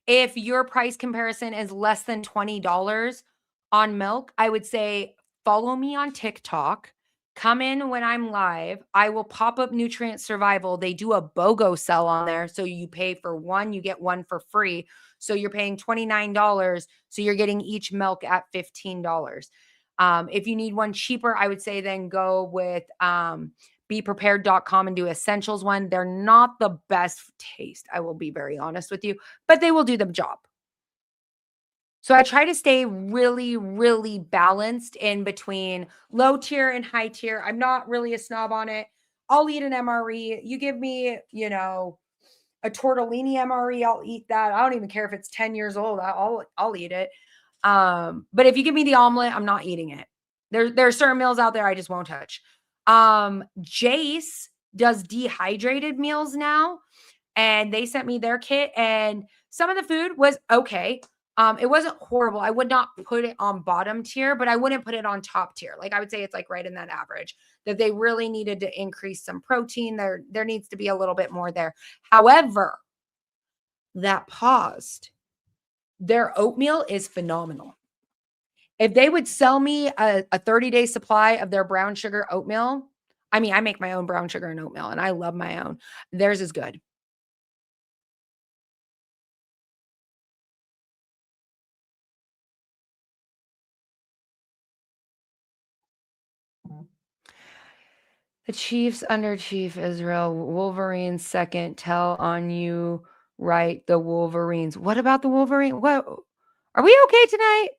If your price comparison is less than $20 on milk, I would say follow me on TikTok. Come in when I'm live. I will pop up Nutrient Survival. They do a BOGO sell on there. So you pay for one, you get one for free. So you're paying $29. So you're getting each milk at $15. If you need one cheaper, I would say then go with beprepared.com and do essentials one. They're not the best taste, I will be very honest with you, but they will do the job. So I try to stay really, really balanced in between low tier and high tier. I'm not really a snob on it. I'll eat an MRE. You give me, a tortellini MRE, I'll eat that. I don't even care if it's 10 years old. I'll eat it. But if you give me the omelet, I'm not eating it. There are certain meals out there I just won't touch. Jase does dehydrated meals now, and they sent me their kit, and some of the food was okay. It wasn't horrible. I would not put it on bottom tier, but I wouldn't put it on top tier. Like I would say it's like right in that average, that they really needed to increase some protein. There needs to be a little bit more there. However, that paused. Their oatmeal is phenomenal. If they would sell me a 30-day supply of their brown sugar oatmeal, I mean, I make my own brown sugar and oatmeal, and I love my own. Theirs is good. The Chiefs under Chief Israel, Wolverines second. Tell on you, right? The Wolverines. What about the Wolverine? What? Are we okay tonight,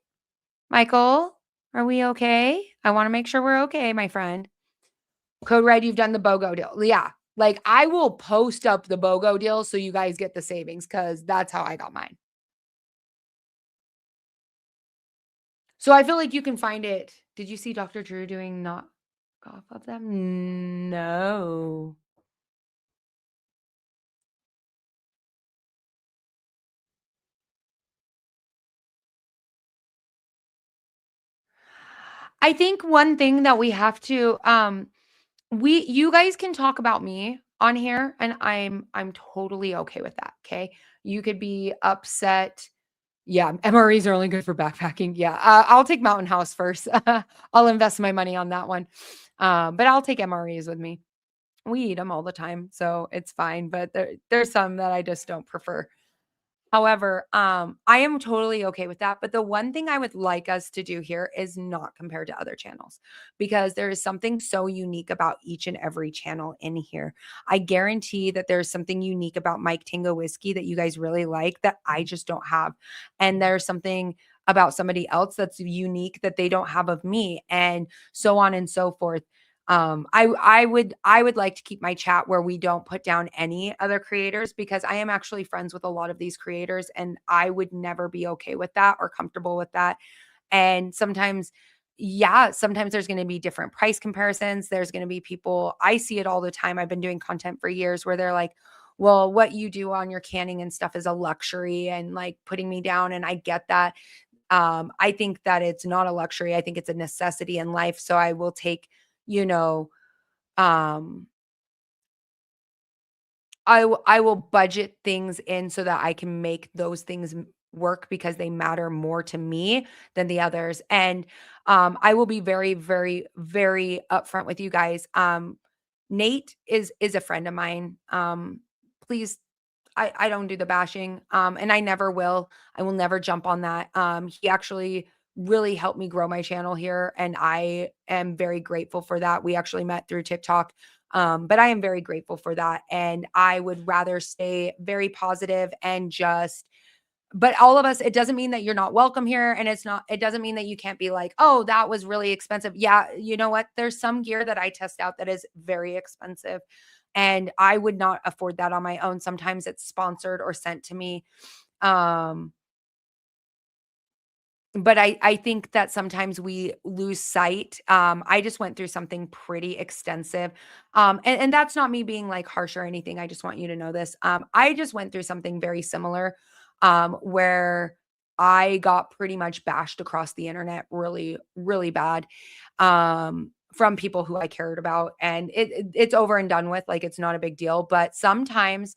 Michael? Are we okay? I want to make sure we're okay, my friend. Code Red, you've done the BOGO deal. Yeah. Like I will post up the BOGO deal so you guys get the savings because that's how I got mine. So I feel like you can find it. Did you see Dr. Drew doing knockoff of them? No. I think one thing that we have to you guys can talk about me on here and I'm totally okay with that, okay? You could be upset. Yeah, MREs are only good for backpacking. Yeah, I'll take Mountain House first. I'll invest my money on that one. But I'll take MREs with me. We eat them all the time, so it's fine, but there's some that I just don't prefer. However, I am totally okay with that. But the one thing I would like us to do here is not compare to other channels because there is something so unique about each and every channel in here. I guarantee that there's something unique about Mike Tango Whiskey that you guys really like that I just don't have. And there's something about somebody else that's unique that they don't have of me, and so on and so forth. I would like to keep my chat where we don't put down any other creators because I am actually friends with a lot of these creators and I would never be okay with that or comfortable with that. And sometimes, yeah, sometimes there's going to be different price comparisons. There's going to be people, I see it all the time. I've been doing content for years where they're like, well, what you do on your canning and stuff is a luxury and like putting me down. And I get that. I think that it's not a luxury. I think it's a necessity in life. So I will take, you know, um, I will budget things in so that I can make those things work because they matter more to me than the others. And I will be very, very, very upfront with you guys. Nate is a friend of mine. Please, I don't do the bashing, and I never will. I will never jump on that. He actually really helped me grow my channel here, and I am very grateful for that. We actually met through TikTok. But I am very grateful for that. And I would rather stay very positive and but all of us, it doesn't mean that you're not welcome here. And it doesn't mean that you can't be like, oh, that was really expensive. Yeah. You know what? There's some gear that I test out that is very expensive and I would not afford that on my own. Sometimes it's sponsored or sent to me. But I think that sometimes we lose sight. I just went through something pretty extensive. And that's not me being like harsh or anything. I just want you to know this. I just went through something very similar where I got pretty much bashed across the internet really, really bad from people who I cared about. And it's over and done with. Like it's not a big deal. But sometimes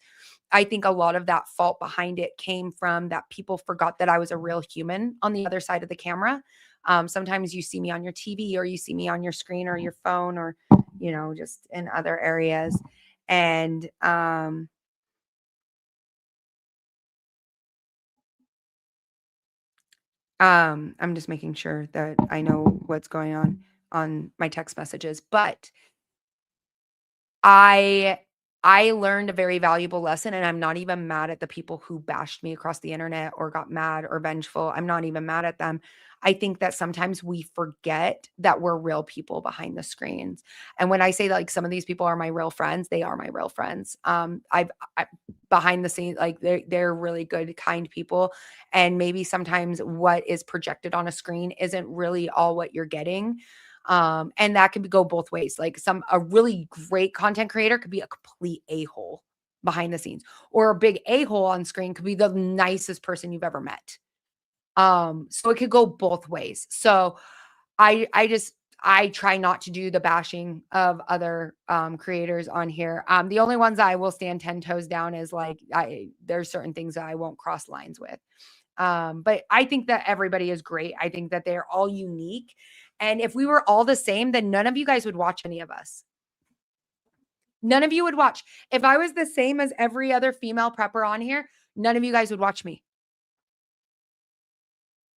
I think a lot of that fault behind it came from that people forgot that I was a real human on the other side of the camera. Sometimes you see me on your TV or you see me on your screen or your phone or, you know, just in other areas. And I'm just making sure that I know what's going on my text messages. But I learned a very valuable lesson, and I'm not even mad at the people who bashed me across the internet or got mad or vengeful. I'm not even mad at them. I think that sometimes we forget that we're real people behind the screens. And when I say like some of these people are my real friends, they are my real friends. I behind the scenes, like they're really good, kind people. And maybe sometimes what is projected on a screen isn't really all what you're getting. And that could go both ways. Like a really great content creator could be a complete a-hole behind the scenes, or a big a-hole on screen could be the nicest person you've ever met. So it could go both ways. So I try not to do the bashing of other creators on here. The only ones I will stand 10 toes down is like, there's certain things that I won't cross lines with. But I think that everybody is great. I think that they're all unique. And if we were all the same, then none of you guys would watch any of us. None of you would watch. If I was the same as every other female prepper on here, none of you guys would watch me.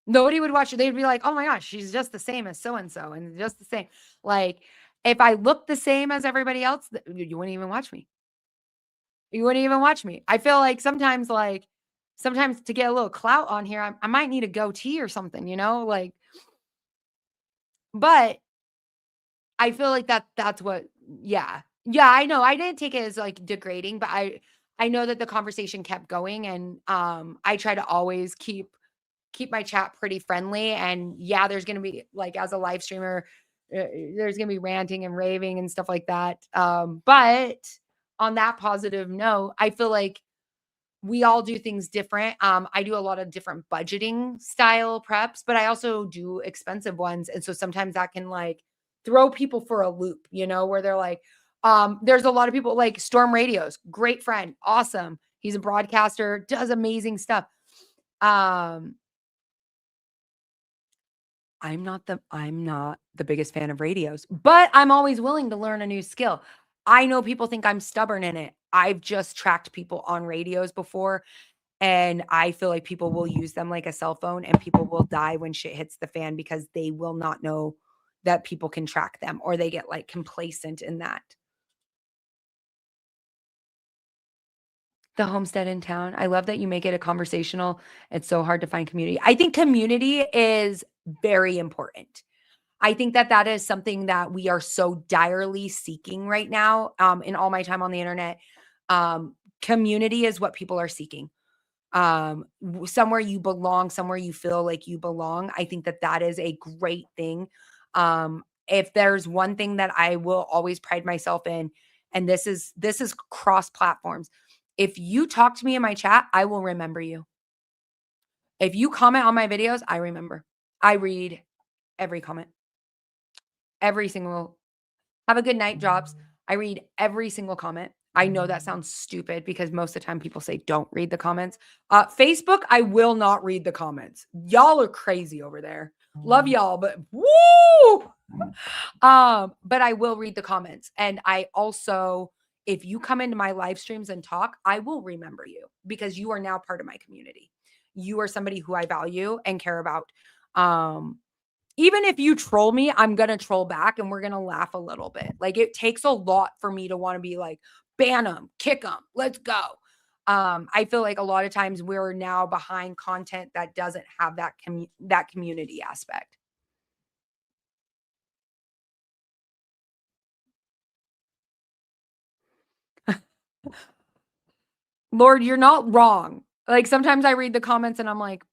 Nobody would watch it. They'd be like, oh my gosh, she's just the same as so-and-so and just the same. Like, if I looked the same as everybody else, you wouldn't even watch me. You wouldn't even watch me. I feel like sometimes to get a little clout on here, I might need a goatee or something, you know, like, but I feel like that's what, yeah. Yeah, I know. I didn't take it as like degrading, but I know that the conversation kept going, and I try to always keep my chat pretty friendly. And yeah, there's going to be, like, as a live streamer, there's going to be ranting and raving and stuff like that. But on that positive note, I feel like we all do things different. I do a lot of different budgeting style preps, but I also do expensive ones. And so sometimes that can like throw people for a loop, you know, where they're like, there's a lot of people like Storm Radios, great friend, awesome. He's a broadcaster, does amazing stuff. I'm not the biggest fan of radios, but I'm always willing to learn a new skill. I know people think I'm stubborn in it. I've just tracked people on radios before, and I feel like people will use them like a cell phone, and people will die when shit hits the fan because they will not know that people can track them, or they get like complacent in that. The homestead in town. I love that you make it a conversational. It's so hard to find community. I think community is very important. I think that is something that we are so direly seeking right now. In all my time on the internet, community is what people are seeking. Somewhere you belong, somewhere you feel like you belong. I think that is a great thing. If there's one thing that I will always pride myself in, and this is cross platforms. If you talk to me in my chat, I will remember you. If you comment on my videos, I remember. I read every comment. Every single have a good night drops. I read every single comment. I know that sounds stupid because most of the time people say don't read the comments. Facebook, I will not read the comments. Y'all are crazy over there. Love y'all, but woo! But I will read the comments. And I also, if you come into my live streams and talk, I will remember you because you are now part of my community. You are somebody who I value and care about. Even if you troll me, I'm going to troll back and we're going to laugh a little bit. Like, it takes a lot for me to want to be like, ban them, kick them, let's go. I feel like a lot of times we're now behind content that doesn't have that community aspect. Lord, you're not wrong. Like, sometimes I read the comments and I'm like,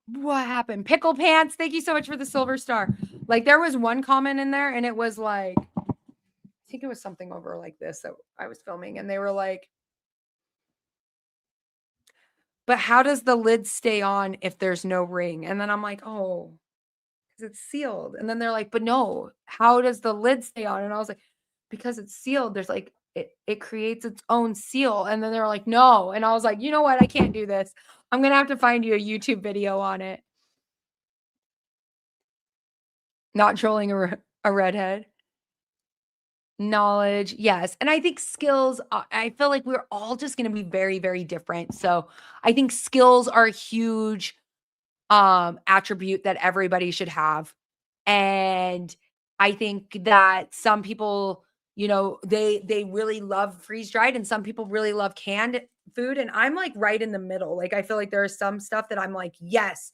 what happened? Pickle Pants, thank you so much for the silver star. Like, there was one comment in there and it was like, I think it was something over like this that I was filming, and they were like, but how does the lid stay on if there's no ring? And then I'm like, oh, because it's sealed. And then they're like, but no, how does the lid stay on? And I was like, because it's sealed. There's like, it creates its own seal. And then they're like, no. And I was like, you know what? I can't do this. I'm going to have to find you a YouTube video on it. Not trolling a redhead. Knowledge, yes. And I think skills, I feel like we're all just going to be very, very different. So I think skills are a huge attribute that everybody should have. And I think that some people, you know, they really love freeze dried, and some people really love canned food. And I'm like right in the middle. Like, I feel like there is some stuff that I'm like, yes,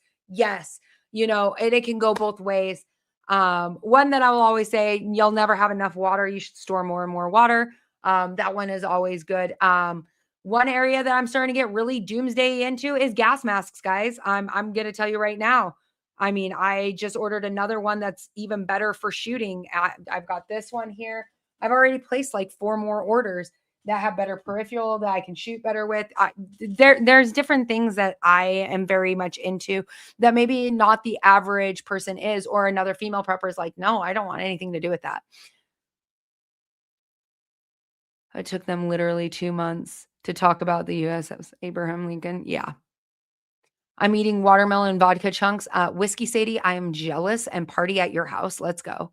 you know, and it can go both ways. One that I will always say, you'll never have enough water. You should store more and more water. That one is always good. One area that I'm starting to get really doomsday into is gas masks, guys. I'm going to tell you right now. I mean, I just ordered another one that's even better for shooting. I've got this one here. I've already placed like 4 more orders that have better peripheral that I can shoot better with. There's different things that I am very much into that maybe not the average person is, or another female prepper is like, no, I don't want anything to do with that. It took them literally 2 months to talk about the USS Abraham Lincoln. Yeah. I'm eating watermelon vodka chunks. Whiskey Sadie, I am jealous, and party at your house. Let's go.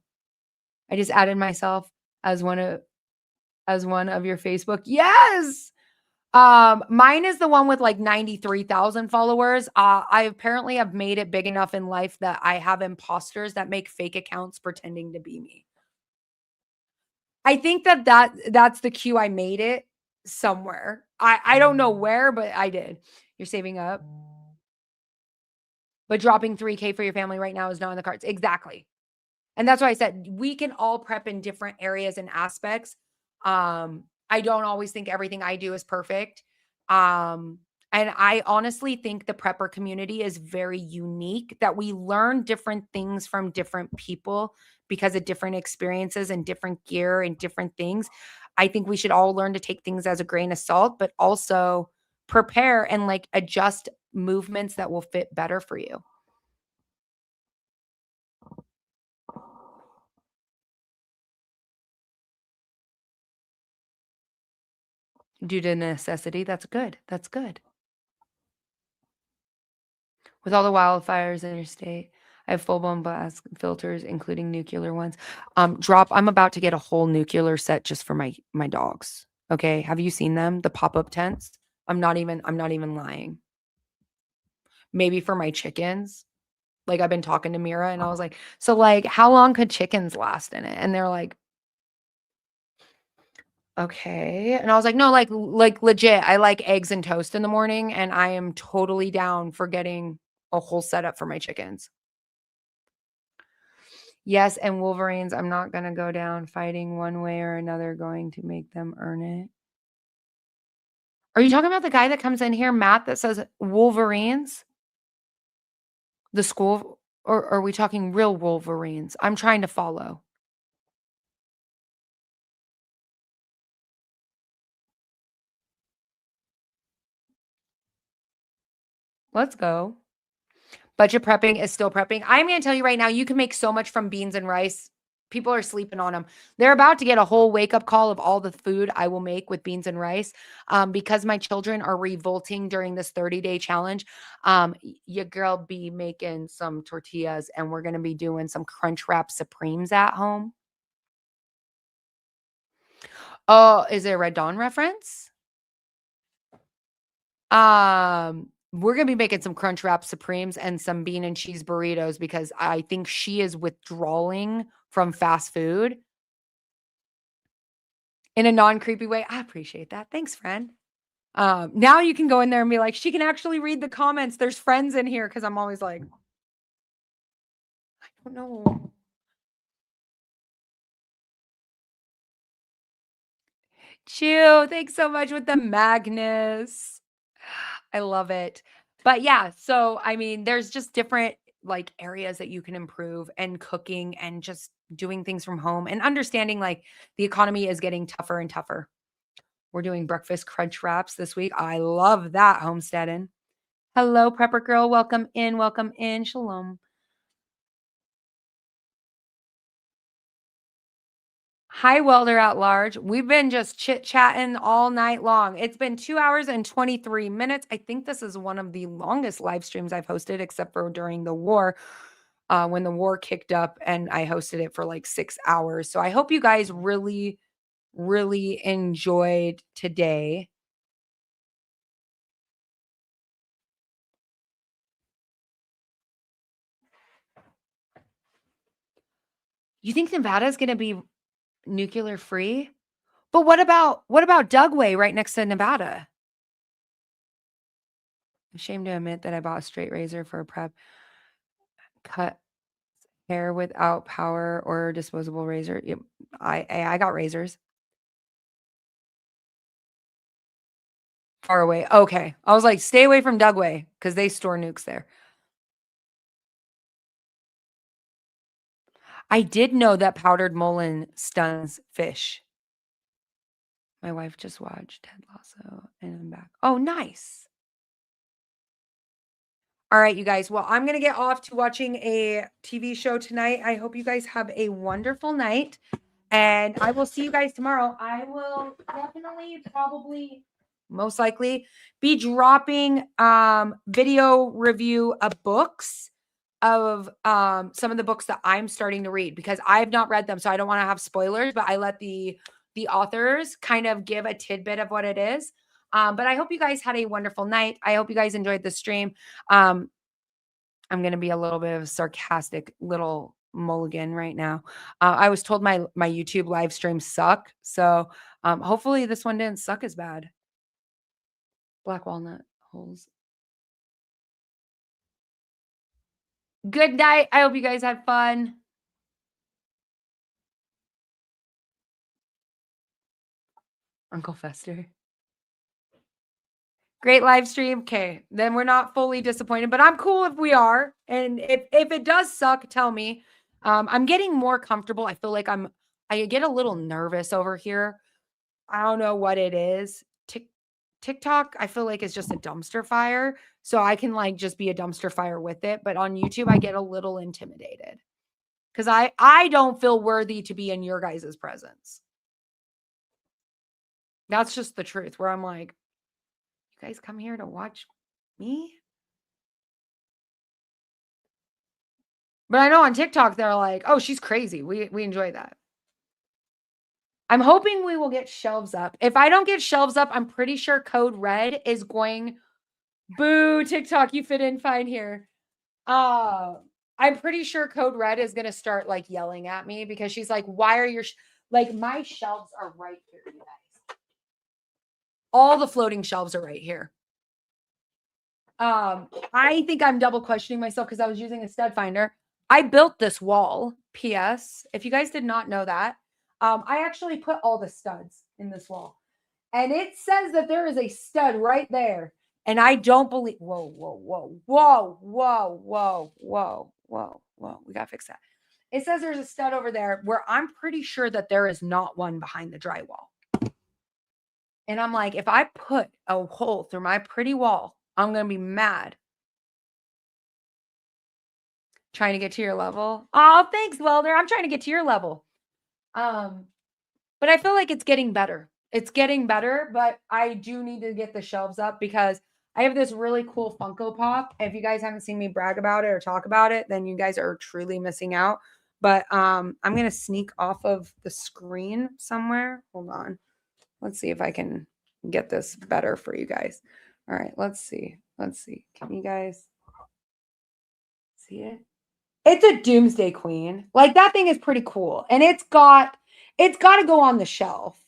I just added myself as one of your Facebook. Yes. Mine is the one with like 93,000 followers. I apparently have made it big enough in life that I have imposters that make fake accounts pretending to be me. I think that's the cue. I made it somewhere. I don't know where, but I did. You're saving up. But dropping 3K for your family right now is not in the cards. Exactly. And that's why I said we can all prep in different areas and aspects. I don't always think everything I do is perfect. And I honestly think the prepper community is very unique, that we learn different things from different people because of different experiences and different gear and different things. I think we should all learn to take things as a grain of salt, but also prepare and like adjust movements that will fit better for you. Due to necessity. That's good. That's good. With all the wildfires in your state, I have full-blown blast filters, including nuclear ones. I'm about to get a whole nuclear set just for my dogs. Okay. Have you seen them? The pop-up tents? I'm not even lying. Maybe for my chickens. Like, I've been talking to Mira and I was like, so like, how long could chickens last in it? And they're like, okay. And I was like, no, like legit. I like eggs and toast in the morning, and I am totally down for getting a whole setup for my chickens. Yes, and Wolverines, I'm not going to go down fighting one way or another, going to make them earn it. Are you talking about the guy that comes in here, Matt, that says Wolverines? The school? Or are we talking real Wolverines? I'm trying to follow. Let's go. Budget prepping is still prepping. I'm going to tell you right now, you can make so much from beans and rice. People are sleeping on them. They're about to get a whole wake-up call of all the food I will make with beans and rice. Because my children are revolting during this 30-day challenge. Your girl be making some tortillas, and we're going to be doing some Crunch Wrap Supremes at home. Oh, is there a Red Dawn reference? We're going to be making some Crunch Wrap Supremes and some bean and cheese burritos because I think she is withdrawing from fast food in a non-creepy way. I appreciate that. Thanks, friend. Now you can go in there and be like, she can actually read the comments. There's friends in here, because I'm always like, I don't know. Chew, thanks so much with the Magnus. I love it. But yeah, so I mean, there's just different like areas that you can improve, and cooking and just doing things from home, and understanding like the economy is getting tougher and tougher. We're doing breakfast crunch wraps this week. I love that, homesteading. Hello, prepper girl. Welcome in. Welcome in. Shalom. Hi, welder at large. We've been just chit-chatting all night long. It's been 2 hours and 23 minutes. I think this is one of the longest live streams I've hosted, except for during the war, when the war kicked up, and I hosted it for like 6 hours. So I hope you guys really, really enjoyed today. You think Nevada is going to be nuclear free? But what about Dugway right next to Nevada? I'm ashamed to admit that I bought a straight razor for a prep. Cut hair without power or disposable razor. Yep. I got razors. Far away. Okay. I was like, stay away from Dugway because they store nukes there. I did know that powdered mullein stuns fish. My wife just watched Ted Lasso and I'm back. Oh, nice. All right, you guys. Well, I'm going to get off to watching a TV show tonight. I hope you guys have a wonderful night. And I will see you guys tomorrow. I will definitely, probably, most likely be dropping video review of books of some of the books that I'm starting to read because I have not read them. So I don't want to have spoilers, but I let the authors kind of give a tidbit of what it is. But I hope you guys had a wonderful night. I hope you guys enjoyed the stream. I'm going to be a little bit of a sarcastic little mulligan right now. I was told my YouTube live streams suck. So hopefully this one didn't suck as bad. Black walnut holes. Good night. I hope you guys had fun. Uncle Fester. Great live stream. Okay, then we're not fully disappointed, but I'm cool if we are. And if it does suck, tell me. I'm getting more comfortable. I feel like I get a little nervous over here. I don't know what it is. TikTok, I feel like is just a dumpster fire. So I can like just be a dumpster fire with it. But on YouTube, I get a little intimidated because I don't feel worthy to be in your guys' presence. That's just the truth where I'm like, you guys come here to watch me? But I know on TikTok, they're like, oh, she's crazy. We enjoy that. I'm hoping we will get shelves up. If I don't get shelves up, I'm pretty sure Code Red is going, boo, TikTok, you fit in fine here. I'm pretty sure Code Red is going to start like yelling at me because she's like, why are your, like my shelves are right here, you guys. All the floating shelves are right here. I think I'm double questioning myself because I was using a stud finder. I built this wall. P.S. If you guys did not know that, I actually put all the studs in this wall. And it says that there is a stud right there. And I don't believe, whoa. We got to fix that. It says there's a stud over there where I'm pretty sure that there is not one behind the drywall. And I'm like, if I put a hole through my pretty wall, I'm going to be mad. Trying to get to your level. Oh, thanks, Welder. I'm trying to get to your level. But I feel like it's getting better. It's getting better, but I do need to get the shelves up because I have this really cool Funko Pop. If you guys haven't seen me brag about it or talk about it, then you guys are truly missing out. But I'm going to sneak off of the screen somewhere. Hold on. Let's see if I can get this better for you guys. All right, let's see. Can you guys see it? It's a Doomsday Queen. Like that thing is pretty cool. And it's got to go on the shelf.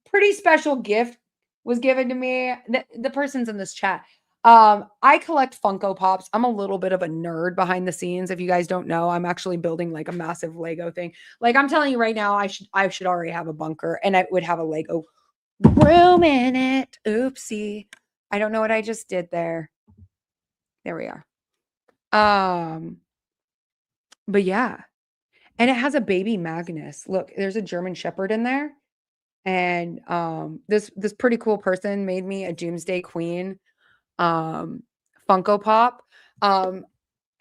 Pretty special gift was given to me. The person's in this chat. I collect Funko Pops. I'm a little bit of a nerd behind the scenes. If you guys don't know, I'm actually building like a massive Lego thing. Like I'm telling you right now, I should already have a bunker and I would have a Lego room in it. Oopsie. I don't know what I just did there. There we are. But yeah. And it has a baby Magnus. Look, there's a German Shepherd in there. And this pretty cool person made me a Doomsday Queen Funko Pop. And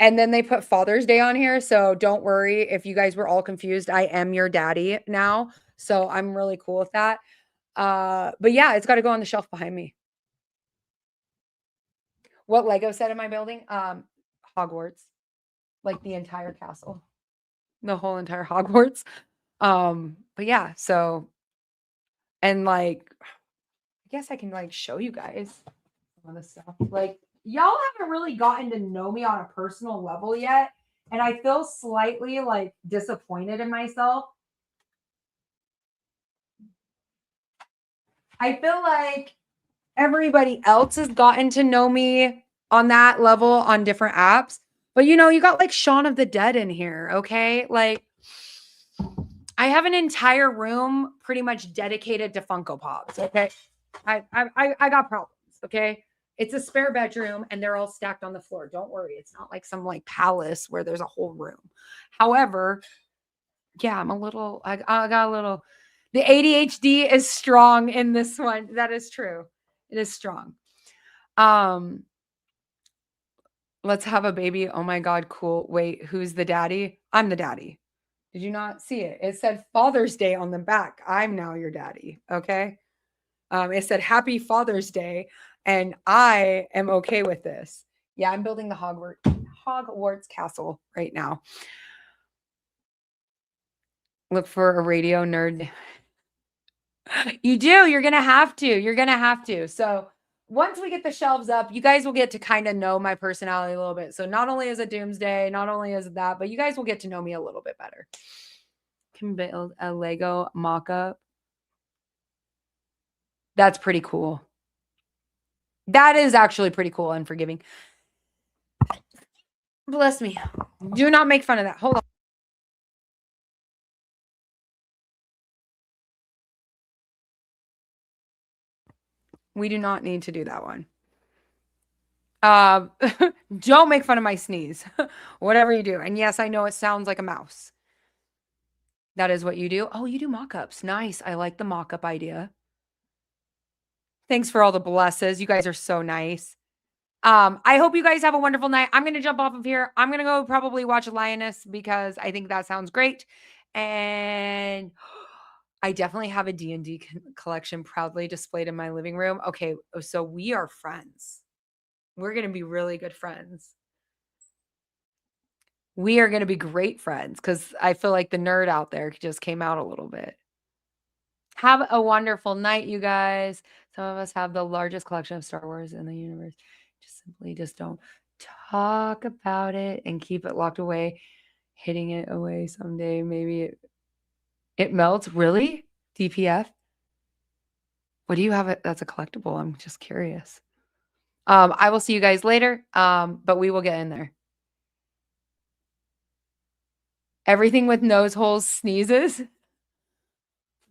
then they put Father's Day on here. So don't worry if you guys were all confused. I am your daddy now. So I'm really cool with that. But yeah, it's got to go on the shelf behind me. What Lego set am I building? Hogwarts. Like the entire castle. The whole entire Hogwarts. But yeah, so and like I guess I can like show you guys some of this stuff. Like y'all haven't really gotten to know me on a personal level yet. And I feel slightly like disappointed in myself. I feel like everybody else has gotten to know me on that level on different apps. But you know, you got like Shaun of the Dead in here, okay? Like I have an entire room pretty much dedicated to Funko Pops, okay? I got problems, okay? It's a spare bedroom and they're all stacked on the floor. Don't worry. It's not like some like palace where there's a whole room. However, Yeah, I'm a little, I got a little, the ADHD is strong in this one. That is true. It is strong. Let's have a baby. Oh my God, cool. Wait, who's the daddy? I'm the daddy. Did you not see it? It said Father's Day on the back. I'm now your daddy. Okay. It said Happy Father's Day, and I am okay with this. Yeah, I'm building the Hogwarts castle right now. Look for a radio nerd. You do. You're going to have to. You're going to have to. So once we get the shelves up, you guys will get to kind of know my personality a little bit. So not only is it Doomsday, not only is it that, but you guys will get to know me a little bit better. Can build a Lego mock-up. That's pretty cool. That is actually pretty cool and forgiving. Bless me. Do not make fun of that. Hold on. We do not need to do that one. Don't make fun of my sneeze. Whatever you do. And yes, I know it sounds like a mouse. That is what you do. Oh, you do mock-ups. Nice. I like the mock-up idea. Thanks for all the blesses. You guys are so nice. I hope you guys have a wonderful night. I'm going to jump off of here. I'm going to go probably watch Lioness because I think that sounds great. And I definitely have a D&D collection proudly displayed in my living room. Okay, so we are friends. We're going to be really good friends. We are going to be great friends because I feel like the nerd out there just came out a little bit. Have a wonderful night, you guys. Some of us have the largest collection of Star Wars in the universe. Just don't talk about it and keep it locked away. Hitting it away someday. Maybe it melts. Really? DPF? What do you have? That's a collectible. I'm just curious. I will see you guys later. But we will get in there. Everything with nose holes sneezes.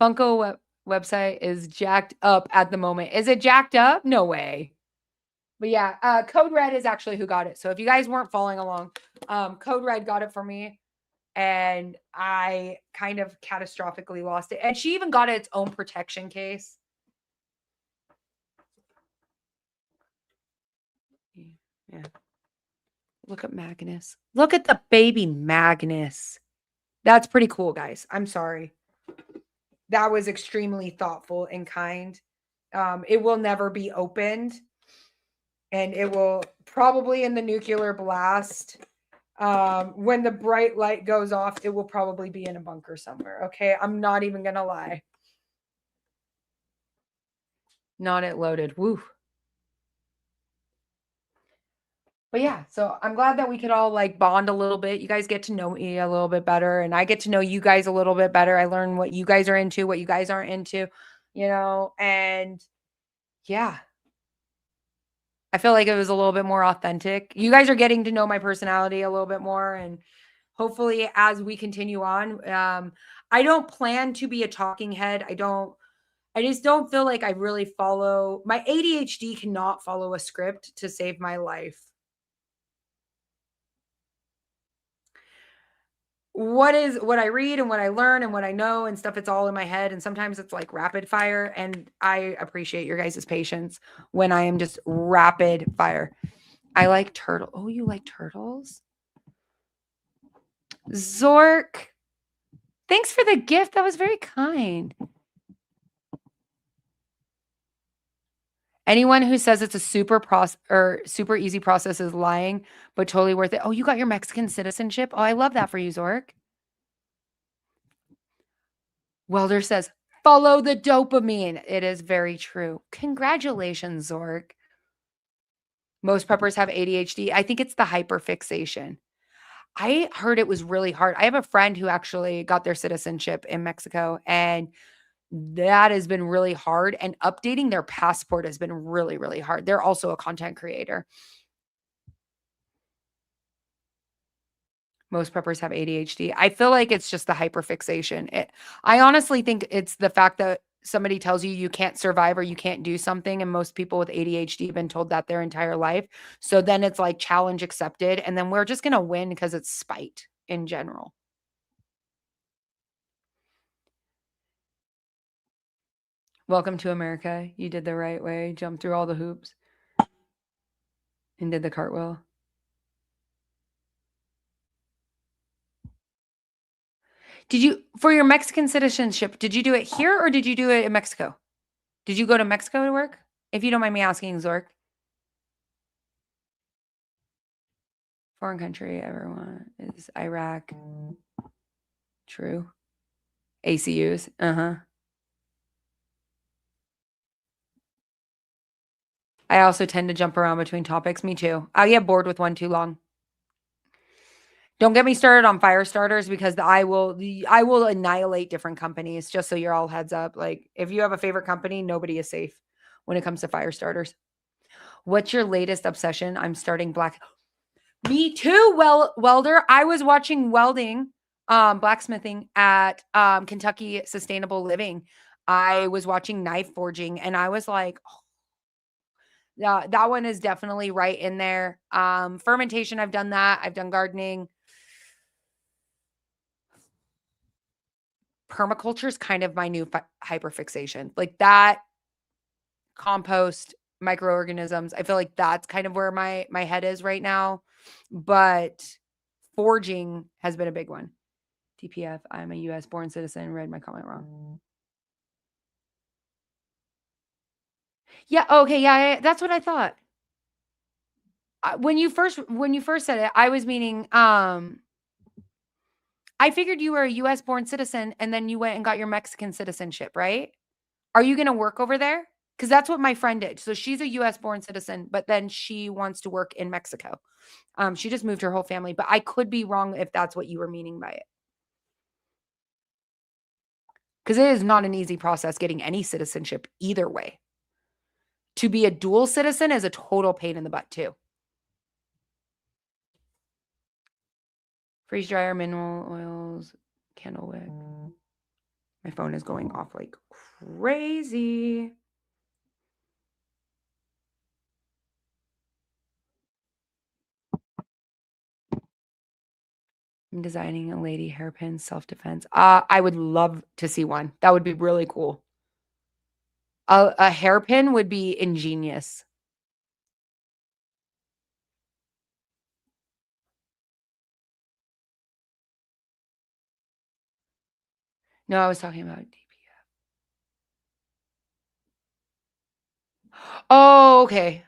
Funko website is jacked up at the moment. Is it jacked up? No way. But yeah, Code Red is actually who got it. So if you guys weren't following along, Code Red got it for me. And I kind of catastrophically lost it. And she even got its own protection case. Yeah. Look at Magnus. Look at the baby Magnus. That's pretty cool, guys. I'm sorry. That was extremely thoughtful and kind. It will never be opened. And it will probably in the nuclear blast. When the bright light goes off, it will probably be in a bunker somewhere. Okay. I'm not even going to lie. Not it loaded. Woo. But yeah, so I'm glad that we could all like bond a little bit. You guys get to know me a little bit better and I get to know you guys a little bit better. I learn what you guys are into, what you guys aren't into, and yeah. I feel like it was a little bit more authentic. You guys are getting to know my personality a little bit more and hopefully as we continue on, I don't plan to be a talking head. I just don't feel like I really follow my ADHD cannot follow a script to save my life. What I read and what I learn and what I know and stuff, it's all in my head. And sometimes it's like rapid fire. And I appreciate your guys' patience when I am just rapid fire. I like turtle. Oh, you like turtles? Zork. Thanks for the gift. That was very kind. Anyone who says it's a super easy process is lying, but totally worth it. Oh, you got your Mexican citizenship? Oh, I love that for you, Zork. Welder says, follow the dopamine. It is very true. Congratulations, Zork. Most preppers have ADHD. I think it's the hyperfixation. I heard it was really hard. I have a friend who actually got their citizenship in Mexico, and that has been really hard. And updating their passport has been really, really hard. They're also a content creator. Most preppers have ADHD. I feel like it's just the hyperfixation. I honestly think it's the fact that somebody tells you you can't survive or you can't do something. And most people with ADHD have been told that their entire life. So then it's like challenge accepted. And then we're just going to win because it's spite in general. Welcome to America. You did the right way. Jumped through all the hoops. And did the cartwheel. Did you, for your Mexican citizenship, did you do it here or did you do it in Mexico? Did you go to Mexico to work? If you don't mind me asking, Zork. Foreign country, everyone is Iraq. True. ACUs. I also tend to jump around between topics. Me too. I get bored with one too long. Don't get me started on fire starters because I will annihilate different companies, just so you're all heads up. Like, if you have a favorite company, nobody is safe when it comes to fire starters. What's your latest obsession? I'm starting black. Me too, welder. I was watching welding, blacksmithing at Kentucky Sustainable Living. I was watching knife forging and I was like, oh, yeah, that one is definitely right in there. Fermentation, I've done that. I've done gardening. Permaculture is kind of my new hyperfixation. Like that, compost, microorganisms. I feel like that's kind of where my head is right now. But forging has been a big one. TPF, I'm a US born citizen. Read my comment wrong. Yeah, okay, yeah, that's what I thought. When you first said it, I was meaning I figured you were a US born citizen and then you went and got your Mexican citizenship, right? Are you going to work over there? Because that's what my friend did. So she's a US born citizen, but then she wants to work in Mexico. She just moved her whole family, but I could be wrong if that's what you were meaning by it. Because it is not an easy process getting any citizenship either way. To be a dual citizen is a total pain in the butt too. Freeze dryer, mineral oils, candle wick. My phone is going off like crazy. I'm designing a lady hairpin self-defense. I would love to see one. That would be really cool. A hairpin would be ingenious. No, I was talking about DPF. Oh, okay.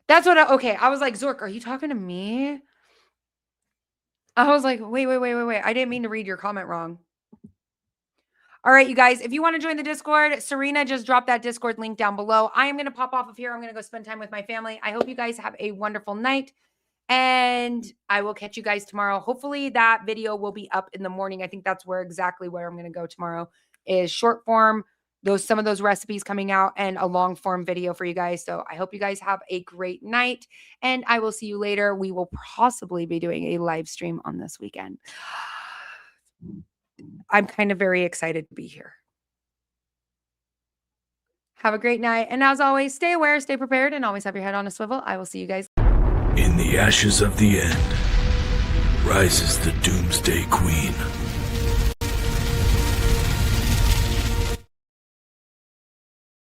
That's what okay. I was like, Zork, are you talking to me? I was like, wait. I didn't mean to read your comment wrong. All right, you guys, if you want to join the Discord, Serena just dropped that Discord link down below. I am going to pop off of here. I'm going to go spend time with my family. I hope you guys have a wonderful night. And I will catch you guys tomorrow. Hopefully that video will be up in the morning. I think that's exactly where I'm going to go tomorrow is short form, some of those recipes coming out and a long form video for you guys. So I hope you guys have a great night and I will see you later. We will possibly be doing a live stream on this weekend. I'm kind of very excited to be here. Have a great night. And as always, stay aware, stay prepared, and always have your head on a swivel. I will see you guys. In the ashes of the end rises the Doomsday Queen.